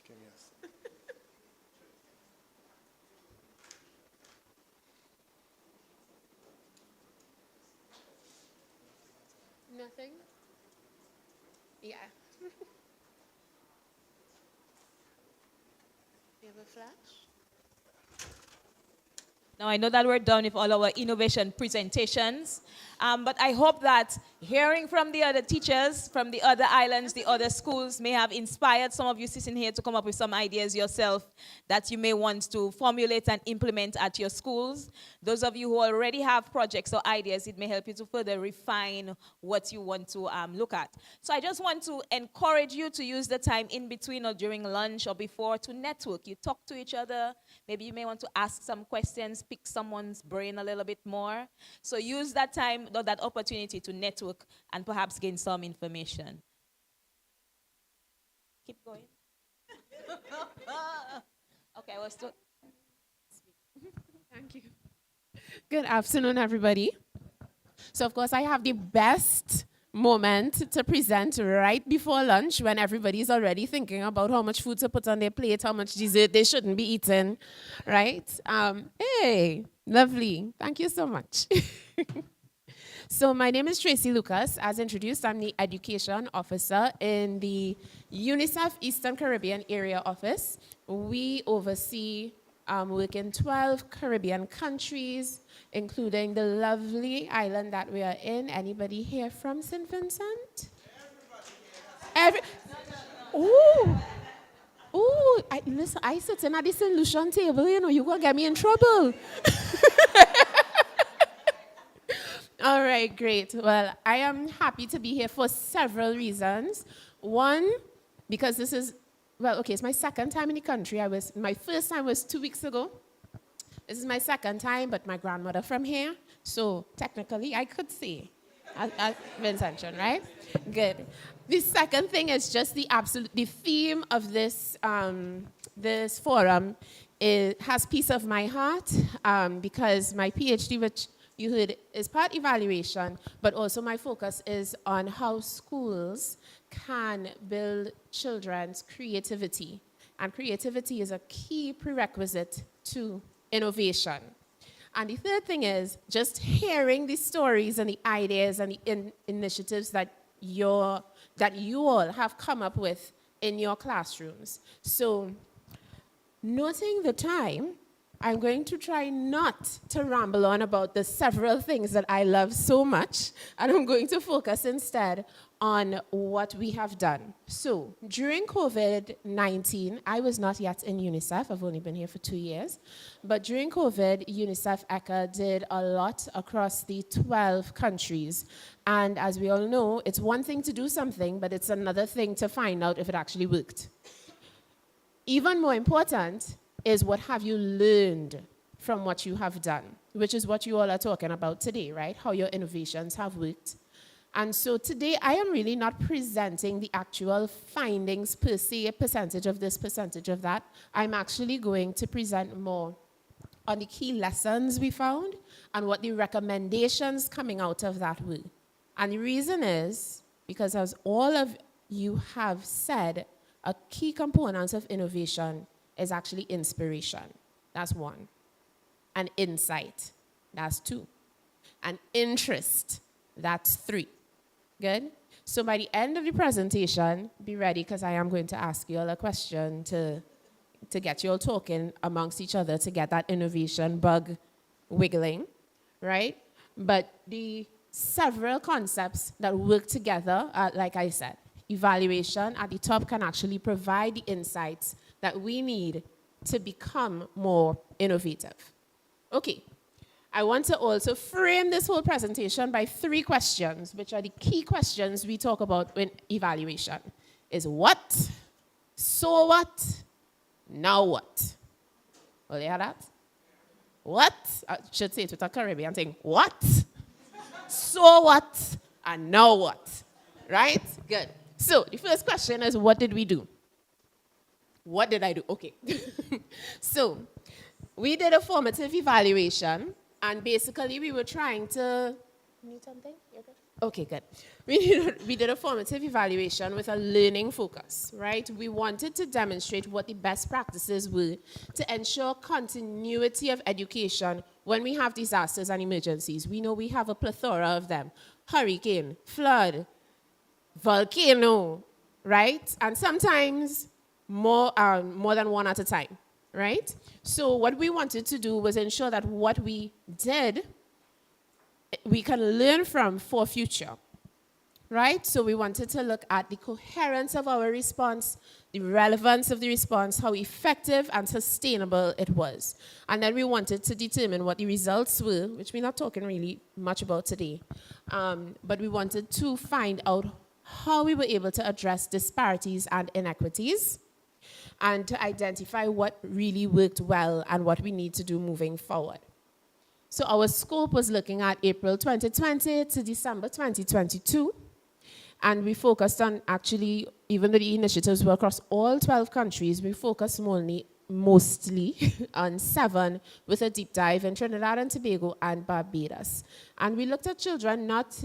Give me a second. Nothing? Yeah. You have a flash? Now, I know that we're done with all our innovation presentations, but I hope that Hearing from the other teachers from the other islands, the other schools may have inspired some of you sitting here to come up with some ideas yourself that you may want to formulate and implement at your schools. Those of you who already have projects or ideas, it may help you to further refine what you want to look at. So I just want to encourage you to use the time in between or during lunch or before to network. You talk to each other. Maybe you may want to ask some questions, pick someone's brain a little bit more. So use that time or that opportunity to network and perhaps gain some information. Keep going. Okay, well, still. Thank you. Good afternoon, everybody. So, of course, I have the best moment to present right before lunch when everybody's already thinking about how much food to put on their plate, how much dessert they shouldn't be eating, right? Hey, lovely. Thank you so much. So my name is Tracy Lucas. As introduced, I'm the Education Officer in the UNICEF Eastern Caribbean Area Office. We oversee work in 12 Caribbean countries, including the lovely island that we are in. Anybody here from St. Vincent? Ooh. Ooh, listen, I sit in at the St. Lucian table, you know, you're going to get me in trouble. All right, great. Well, I am happy to be here for several reasons. One, because this is, well, okay, it's my second time in the country. My first time was 2 weeks ago. This is my second time, but my grandmother from here. So technically, I could say, Vincent, right? Good. The second thing is just the theme of this, this forum has peace of my heart because my PhD, which you heard, is part evaluation, but also my focus is on how schools can build children's creativity. And creativity is a key prerequisite to innovation. And the third thing is just hearing the stories and the ideas and the initiatives that you all have come up with in your classrooms. So, noting the time, I'm going to try not to ramble on about the several things that I love so much, and I'm going to focus instead on what we have done. So, during COVID-19, I was not yet in UNICEF. I've only been here for 2 years. But during COVID, UNICEF ECHA did a lot across the 12 countries. And as we all know, it's one thing to do something, but it's another thing to find out if it actually worked. Even more important is what have you learned from what you have done, which is what you all are talking about today, right? How your innovations have worked. And so today, I am really not presenting the actual findings per se, a percentage of this, percentage of that. I'm actually going to present more on the key lessons we found and what the recommendations coming out of that were. And the reason is because, as all of you have said, a key component of innovation is actually inspiration. That's one. And insight. That's two. And interest. That's three. Good? So by the end of the presentation, be ready because I am going to ask you all a question to get you all talking amongst each other to get that innovation bug wiggling, right? But the several concepts that work together, like I said, evaluation at the top can actually provide the insights that we need to become more innovative. Okay, I want to also frame this whole presentation by 3 questions, which are the key questions we talk about in evaluation. Is what, so what, now what? Will you hear that? What? I should say it with a Caribbean thing. What? So what? And now what? Right? Good. So the first question is, what did we do? What did I do? Okay. So we did a formative evaluation, and basically we were trying to... Need something? You're good? Okay, good. We did a formative evaluation with a learning focus, right? We wanted to demonstrate what the best practices were to ensure continuity of education when we have disasters and emergencies. We know we have a plethora of them. Hurricane, flood, volcano, right? And sometimes more than one at a time, right? So what we wanted to do was ensure that what we did, we can learn from for future. right? So we wanted to look at the coherence of our response, the relevance of the response, how effective and sustainable it was. And then we wanted to determine what the results were, which we're not talking really much about today. But we wanted to find out how we were able to address disparities and inequities, and to identify what really worked well and what we need to do moving forward. So our scope was looking at April 2020 to December 2022. And we focused on, actually, even though the initiatives were across all 12 countries, we focused mostly on 7, with a deep dive in Trinidad and Tobago and Barbados. And we looked at children not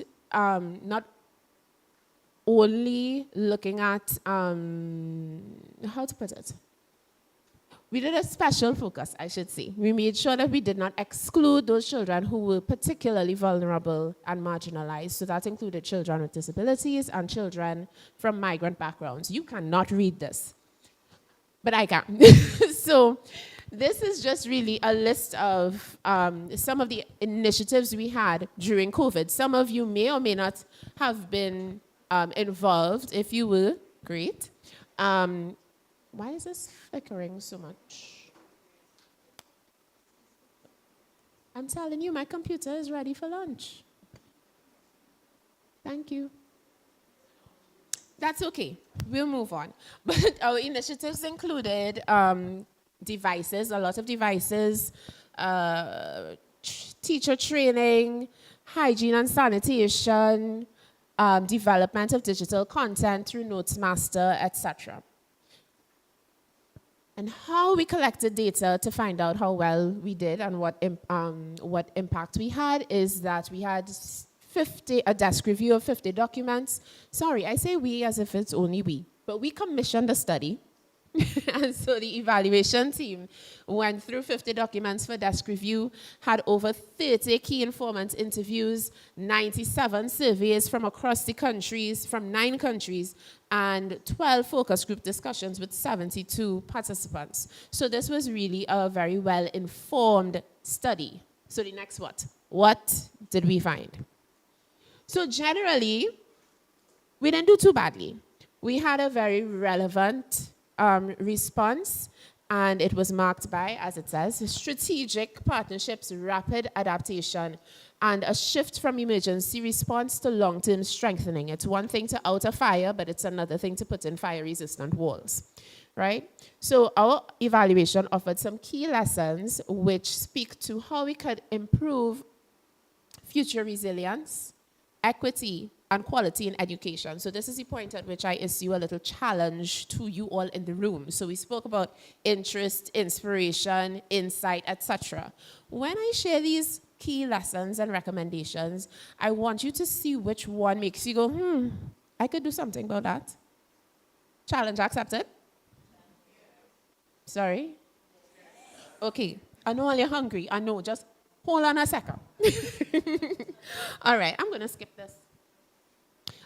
only looking at, how to put it? We did a special focus, I should say. We made sure that we did not exclude those children who were particularly vulnerable and marginalized. So that included children with disabilities and children from migrant backgrounds. You cannot read this, but I can. So this is just really a list of some of the initiatives we had during COVID. Some of you may or may not have been involved. If you were, great. Why is this flickering so much? I'm telling you, my computer is ready for lunch. Thank you. That's okay. We'll move on. But our initiatives included devices, a lot of devices, teacher training, hygiene and sanitation, development of digital content through NotesMaster, etc. And how we collected data to find out how well we did and what impact we had is that we had a desk review of 50 documents. Sorry, I say we as if it's only we, but we commissioned a study. And so the evaluation team went through 50 documents for desk review, had over 30 key informant interviews, 97 surveys from across the countries, from 9 countries, and 12 focus group discussions with 72 participants. So this was really a very well-informed study. So the next what? What did we find? So generally, we didn't do too badly. We had a very relevant response, and it was marked by, as it says, strategic partnerships, rapid adaptation, and a shift from emergency response to long-term strengthening. It's one thing to out a fire, but it's another thing to put in fire-resistant walls, right? So our evaluation offered some key lessons which speak to how we could improve future resilience, equity, and quality in education. So this is the point at which I issue a little challenge to you all in the room. So we spoke about interest, inspiration, insight, etc. When I share these key lessons and recommendations, I want you to see which one makes you go, I could do something about that. Challenge accepted? Sorry? Okay, I know you're hungry. I know, just hold on a second. All right, I'm gonna skip this.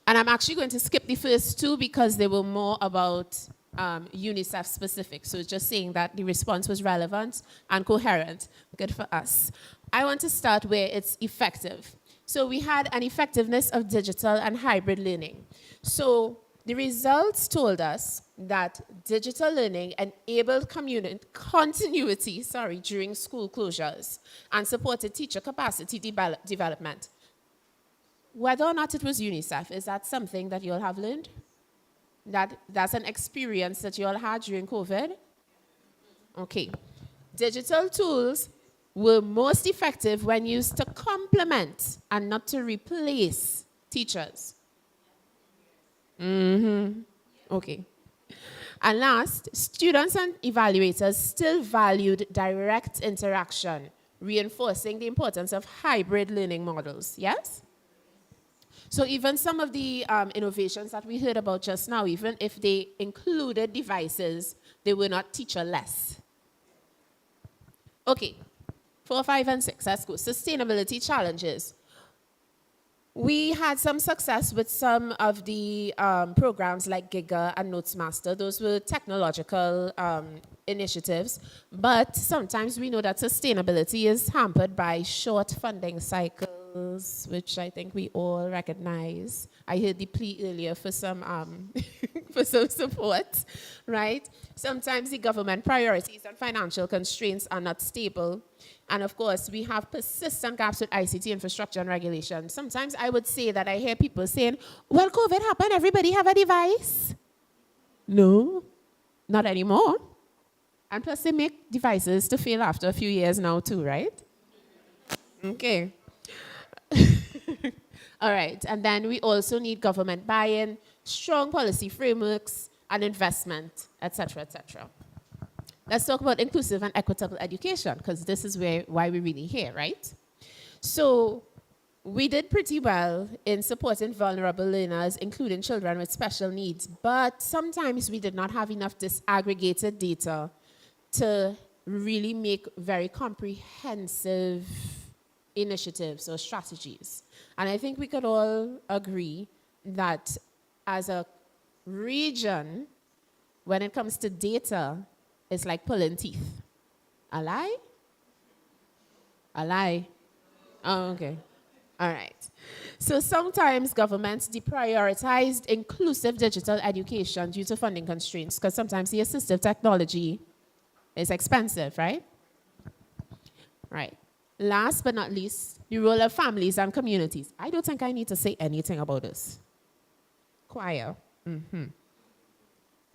And I'm actually going to skip the first 2 because they were more about UNICEF specific. So it's just saying that the response was relevant and coherent. Good for us. I want to start where it's effective. So we had an effectiveness of digital and hybrid learning. So the results told us that digital learning enabled continuity during school closures and supported teacher capacity development. Whether or not it was UNICEF, is that something that you all have learned? That's an experience that you all had during COVID? Okay. Digital tools were most effective when used to complement and not to replace teachers. Okay. And last, students and evaluators still valued direct interaction, reinforcing the importance of hybrid learning models. Yes? So even some of the innovations that we heard about just now, even if they included devices, they were not teacher-less. Okay, 4, 5, and 6, let's go. Sustainability challenges. We had some success with some of the programs like GIGA and NotesMaster. Those were technological initiatives, but sometimes we know that sustainability is hampered by short funding cycles, skills, which I think we all recognize. I heard the plea earlier for some for some support, right? Sometimes the government priorities and financial constraints are not stable. And of course, we have persistent gaps with ICT infrastructure and regulation. Sometimes I would say that I hear people saying, well, COVID happened, everybody have a device. No, not anymore. And plus, they make devices to fail after a few years now too, right? Okay. All right. And then we also need government buy-in, strong policy frameworks, and investment, et cetera, et cetera. Let's talk about inclusive and equitable education, because this is why we're really here, right? So we did pretty well in supporting vulnerable learners, including children with special needs, but sometimes we did not have enough disaggregated data to really make very comprehensive initiatives or strategies. And I think we could all agree that as a region, when it comes to data, it's like pulling teeth. A lie? A lie? Oh, okay. All right. So sometimes governments deprioritized inclusive digital education due to funding constraints, because sometimes the assistive technology is expensive, right? Right. Last but not least, the role of families and communities. I don't think I need to say anything about this. Choir.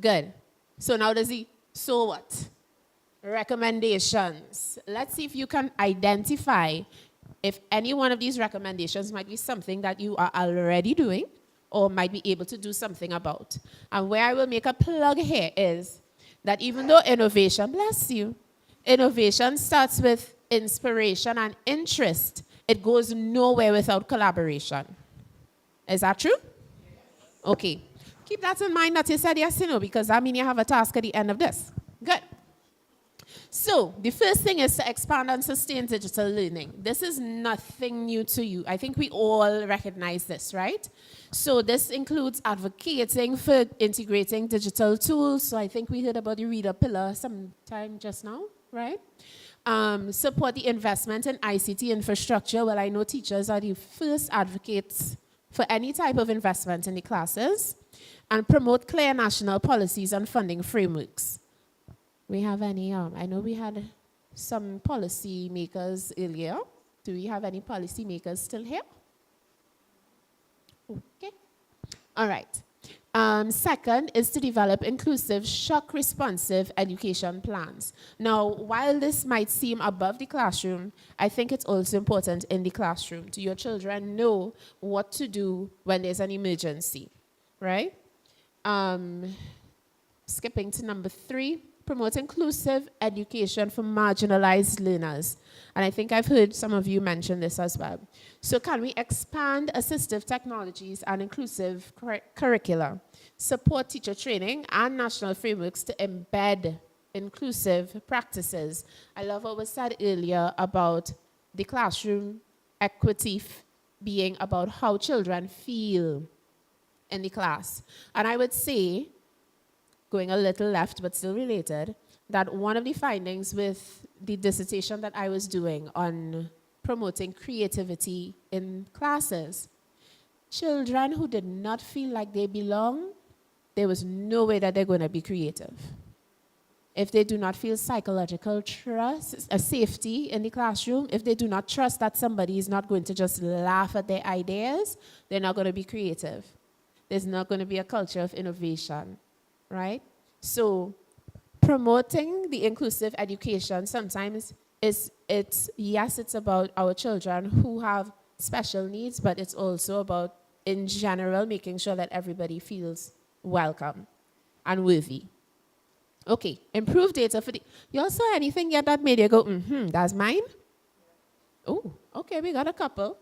Good. So now so what? Recommendations. Let's see if you can identify if any one of these recommendations might be something that you are already doing or might be able to do something about. And where I will make a plug here is that even though innovation, bless you, innovation starts with inspiration and interest, it goes nowhere without collaboration. Is that true? Okay. Keep that in mind that you said yes or no, because that means you have a task at the end of this. Good. So the first thing is to expand and sustain digital learning. This is nothing new to you. I think we all recognize this, right? So this includes advocating for integrating digital tools. So I think we heard about the reader pillar sometime just now, right? Support the investment in ICT infrastructure. Well, I know teachers are the first advocates for any type of investment in the classes. And promote clear national policies and funding frameworks. We have any, I know we had some policy makers earlier. Do we have any policy makers still here? Okay. All right. Second is to develop inclusive, shock-responsive education plans. Now, while this might seem above the classroom, I think it's also important in the classroom. Do your children know what to do when there's an emergency, right? Skipping to number 3, promote inclusive education for marginalized learners. And I think I've heard some of you mention this as well. So can we expand assistive technologies and inclusive curricula, support teacher training and national frameworks to embed inclusive practices? I love what was said earlier about the classroom equity being about how children feel in the class. And I would say, going a little left but still related, that one of the findings with the dissertation that I was doing on promoting creativity in classes, children who did not feel like they belong, there was no way that they're going to be creative. If they do not feel psychological trust, a safety in the classroom, if they do not trust that somebody is not going to just laugh at their ideas, they're not going to be creative. There's not going to be a culture of innovation, right? So promoting the inclusive education sometimes it's about our children who have special needs, but it's also about, in general, making sure that everybody feels welcome and worthy. Okay, improve data for the... You all saw anything yet that made you go, that's mine? Oh, okay, we got a couple.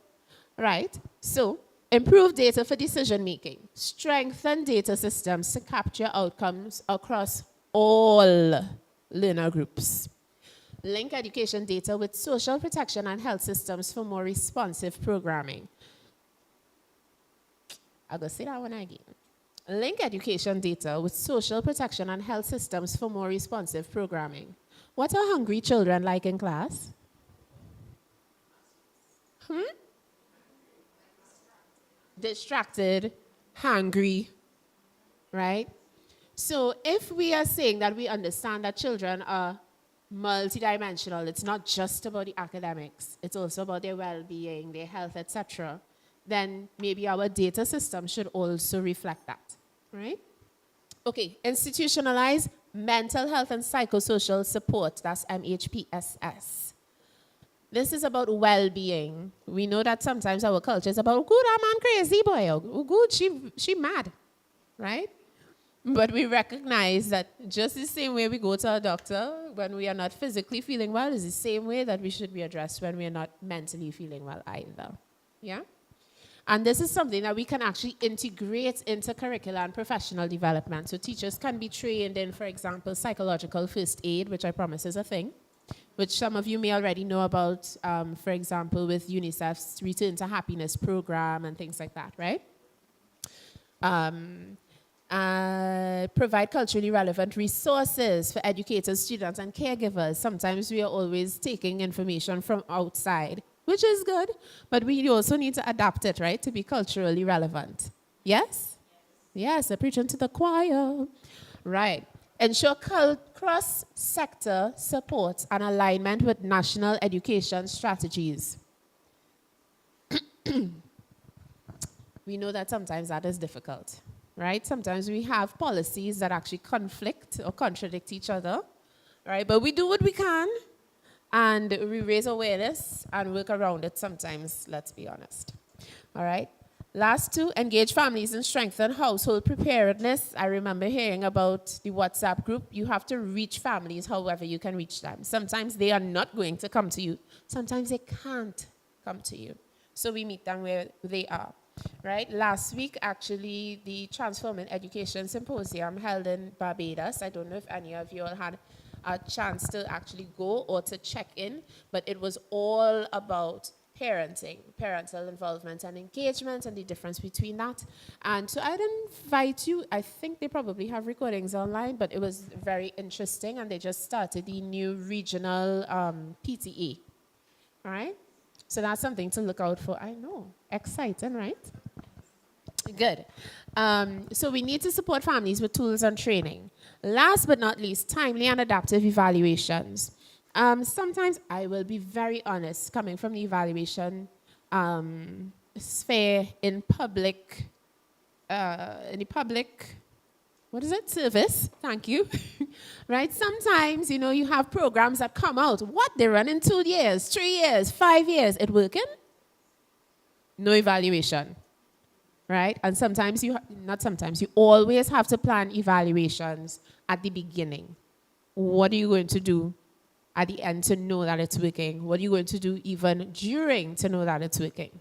Right, so improve data for decision making. Strengthen data systems to capture outcomes across all learner groups. Link education data with social protection and health systems for more responsive programming. I'll go say that one again. Link education data with social protection and health systems for more responsive programming. What are hungry children like in class? distracted, hungry, right? So if we are saying that we understand that children are multidimensional, it's not just about the academics, it's also about their well-being, their health, etc., then maybe our data system should also reflect that, right? Okay, institutionalized mental health and psychosocial support, that's MHPSS. This is about well-being. We know that sometimes our culture is about, good, that man crazy boy, oh, good, she mad, right? But we recognize that just the same way we go to a doctor when we are not physically feeling well is the same way that we should be addressed when we are not mentally feeling well either. Yeah? And this is something that we can actually integrate into curricular and professional development. So teachers can be trained in, for example, psychological first aid, which I promise is a thing, which some of you may already know about, for example, with UNICEF's Return to Happiness program and things like that, right? Provide culturally relevant resources for educators, students, and caregivers. Sometimes we are always taking information from outside, which is good, but we also need to adapt it, right, to be culturally relevant. Yes? Yes, I'm preaching to the choir. Right. Ensure cross-sector support and alignment with national education strategies. We know that sometimes that is difficult, right? Sometimes we have policies that actually conflict or contradict each other, right? But we do what we can, and we raise awareness and work around it sometimes, let's be honest. All right? Last two, engage families and strengthen household preparedness. I remember hearing about the WhatsApp group. You have to reach families however you can reach them. Sometimes they are not going to come to you. Sometimes they can't come to you. So we meet them where they are, right? Last week, actually, the Transforming Education Symposium held in Barbados. I don't know if any of you all had a chance to actually go or to check in, but it was all about parenting, parental involvement and engagement and the difference between that. And so I'd invite you, I think they probably have recordings online, but it was very interesting, and they just started the new regional PTE, all right? So that's something to look out for. I know, exciting, right? Good. So we need to support families with tools and training. Last but not least, timely and adaptive evaluations. Sometimes I will be very honest, coming from the evaluation sphere in the public, what is it? Service, thank you. Right? Sometimes, you know, you have programs that come out. What? They run in 2 years, 3 years, 5 years. It working? No evaluation. Right? And sometimes you always have to plan evaluations at the beginning. What are you going to do at the end to know that it's working? What are you going to do even during to know that it's working?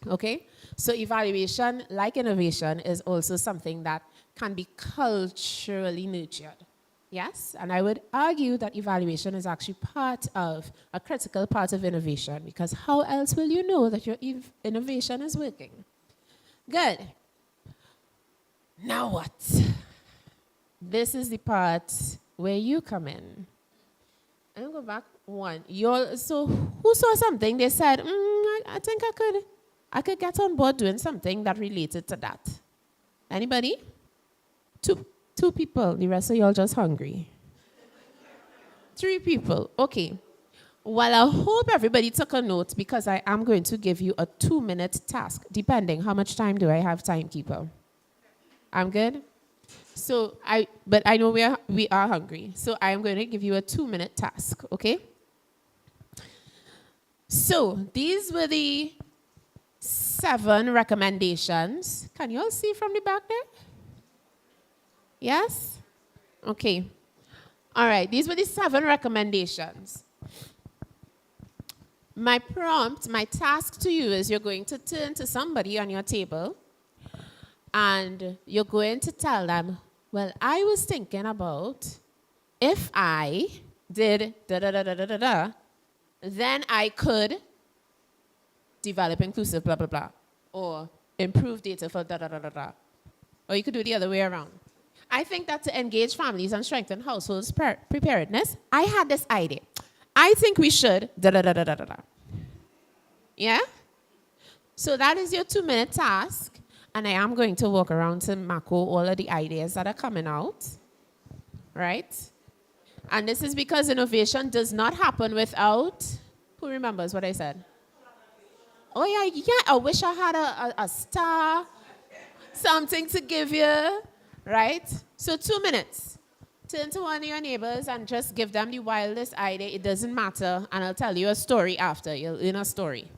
Okay? So evaluation, like innovation, is also something that can be culturally nurtured. Yes? And I would argue that evaluation is actually a critical part of innovation, because how else will you know that your innovation is working? Good. Now what? This is the part where you come in. I'll go back one. So who saw something? They said, I think I could get on board doing something that related to that. Anybody? Two people. The rest of y'all just hungry. 3 people. Okay. Well, I hope everybody took a note, because I am going to give you a 2-minute task, depending how much time do I have, timekeeper. I'm good? But I know we are hungry, so I am going to give you a 2-minute task, okay? So these were the 7 recommendations. Can you all see from the back there? Yes? Okay. All right, these were the 7 recommendations. My prompt, my task to you is you're going to turn to somebody on your table and you're going to tell them, well, I was thinking about if I did da-da-da-da-da-da, then I could develop inclusive blah, blah, blah, or improve data for da-da-da-da-da. Or you could do the other way around. I think that to engage families and strengthen households' preparedness, I had this idea. I think we should da-da-da-da-da-da. Yeah? So that is your 2-minute task. And I am going to walk around to macro all of the ideas that are coming out. Right? And this is because innovation does not happen without, who remembers what I said? Oh, yeah, I wish I had a star, something to give you, right? So 2 minutes. Turn to one of your neighbors and just give them the wildest idea. It doesn't matter, and I'll tell you a story after. You'll learn a story.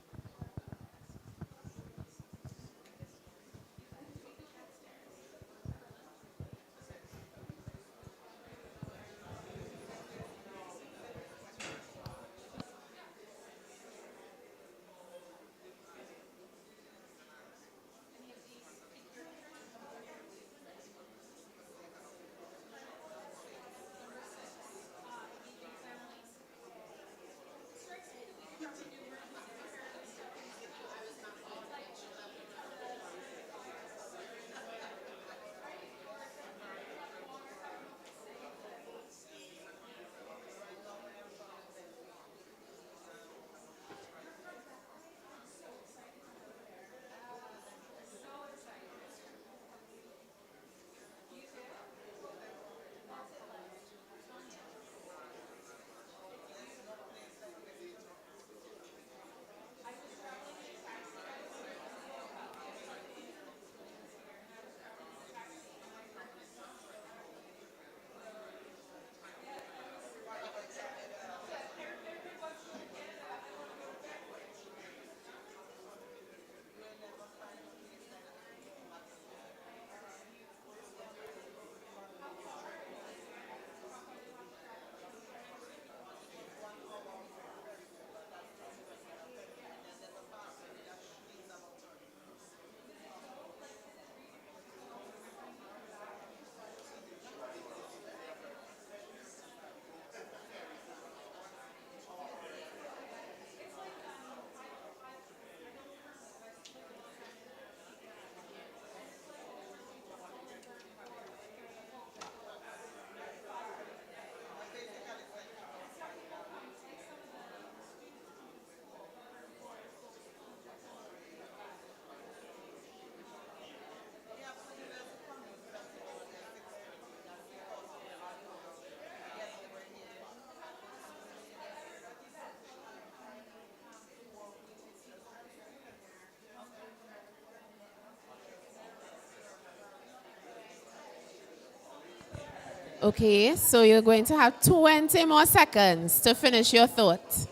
Okay, so you're going to have 20 more seconds to finish your thought.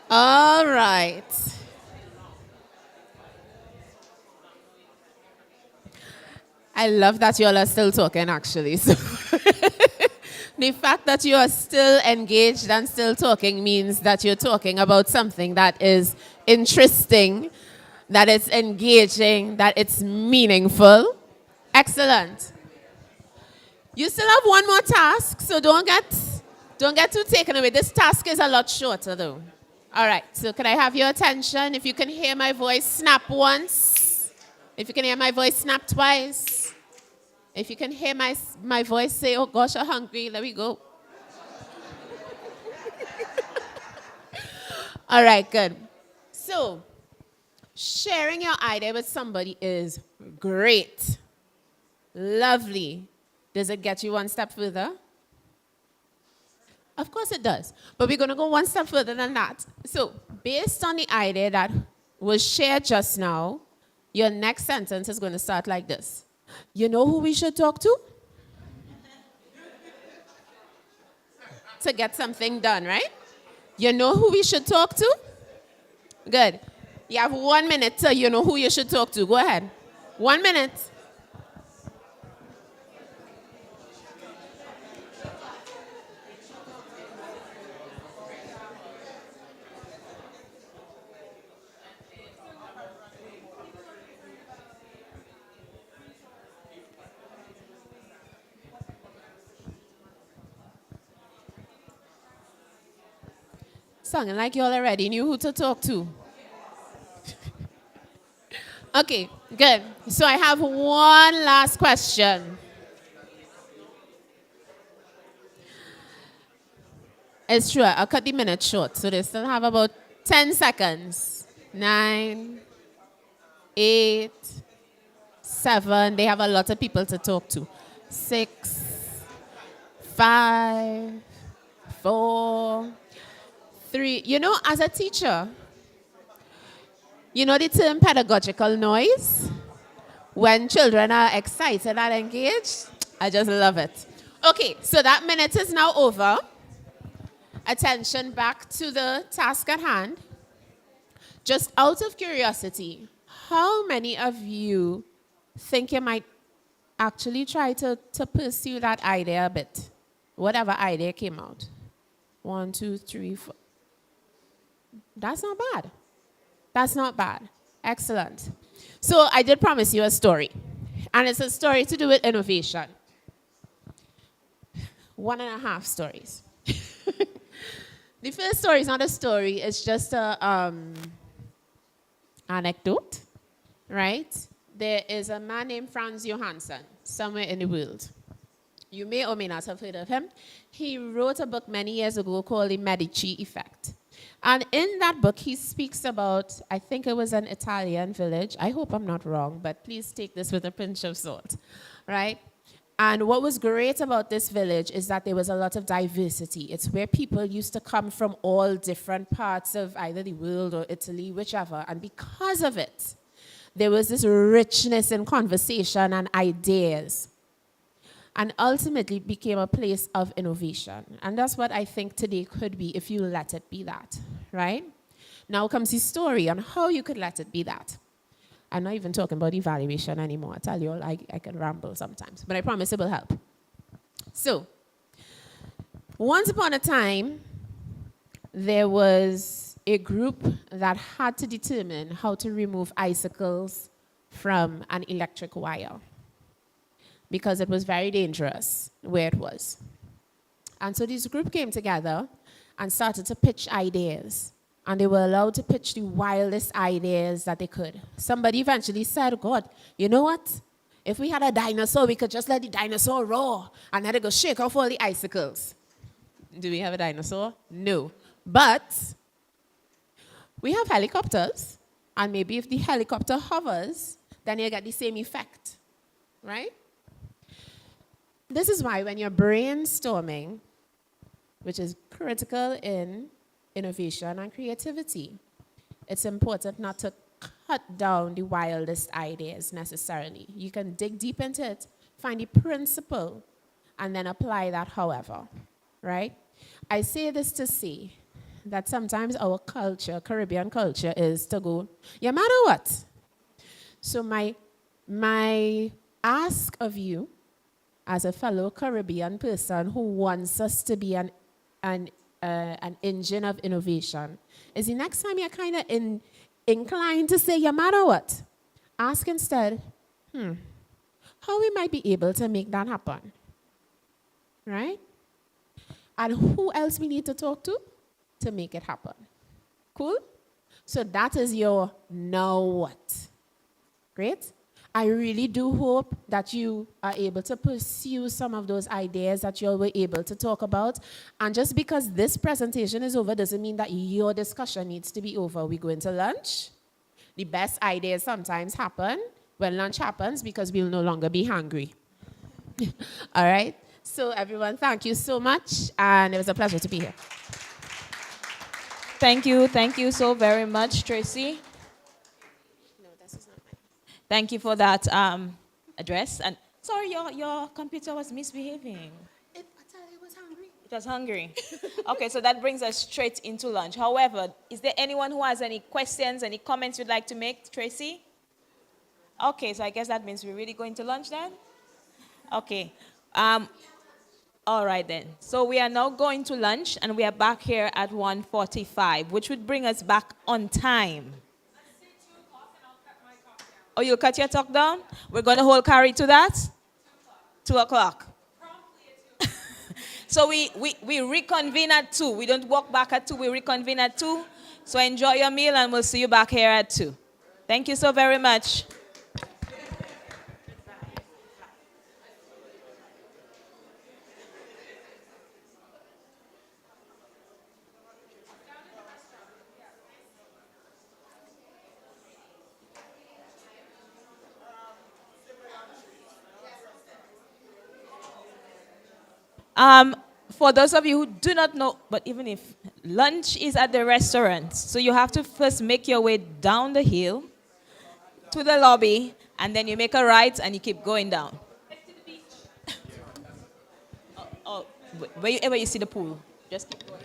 All right. I love that you all are still talking, actually. So the fact that you are still engaged and still talking means that you're talking about something that is interesting, that it's engaging, that it's meaningful. Excellent. You still have one more task, so don't get too taken away. This task is a lot shorter, though. All right, so can I have your attention? If you can hear my voice, snap once. If you can hear my voice, snap twice. If you can hear my voice, say, oh gosh, I'm hungry. Let me go. All right, good. So, sharing your idea with somebody is great. Lovely. Does it get you one step further? Of course it does. But we're going to go one step further than that. So, based on the idea that was shared just now, your next sentence is going to start like this. You know who we should talk to? To get something done, right? You know who we should talk to? Good. You have 1 minute to you know who you should talk to. Go ahead. 1 minute. Sounding like you all already knew who to talk to. Okay, good. So I have one last question. It's true, I'll cut the minute short, so they still have about 10 seconds. 9, 8, 7. They have a lot of people to talk to. 6, 5, 4, 3. You know, as a teacher, you know the term pedagogical noise? When children are excited and engaged, I just love it. Okay, so that minute is now over. Attention back to the task at hand. Just out of curiosity, how many of you think you might actually try to pursue that idea a bit? Whatever idea came out. 1, 2, 3, 4. That's not bad. That's not bad. Excellent. So I did promise you a story. And it's a story to do with innovation. 1.5 stories. The first story is not a story. It's just a anecdote, right? There is a man named Franz Johansson somewhere in the world. You may or may not have heard of him. He wrote a book many years ago called The Medici Effect. And in that book, he speaks about, I think it was an Italian village. I hope I'm not wrong, but please take this with a pinch of salt, right? And what was great about this village is that there was a lot of diversity. It's where people used to come from all different parts of either the world or Italy, whichever. And because of it, there was this richness in conversation and ideas. And ultimately became a place of innovation. And that's what I think today could be if you let it be that, right? Now comes the story on how you could let it be that. I'm not even talking about evaluation anymore. I tell you all, I can ramble sometimes, but I promise it will help. So, once upon a time, there was a group that had to determine how to remove icicles from an electric wire because it was very dangerous where it was. And so this group came together and started to pitch ideas. And they were allowed to pitch the wildest ideas that they could. Somebody eventually said, God, you know what? If we had a dinosaur, we could just let the dinosaur roar and let it go shake off all the icicles. Do we have a dinosaur? No. But we have helicopters. And maybe if the helicopter hovers, then you get the same effect, right? This is why when you're brainstorming, which is critical in innovation and creativity, it's important not to cut down the wildest ideas necessarily. You can dig deep into it, find the principle, and then apply that however, right? I say this to say that sometimes our culture, Caribbean culture, is to go, no matter what. So my ask of you, as a fellow Caribbean person who wants us to be an engine of innovation, is the next time you're kind of inclined to say, no matter what, ask instead, how we might be able to make that happen, right? And who else we need to talk to make it happen. Cool? So that is your now what. Great? I really do hope that you are able to pursue some of those ideas that you all were able to talk about. And just because this presentation is over doesn't mean that your discussion needs to be over. We go into lunch. The best ideas sometimes happen when lunch happens because we'll no longer be hungry. All right? So everyone, thank you so much. And it was a pleasure to be here. Thank you so very much, Tracy. Thank you for that address. And sorry, your computer was misbehaving. I tell you, it was hungry. It was hungry. Okay, so that brings us straight into lunch. However, is there anyone who has any questions, any comments you'd like to make, Tracy? Okay, so I guess that means we're really going to lunch then? Okay. All right then. So we are now going to lunch, and we are back here at 1:45, which would bring us back on time. Oh, you'll cut your talk down? We're going to hold carry to that? 2 o'clock. So we reconvene at 2. We don't walk back at 2. We reconvene at 2. So enjoy your meal, and we'll see you back here at 2. Thank you so very much. Um, for those of you who do not know, but even if lunch is at the restaurant, so you have to first make your way down the hill to the lobby, and then you make a right and you keep going down. Oh, wherever you see the pool, just keep going.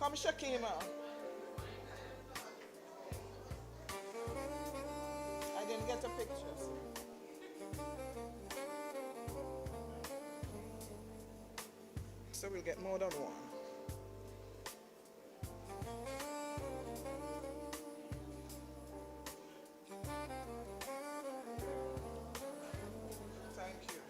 Come, Shakima. I didn't get a picture. So we'll get more than one. Thank you.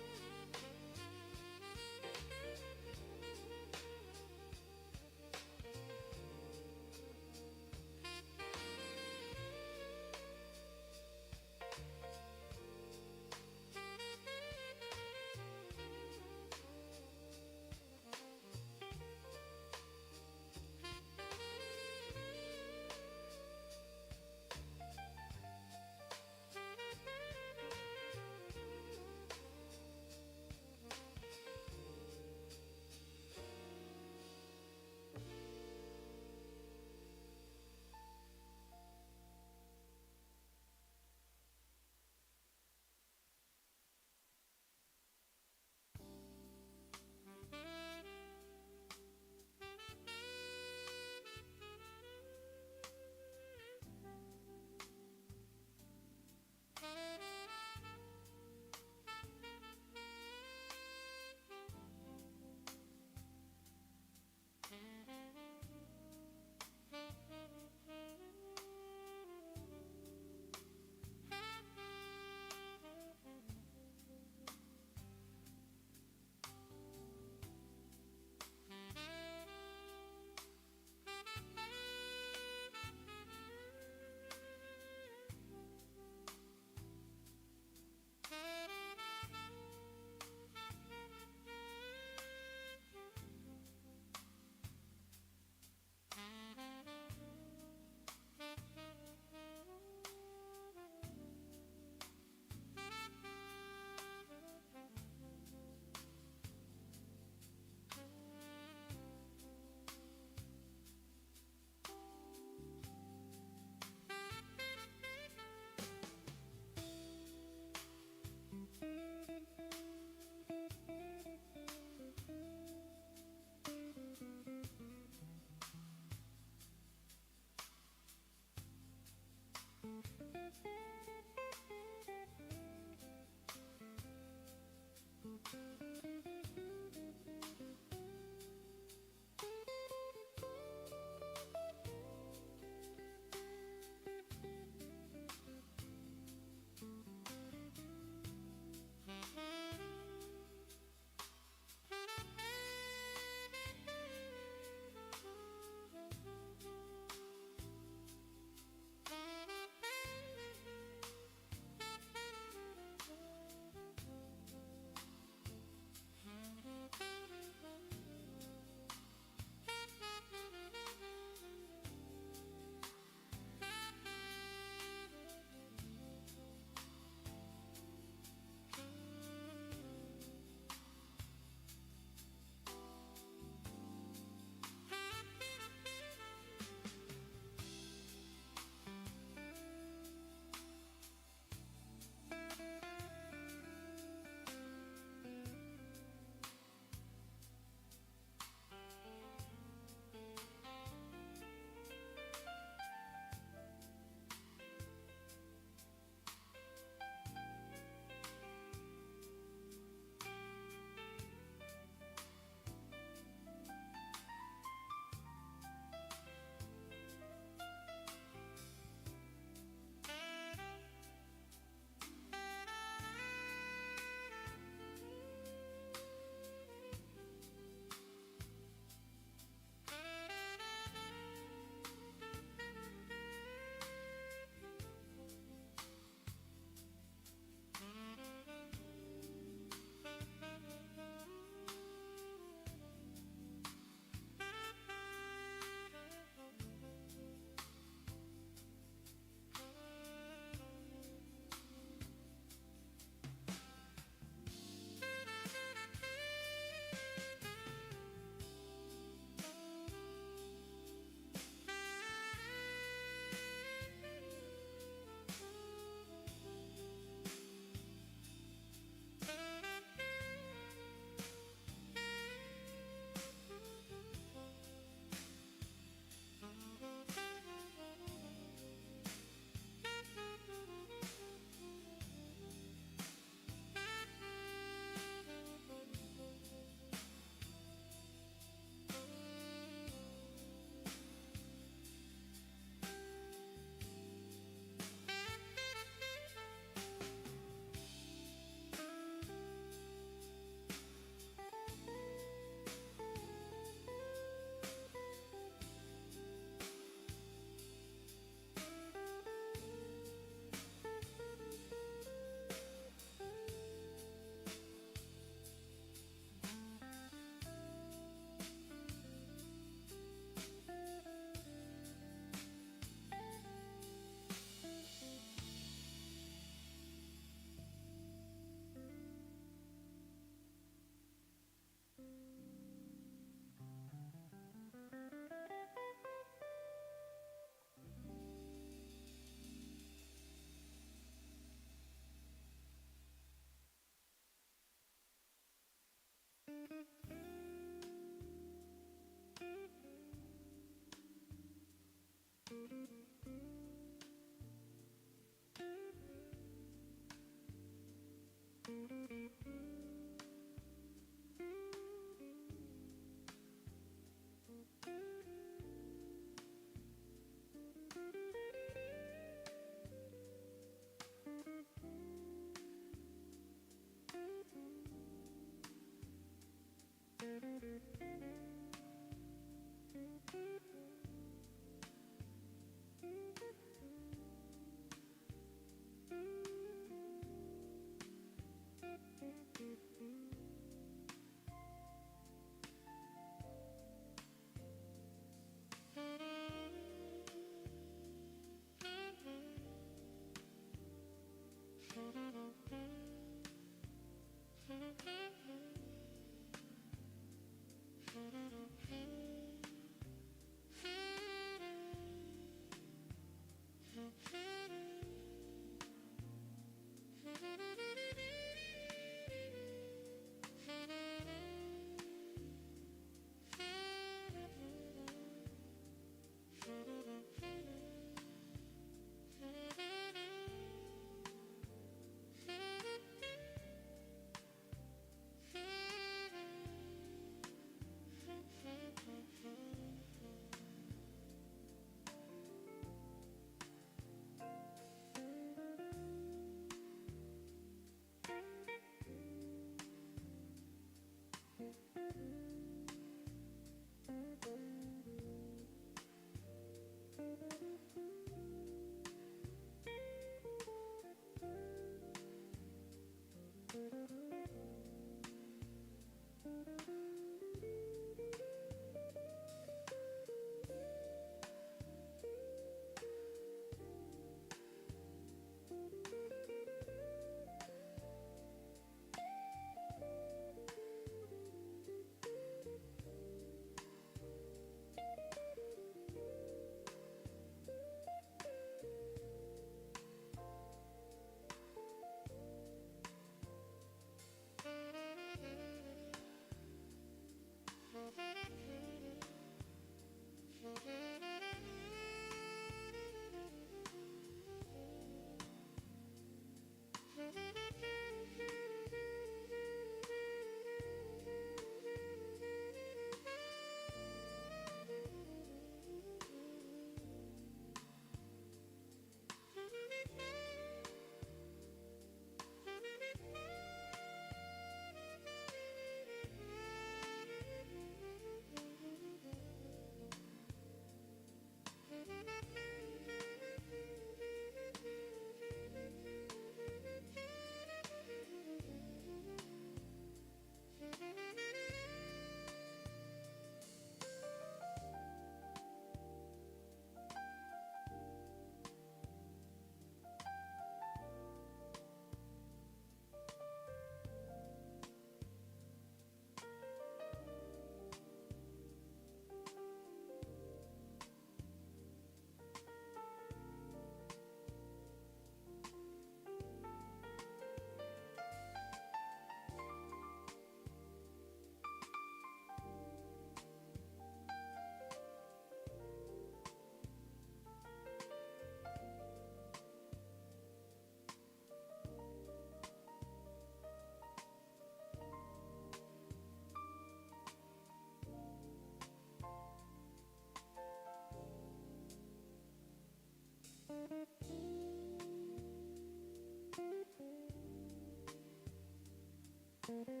Thank you.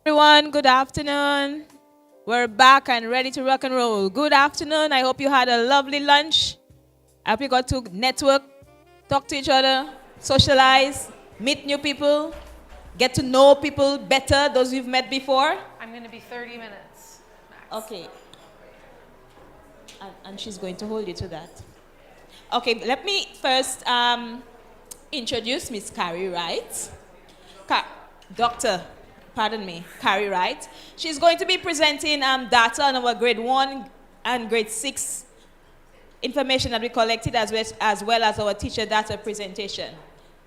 Everyone, good afternoon. We're back and ready to rock and roll. Good afternoon. I hope you had a lovely lunch. I hope you got to network, talk to each other, socialize, meet new people, get to know people better, those you've met before. I'm going to be 30 minutes max. Okay. And she's going to hold you to that. Okay, let me first introduce Miss Carrie Wright. Carrie Wright. She's going to be presenting data on our grade 1 and grade 6 information that we collected as well as our teacher data presentation.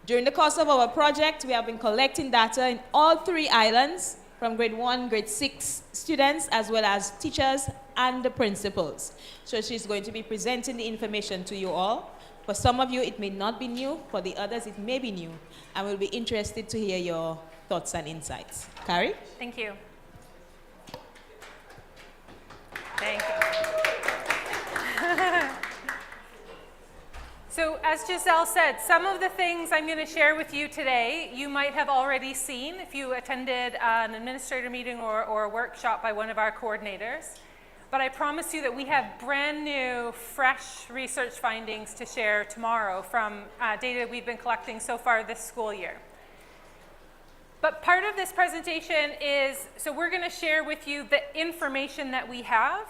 During the course of our project, we have been collecting data in all 3 islands from grade 1, grade 6 students, as well as teachers and the principals. So she's going to be presenting the information to you all. For some of you, it may not be new. For the others, it may be new. And we'll be interested to hear your thoughts and insights. Carrie? Thank you. Thank you. So as Giselle said, some of the things I'm going to share with you today, you might have already seen if you attended an administrator meeting or a workshop by one of our coordinators. But I promise you that we have brand new, fresh research findings to share tomorrow from data we've been collecting so far this school year. But part of this presentation is, so we're going to share with you the information that we have,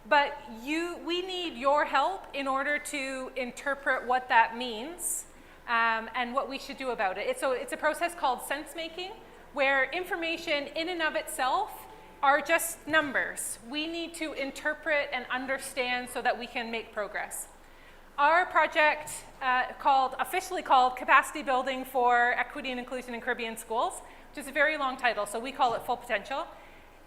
but we need your help in order to interpret what that means and what we should do about it. It's a process called sense making, where information in and of itself are just numbers. We need to interpret and understand so that we can make progress. Our project, officially called Capacity Building for Equity and Inclusion in Caribbean Schools, which is a very long title, so we call it Full Potential.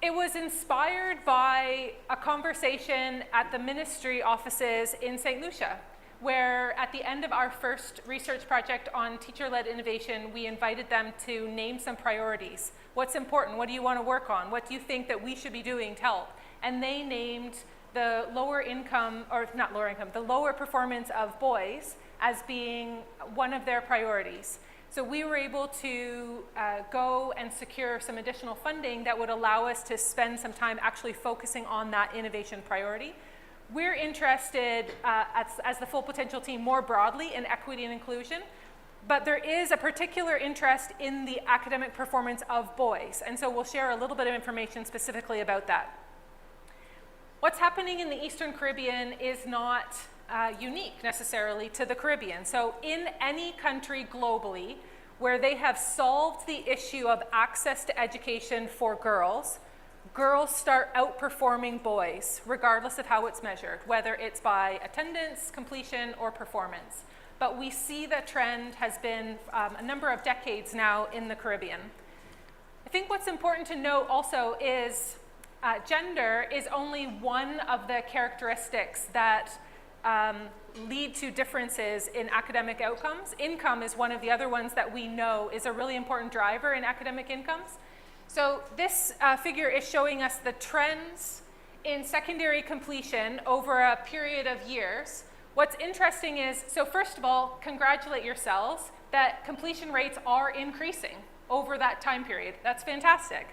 It was inspired by a conversation at the ministry offices in St. Lucia, where at the end of our first research project on teacher-led innovation, we invited them to name some priorities. What's important? What do you want to work on? What do you think that we should be doing to help? And they named the the lower performance of boys as being one of their priorities. So we were able to go and secure some additional funding that would allow us to spend some time actually focusing on that innovation priority. We're interested as the Full Potential team more broadly in equity and inclusion, but there is a particular interest in the academic performance of boys, and so we'll share a little bit of information specifically about that. What's happening in the Eastern Caribbean is not unique necessarily to the Caribbean. So in any country globally where they have solved the issue of access to education for girls, girls start outperforming boys, regardless of how it's measured, whether it's by attendance, completion, or performance. But we see the trend has been a number of decades now in the Caribbean. I think what's important to note also is gender is only one of the characteristics that lead to differences in academic outcomes. Income is one of the other ones that we know is a really important driver in academic incomes. So this figure is showing us the trends in secondary completion over a period of years. What's interesting is, so first of all, congratulate yourselves that completion rates are increasing over that time period. That's fantastic.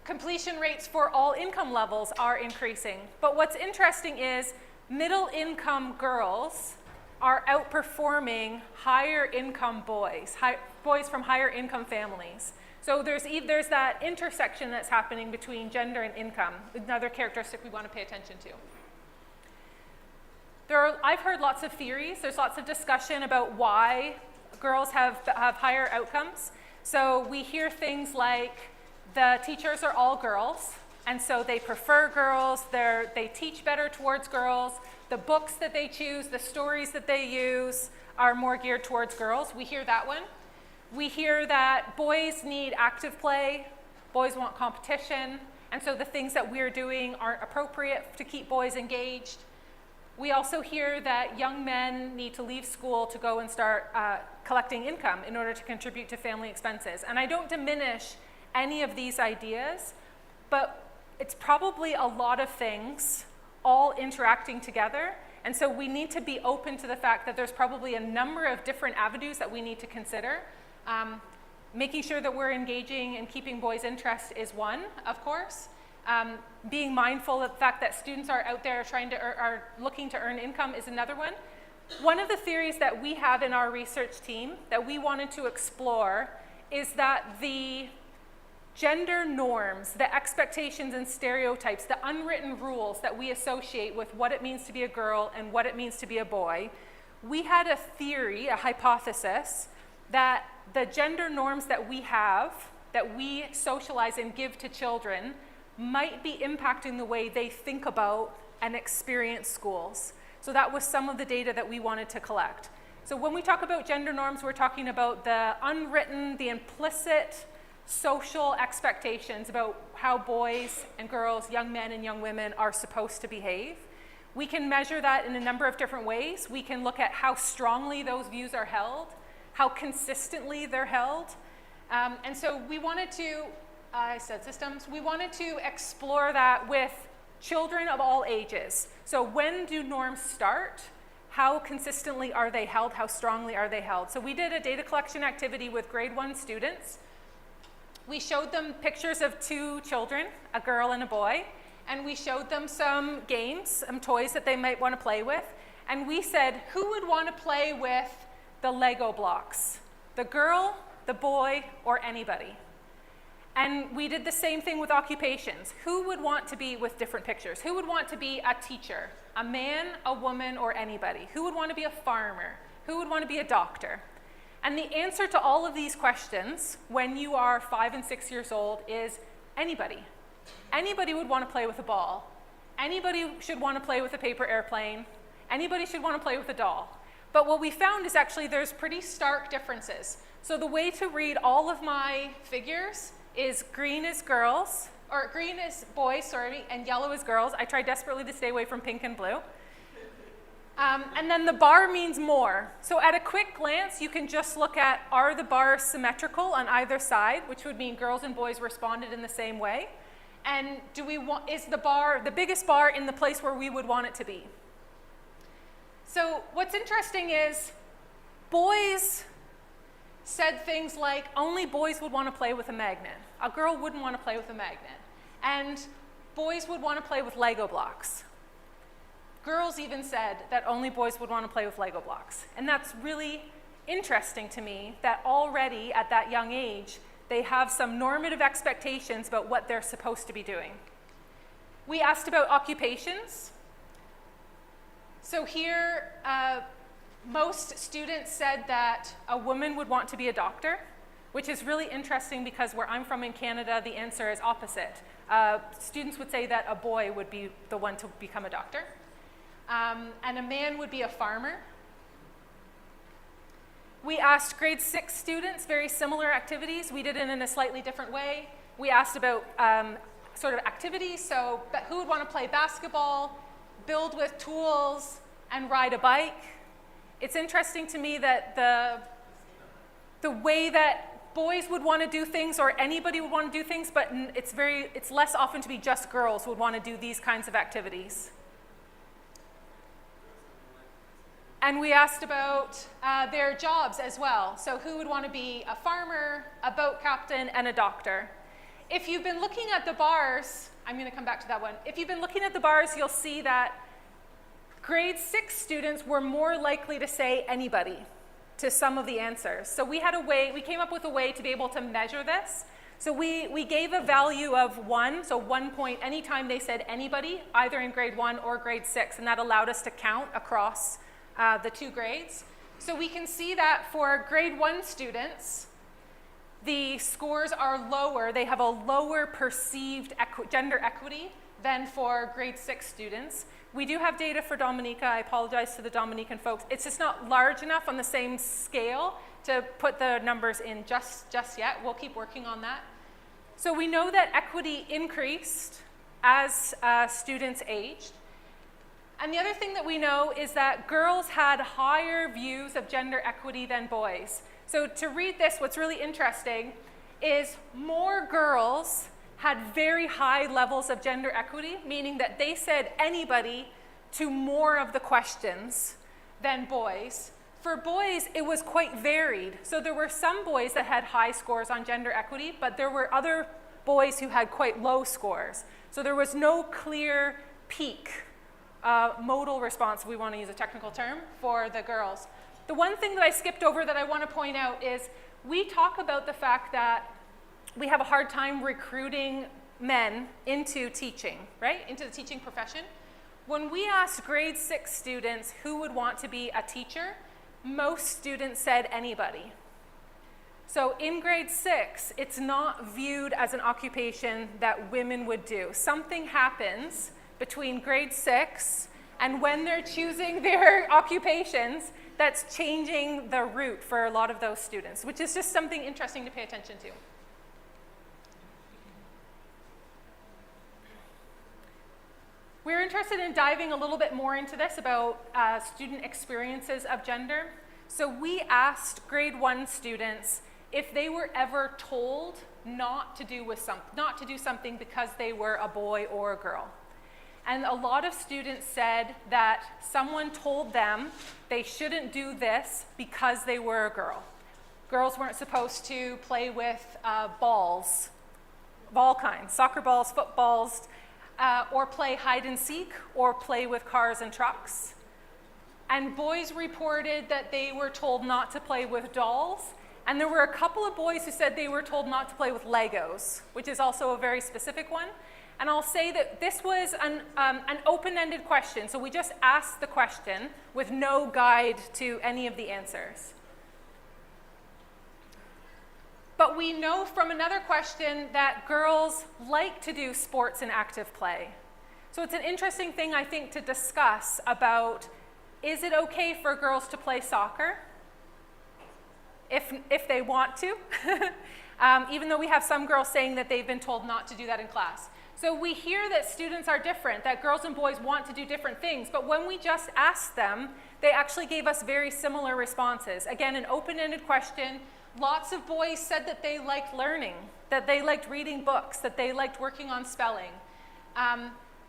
Completion rates for all income levels are increasing. But what's interesting is middle income girls are outperforming higher income boys, boys from higher income families. So there's that intersection that's happening between gender and income, another characteristic we want to pay attention to. I've heard lots of theories. There's lots of discussion about why girls have higher outcomes. So we hear things like the teachers are all girls, and so they prefer girls, they teach better towards girls, the books that they choose, the stories that they use are more geared towards girls. We hear that one. We hear that boys need active play, boys want competition, and so the things that we're doing aren't appropriate to keep boys engaged. We also hear that young men need to leave school to go and start collecting income in order to contribute to family expenses. And I don't diminish any of these ideas, but it's probably a lot of things all interacting together. And so we need to be open to the fact that there's probably a number of different avenues that we need to consider. Making sure that we're engaging and keeping boys' interest is one, of course. Being mindful of the fact that students are out there trying to are looking to earn income is another one. One of the theories that we have in our research team that we wanted to explore is that the gender norms, the expectations and stereotypes, the unwritten rules that we associate with what it means to be a girl and what it means to be a boy, we had a theory, a hypothesis, that the gender norms that we have, that we socialize and give to children, might be impacting the way they think about and experience schools. So that was some of the data that we wanted to collect. So when we talk about gender norms, we're talking about the unwritten, the implicit social expectations about how boys and girls, young men and young women are supposed to behave. We can measure that in a number of different ways. We can look at how strongly those views are held, how consistently they're held. And so we wanted to, I said systems, we wanted to explore that with children of all ages. So when do norms start? How consistently are they held? How strongly are they held? So we did a data collection activity with grade 1 students. We showed them pictures of 2 children, a girl and a boy, and we showed them some games, some toys that they might want to play with. And we said, who would want to play with the Lego blocks? The girl, the boy, or anybody? And we did the same thing with occupations. Who would want to be with different pictures? Who would want to be a teacher? A man, a woman, or anybody? Who would want to be a farmer? Who would want to be a doctor? And the answer to all of these questions when you are 5 and 6 years old is anybody. Anybody would want to play with a ball. Anybody should want to play with a paper airplane. Anybody should want to play with a doll. But what we found is actually there's pretty stark differences. So the way to read all of my figures is green is girls, or green is boys, sorry, and yellow is girls. I try desperately to stay away from pink and blue. And then the bar means more. So at a quick glance, you can just look at, are the bars symmetrical on either side, which would mean girls and boys responded in the same way? And do we want, is the bar, the biggest bar, in the place where we would want it to be? So what's interesting is boys said things like only boys would want to play with a magnet. A girl wouldn't want to play with a magnet. And boys would want to play with Lego blocks. Girls even said that only boys would want to play with Lego blocks. And that's really interesting to me that already at that young age, they have some normative expectations about what they're supposed to be doing. We asked about occupations. So here, most students said that a woman would want to be a doctor, which is really interesting because where I'm from in Canada, the answer is opposite. Students would say that a boy would be the one to become a doctor. And a man would be a farmer. We asked grade 6 students very similar activities. We did it in a slightly different way. We asked about sort of activities, so who would want to play basketball, build with tools, and ride a bike. It's interesting to me that the way that boys would want to do things or anybody would want to do things, but it's less often to be just girls would want to do these kinds of activities. And we asked about their jobs as well. So who would want to be a farmer, a boat captain, and a doctor? If you've been looking at the bars, I'm going to come back to that one. If you've been looking at the bars, you'll see that grade 6 students were more likely to say anybody to some of the answers. So we came up with a way to be able to measure this. So we gave a value of 1, so 1 point anytime they said anybody, either in grade 1 or grade 6, and that allowed us to count across the 2 grades. So we can see that for grade 1 students, the scores are lower. They have a lower perceived gender equity than for grade 6 students. We do have data for Dominica. I apologize to the Dominican folks. It's just not large enough on the same scale to put the numbers in just yet. We'll keep working on that. So we know that equity increased as students aged. And the other thing that we know is that girls had higher views of gender equity than boys. So to read this, what's really interesting is more girls had very high levels of gender equity, meaning that they said anybody to more of the questions than boys. For boys, it was quite varied. So there were some boys that had high scores on gender equity, but there were other boys who had quite low scores. So there was no clear peak modal response, if we want to use a technical term, for the girls. The one thing that I skipped over that I want to point out is we talk about the fact that we have a hard time recruiting men into teaching, right? Into the teaching profession. When we asked grade 6 students who would want to be a teacher, most students said anybody. So in grade 6, it's not viewed as an occupation that women would do. Something happens between grade 6 and when they're choosing their occupations that's changing the route for a lot of those students, which is just something interesting to pay attention to. We're interested in diving a little bit more into this about student experiences of gender. So we asked grade 1 students if they were ever told not to do something because they were a boy or a girl. And a lot of students said that someone told them they shouldn't do this because they were a girl. Girls weren't supposed to play with balls of all kinds, soccer balls, footballs, or play hide and seek, or play with cars and trucks. And boys reported that they were told not to play with dolls. And there were a couple of boys who said they were told not to play with Legos, which is also a very specific one. And I'll say that this was an open-ended question. So we just asked the question with no guide to any of the answers. But we know from another question that girls like to do sports and active play. So it's an interesting thing, I think, to discuss about, is it okay for girls to play soccer if they want to? Even though we have some girls saying that they've been told not to do that in class. So we hear that students are different, that girls and boys want to do different things, but when we just asked them, they actually gave us very similar responses. Again, an open-ended question. Lots of boys said that they liked learning, that they liked reading books, that they liked working on spelling.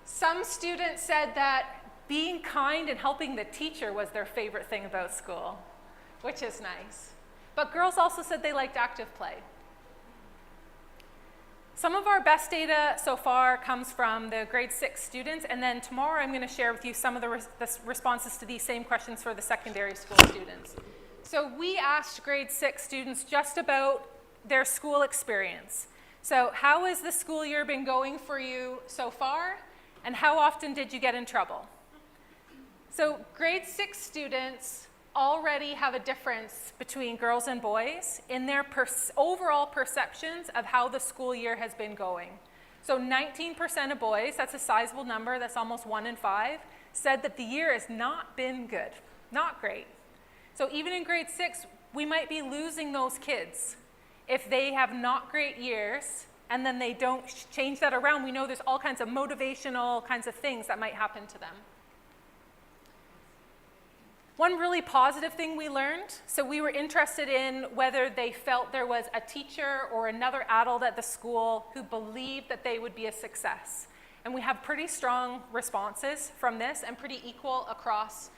Some students said that being kind and helping the teacher was their favorite thing about school, which is nice. But girls also said they liked active play. Some of our best data so far comes from the grade 6 students, and then tomorrow I'm going to share with you some of the responses to these same questions for the secondary school students. So we asked grade 6 students just about their school experience. So how has the school year been going for you so far, and how often did you get in trouble? So grade 6 students already have a difference between girls and boys in their overall perceptions of how the school year has been going. So 19% of boys, that's a sizable number, that's almost 1 in 5, said that the year has not been good, not great. So even in grade 6, we might be losing those kids if they have not great years and then they don't change that around. We know there's all kinds of motivational kinds of things that might happen to them. One really positive thing we learned, so we were interested in whether they felt there was a teacher or another adult at the school who believed that they would be a success. And we have pretty strong responses from this and pretty equal across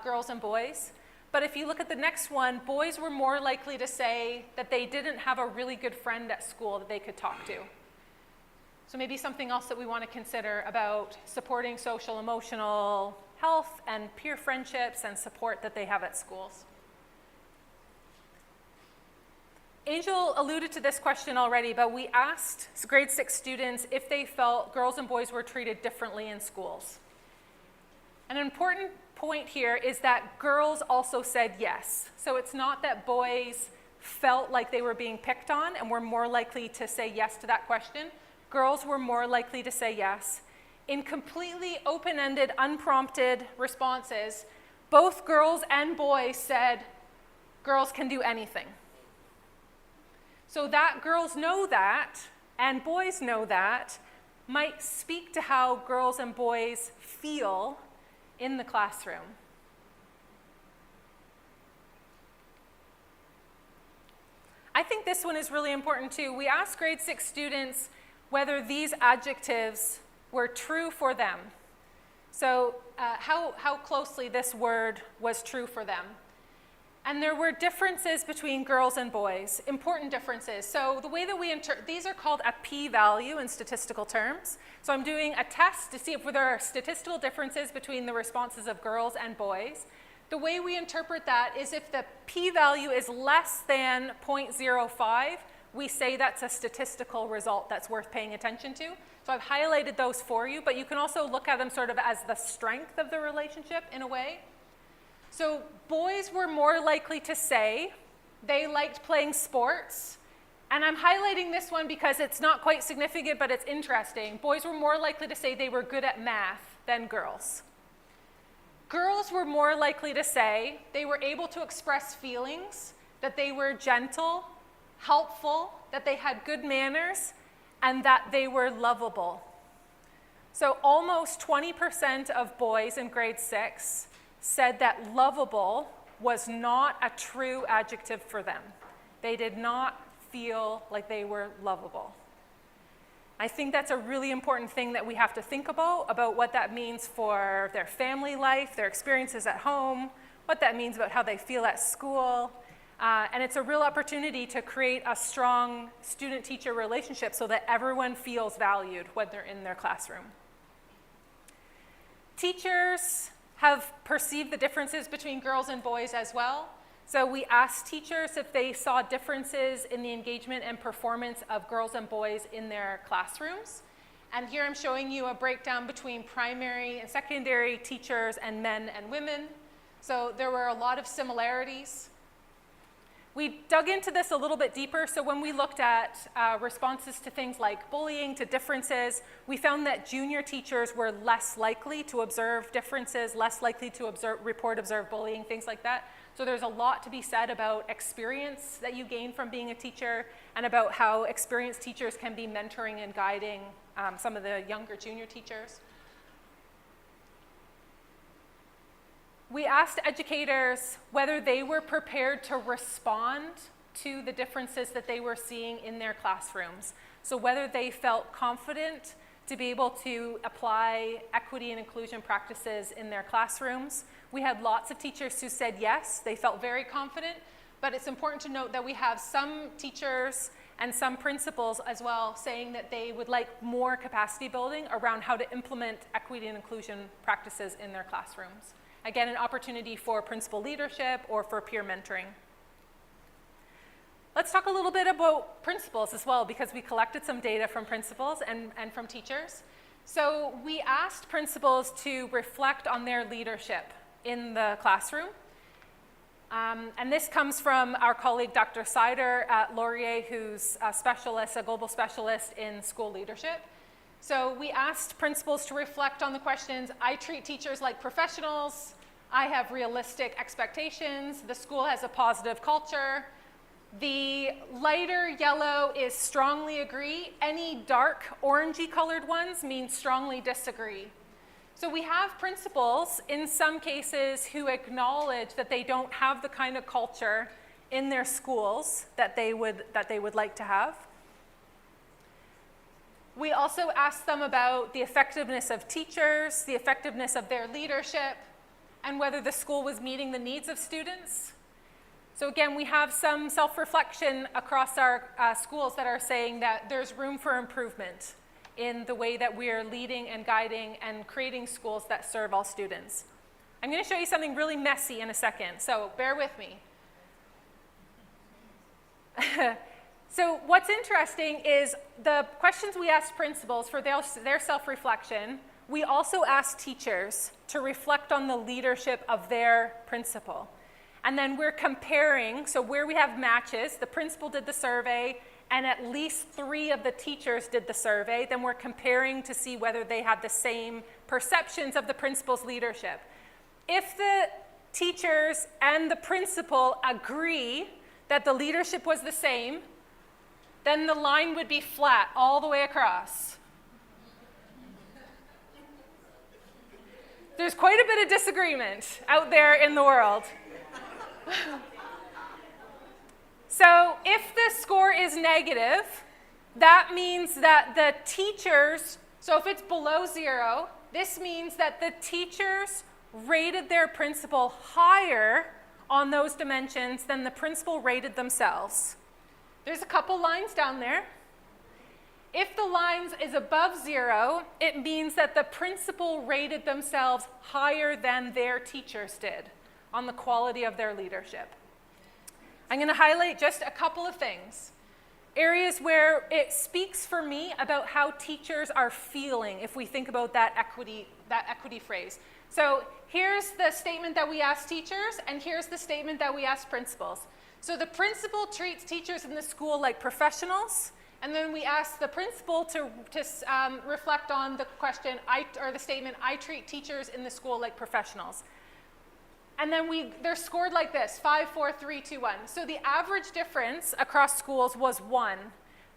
girls and boys. But if you look at the next one, boys were more likely to say that they didn't have a really good friend at school that they could talk to. So maybe something else that we want to consider about supporting social, emotional health and peer friendships and support that they have at schools. Angel alluded to this question already, but we asked grade 6 students if they felt girls and boys were treated differently in schools. An important point here is that girls also said yes. So it's not that boys felt like they were being picked on and were more likely to say yes to that question. Girls were more likely to say yes. In completely open-ended, unprompted responses, both girls and boys said, girls can do anything. So that girls know that, and boys know that, might speak to how girls and boys feel in the classroom. I think this one is really important too. We asked grade 6 students whether these adjectives were true for them. So how closely this word was true for them. And there were differences between girls and boys, important differences. So the way that these are called a p-value in statistical terms. So I'm doing a test to see if there are statistical differences between the responses of girls and boys. The way we interpret that is if the p-value is less than 0.05, we say that's a statistical result that's worth paying attention to. So I've highlighted those for you, but you can also look at them sort of as the strength of the relationship in a way. So boys were more likely to say they liked playing sports. And I'm highlighting this one because it's not quite significant, but it's interesting. Boys were more likely to say they were good at math than girls. Girls were more likely to say they were able to express feelings, that they were gentle, helpful, that they had good manners, and that they were lovable. So almost 20% of boys in grade 6 said that lovable was not a true adjective for them. They did not feel like they were lovable. I think that's a really important thing that we have to think about what that means for their family life, their experiences at home, what that means about how they feel at school. And it's a real opportunity to create a strong student-teacher relationship so that everyone feels valued when they're in their classroom. Teachers have perceived the differences between girls and boys as well. So we asked teachers if they saw differences in the engagement and performance of girls and boys in their classrooms. And here I'm showing you a breakdown between primary and secondary teachers and men and women. So there were a lot of similarities. We dug into this a little bit deeper. So when we looked at responses to things like bullying, to differences, we found that junior teachers were less likely to observe differences, less likely to report observed bullying, things like that. So there's a lot to be said about experience that you gain from being a teacher and about how experienced teachers can be mentoring and guiding some of the younger junior teachers. We asked educators whether they were prepared to respond to the differences that they were seeing in their classrooms. So whether they felt confident to be able to apply equity and inclusion practices in their classrooms. We had lots of teachers who said yes, they felt very confident, but it's important to note that we have some teachers and some principals as well saying that they would like more capacity building around how to implement equity and inclusion practices in their classrooms. Again, an opportunity for principal leadership or for peer mentoring. Let's talk a little bit about principals as well, because we collected some data from principals and from teachers. So we asked principals to reflect on their leadership in the classroom. And this comes from our colleague, Dr. Sider at Laurier, who's a global specialist in school leadership. So we asked principals to reflect on the questions, I treat teachers like professionals, I have realistic expectations, the school has a positive culture. The lighter yellow is strongly agree. Any dark orangey colored ones mean strongly disagree. So we have principals in some cases who acknowledge that they don't have the kind of culture in their schools that they would like to have. We also asked them about the effectiveness of teachers, the effectiveness of their leadership, and whether the school was meeting the needs of students. So again, we have some self-reflection across our schools that are saying that there's room for improvement in the way that we are leading and guiding and creating schools that serve all students. I'm going to show you something really messy in a second, so bear with me. So what's interesting is the questions we asked principals for their self-reflection, we also asked teachers to reflect on the leadership of their principal. And then we're comparing, so where we have matches, the principal did the survey, and at least 3 of the teachers did the survey, then we're comparing to see whether they had the same perceptions of the principal's leadership. If the teachers and the principal agree that the leadership was the same, then the line would be flat all the way across. There's quite a bit of disagreement out there in the world. So if the score is negative, that means that the teachers, so if it's below 0, this means that the teachers rated their principal higher on those dimensions, then the principal rated themselves. There's a couple lines down there. If the line is above 0, it means that the principal rated themselves higher than their teachers did on the quality of their leadership. I'm going to highlight just a couple of things. Areas where it speaks for me about how teachers are feeling if we think about that equity phrase. So here's the statement that we ask teachers, and here's the statement that we ask principals. So the principal treats teachers in the school like professionals, and then we ask the principal to reflect on the question, or the statement, I treat teachers in the school like professionals. And then they're scored like this, 5, 4, 3, 2, 1. So the average difference across schools was 1.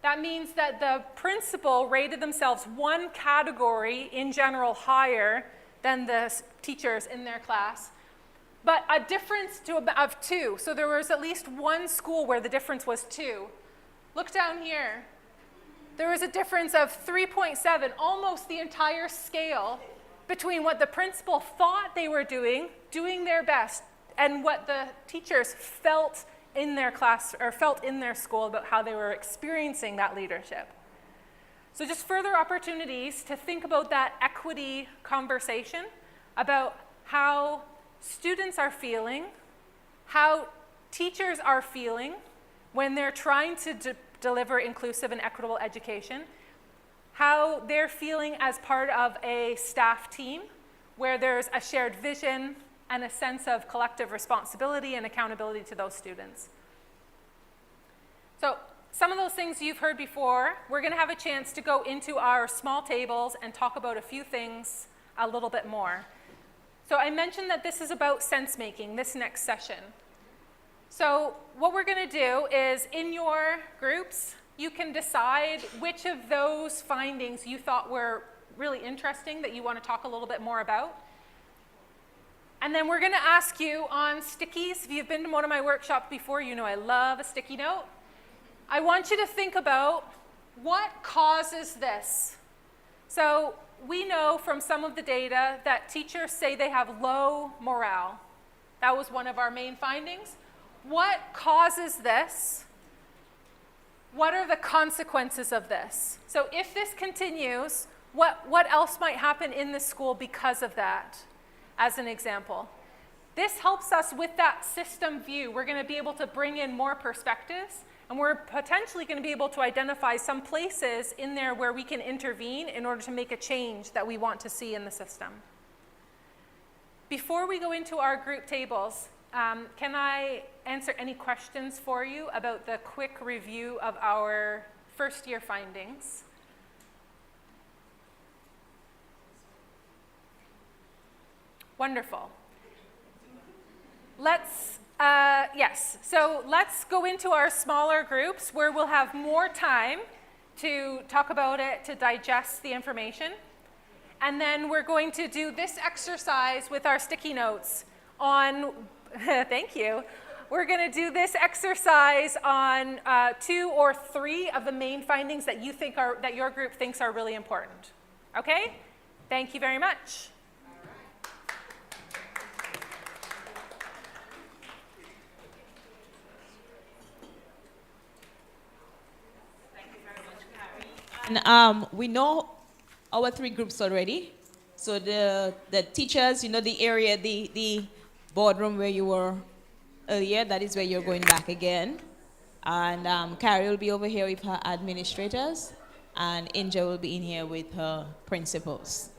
That means that the principal rated themselves one category in general higher than the teachers in their class, but a difference of 2. So there was at least one school where the difference was 2. Look down here. There was a difference of 3.7, almost the entire scale between what the principal thought they were doing their best, and what the teachers felt in their class or felt in their school about how they were experiencing that leadership. So just further opportunities to think about that equity conversation about how students are feeling, how teachers are feeling when they're trying to deliver inclusive and equitable education, how they're feeling as part of a staff team where there's a shared vision and a sense of collective responsibility and accountability to those students. So some of those things you've heard before, we're going to have a chance to go into our small tables and talk about a few things a little bit more. So I mentioned that this is about sense making, this next session. So what we're going to do is in your groups, you can decide which of those findings you thought were really interesting that you want to talk a little bit more about. And then we're going to ask you on stickies. If you've been to one of my workshops before, you know I love a sticky note. I want you to think about what causes this. So we know from some of the data that teachers say they have low morale. That was one of our main findings. What causes this? What are the consequences of this? So if this continues, what else might happen in the school because of that, as an example? This helps us with that system view. We're going to be able to bring in more perspectives, and we're potentially going to be able to identify some places in there where we can intervene in order to make a change that we want to see in the system. Before we go into our group tables, can I answer any questions for you about the quick review of our first year findings? Wonderful. Yes, so let's go into our smaller groups where we'll have more time to talk about it, to digest the information. And then we're going to do this exercise with our sticky notes on, thank you. We're going to do this exercise on 2 or 3 of the main findings that you think are, that your group thinks are really important. Okay? Thank you very much. And we know our 3 groups already. So the teachers, you know, the area, the boardroom where you were earlier, that is where you're going back again. And Carrie will be over here with her administrators, and Inja will be in here with her principals.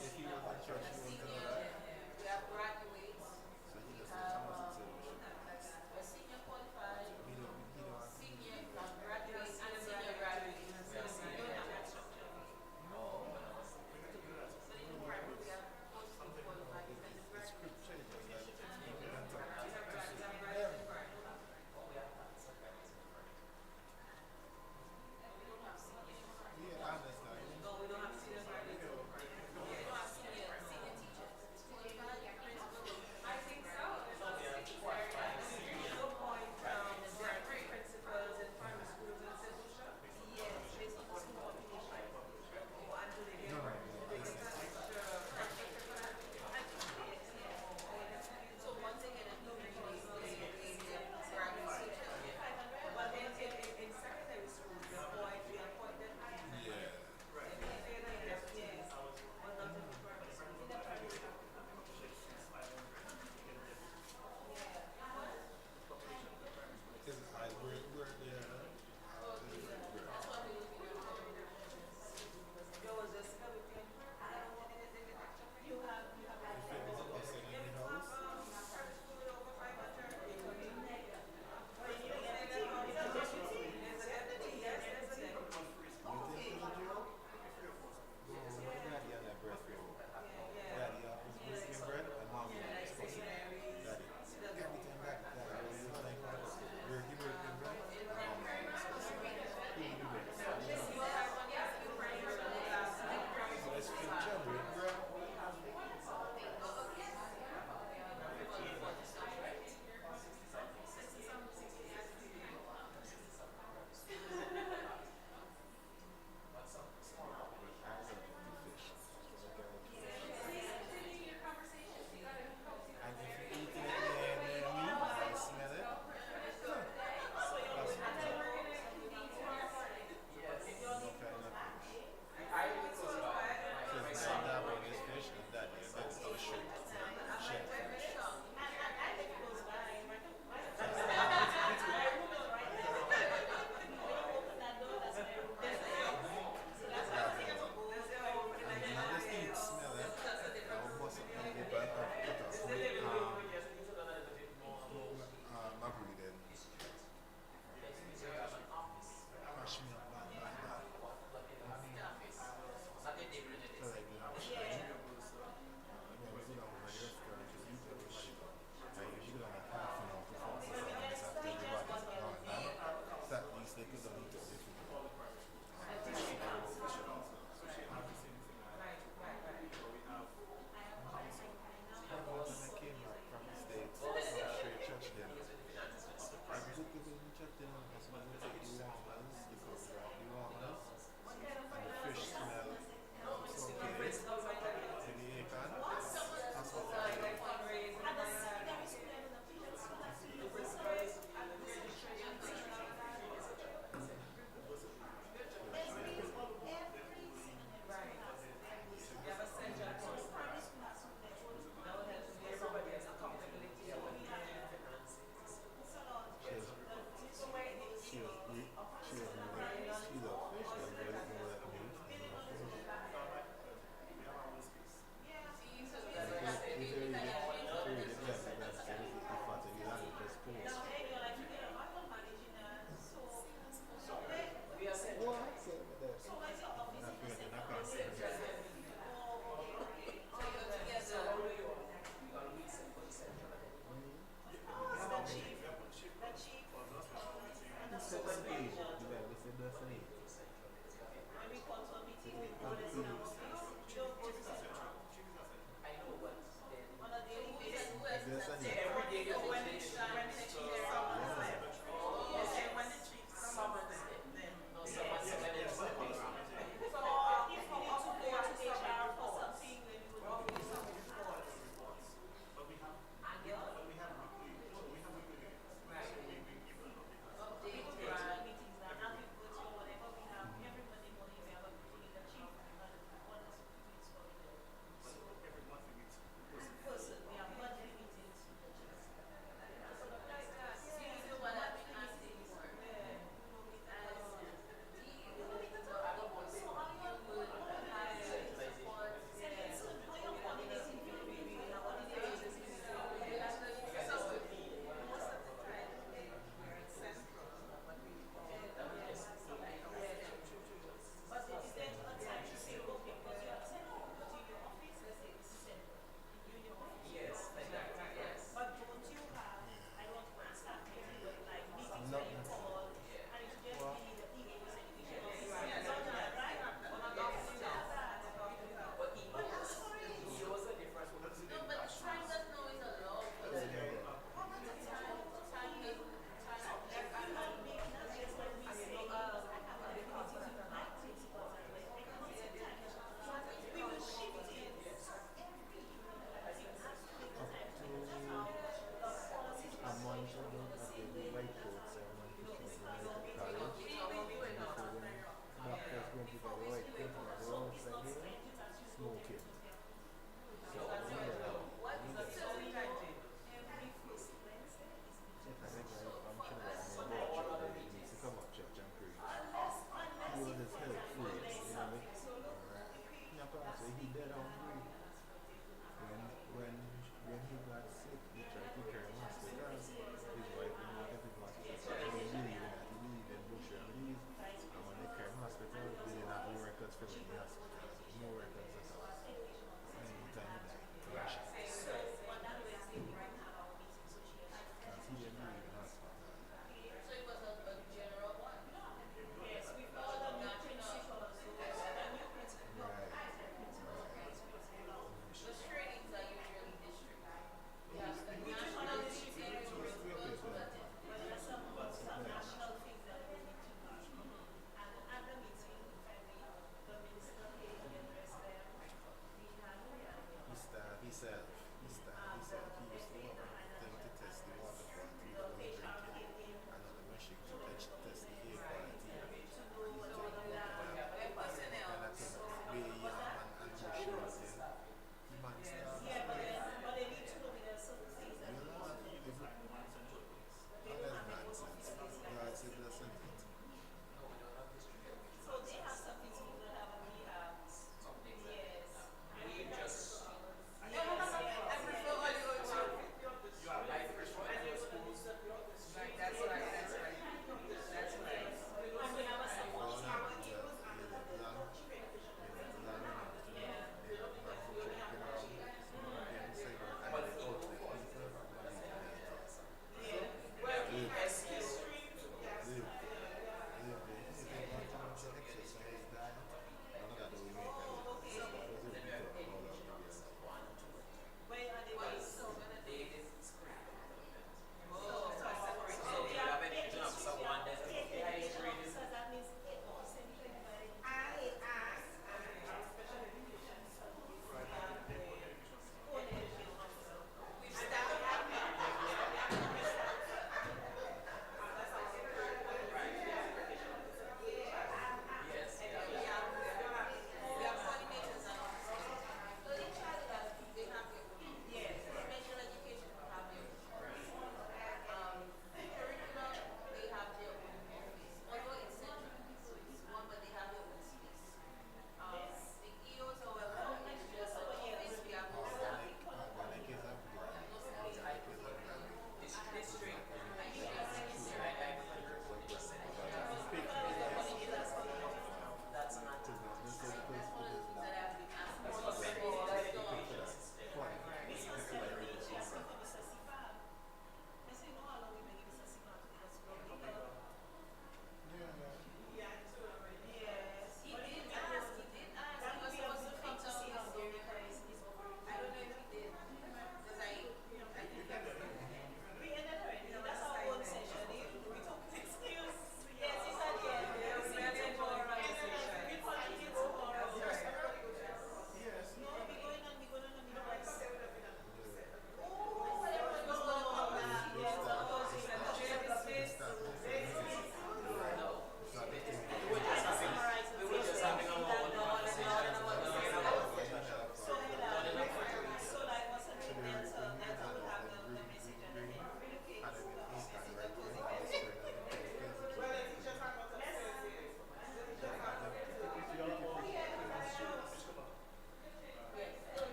If he was in church,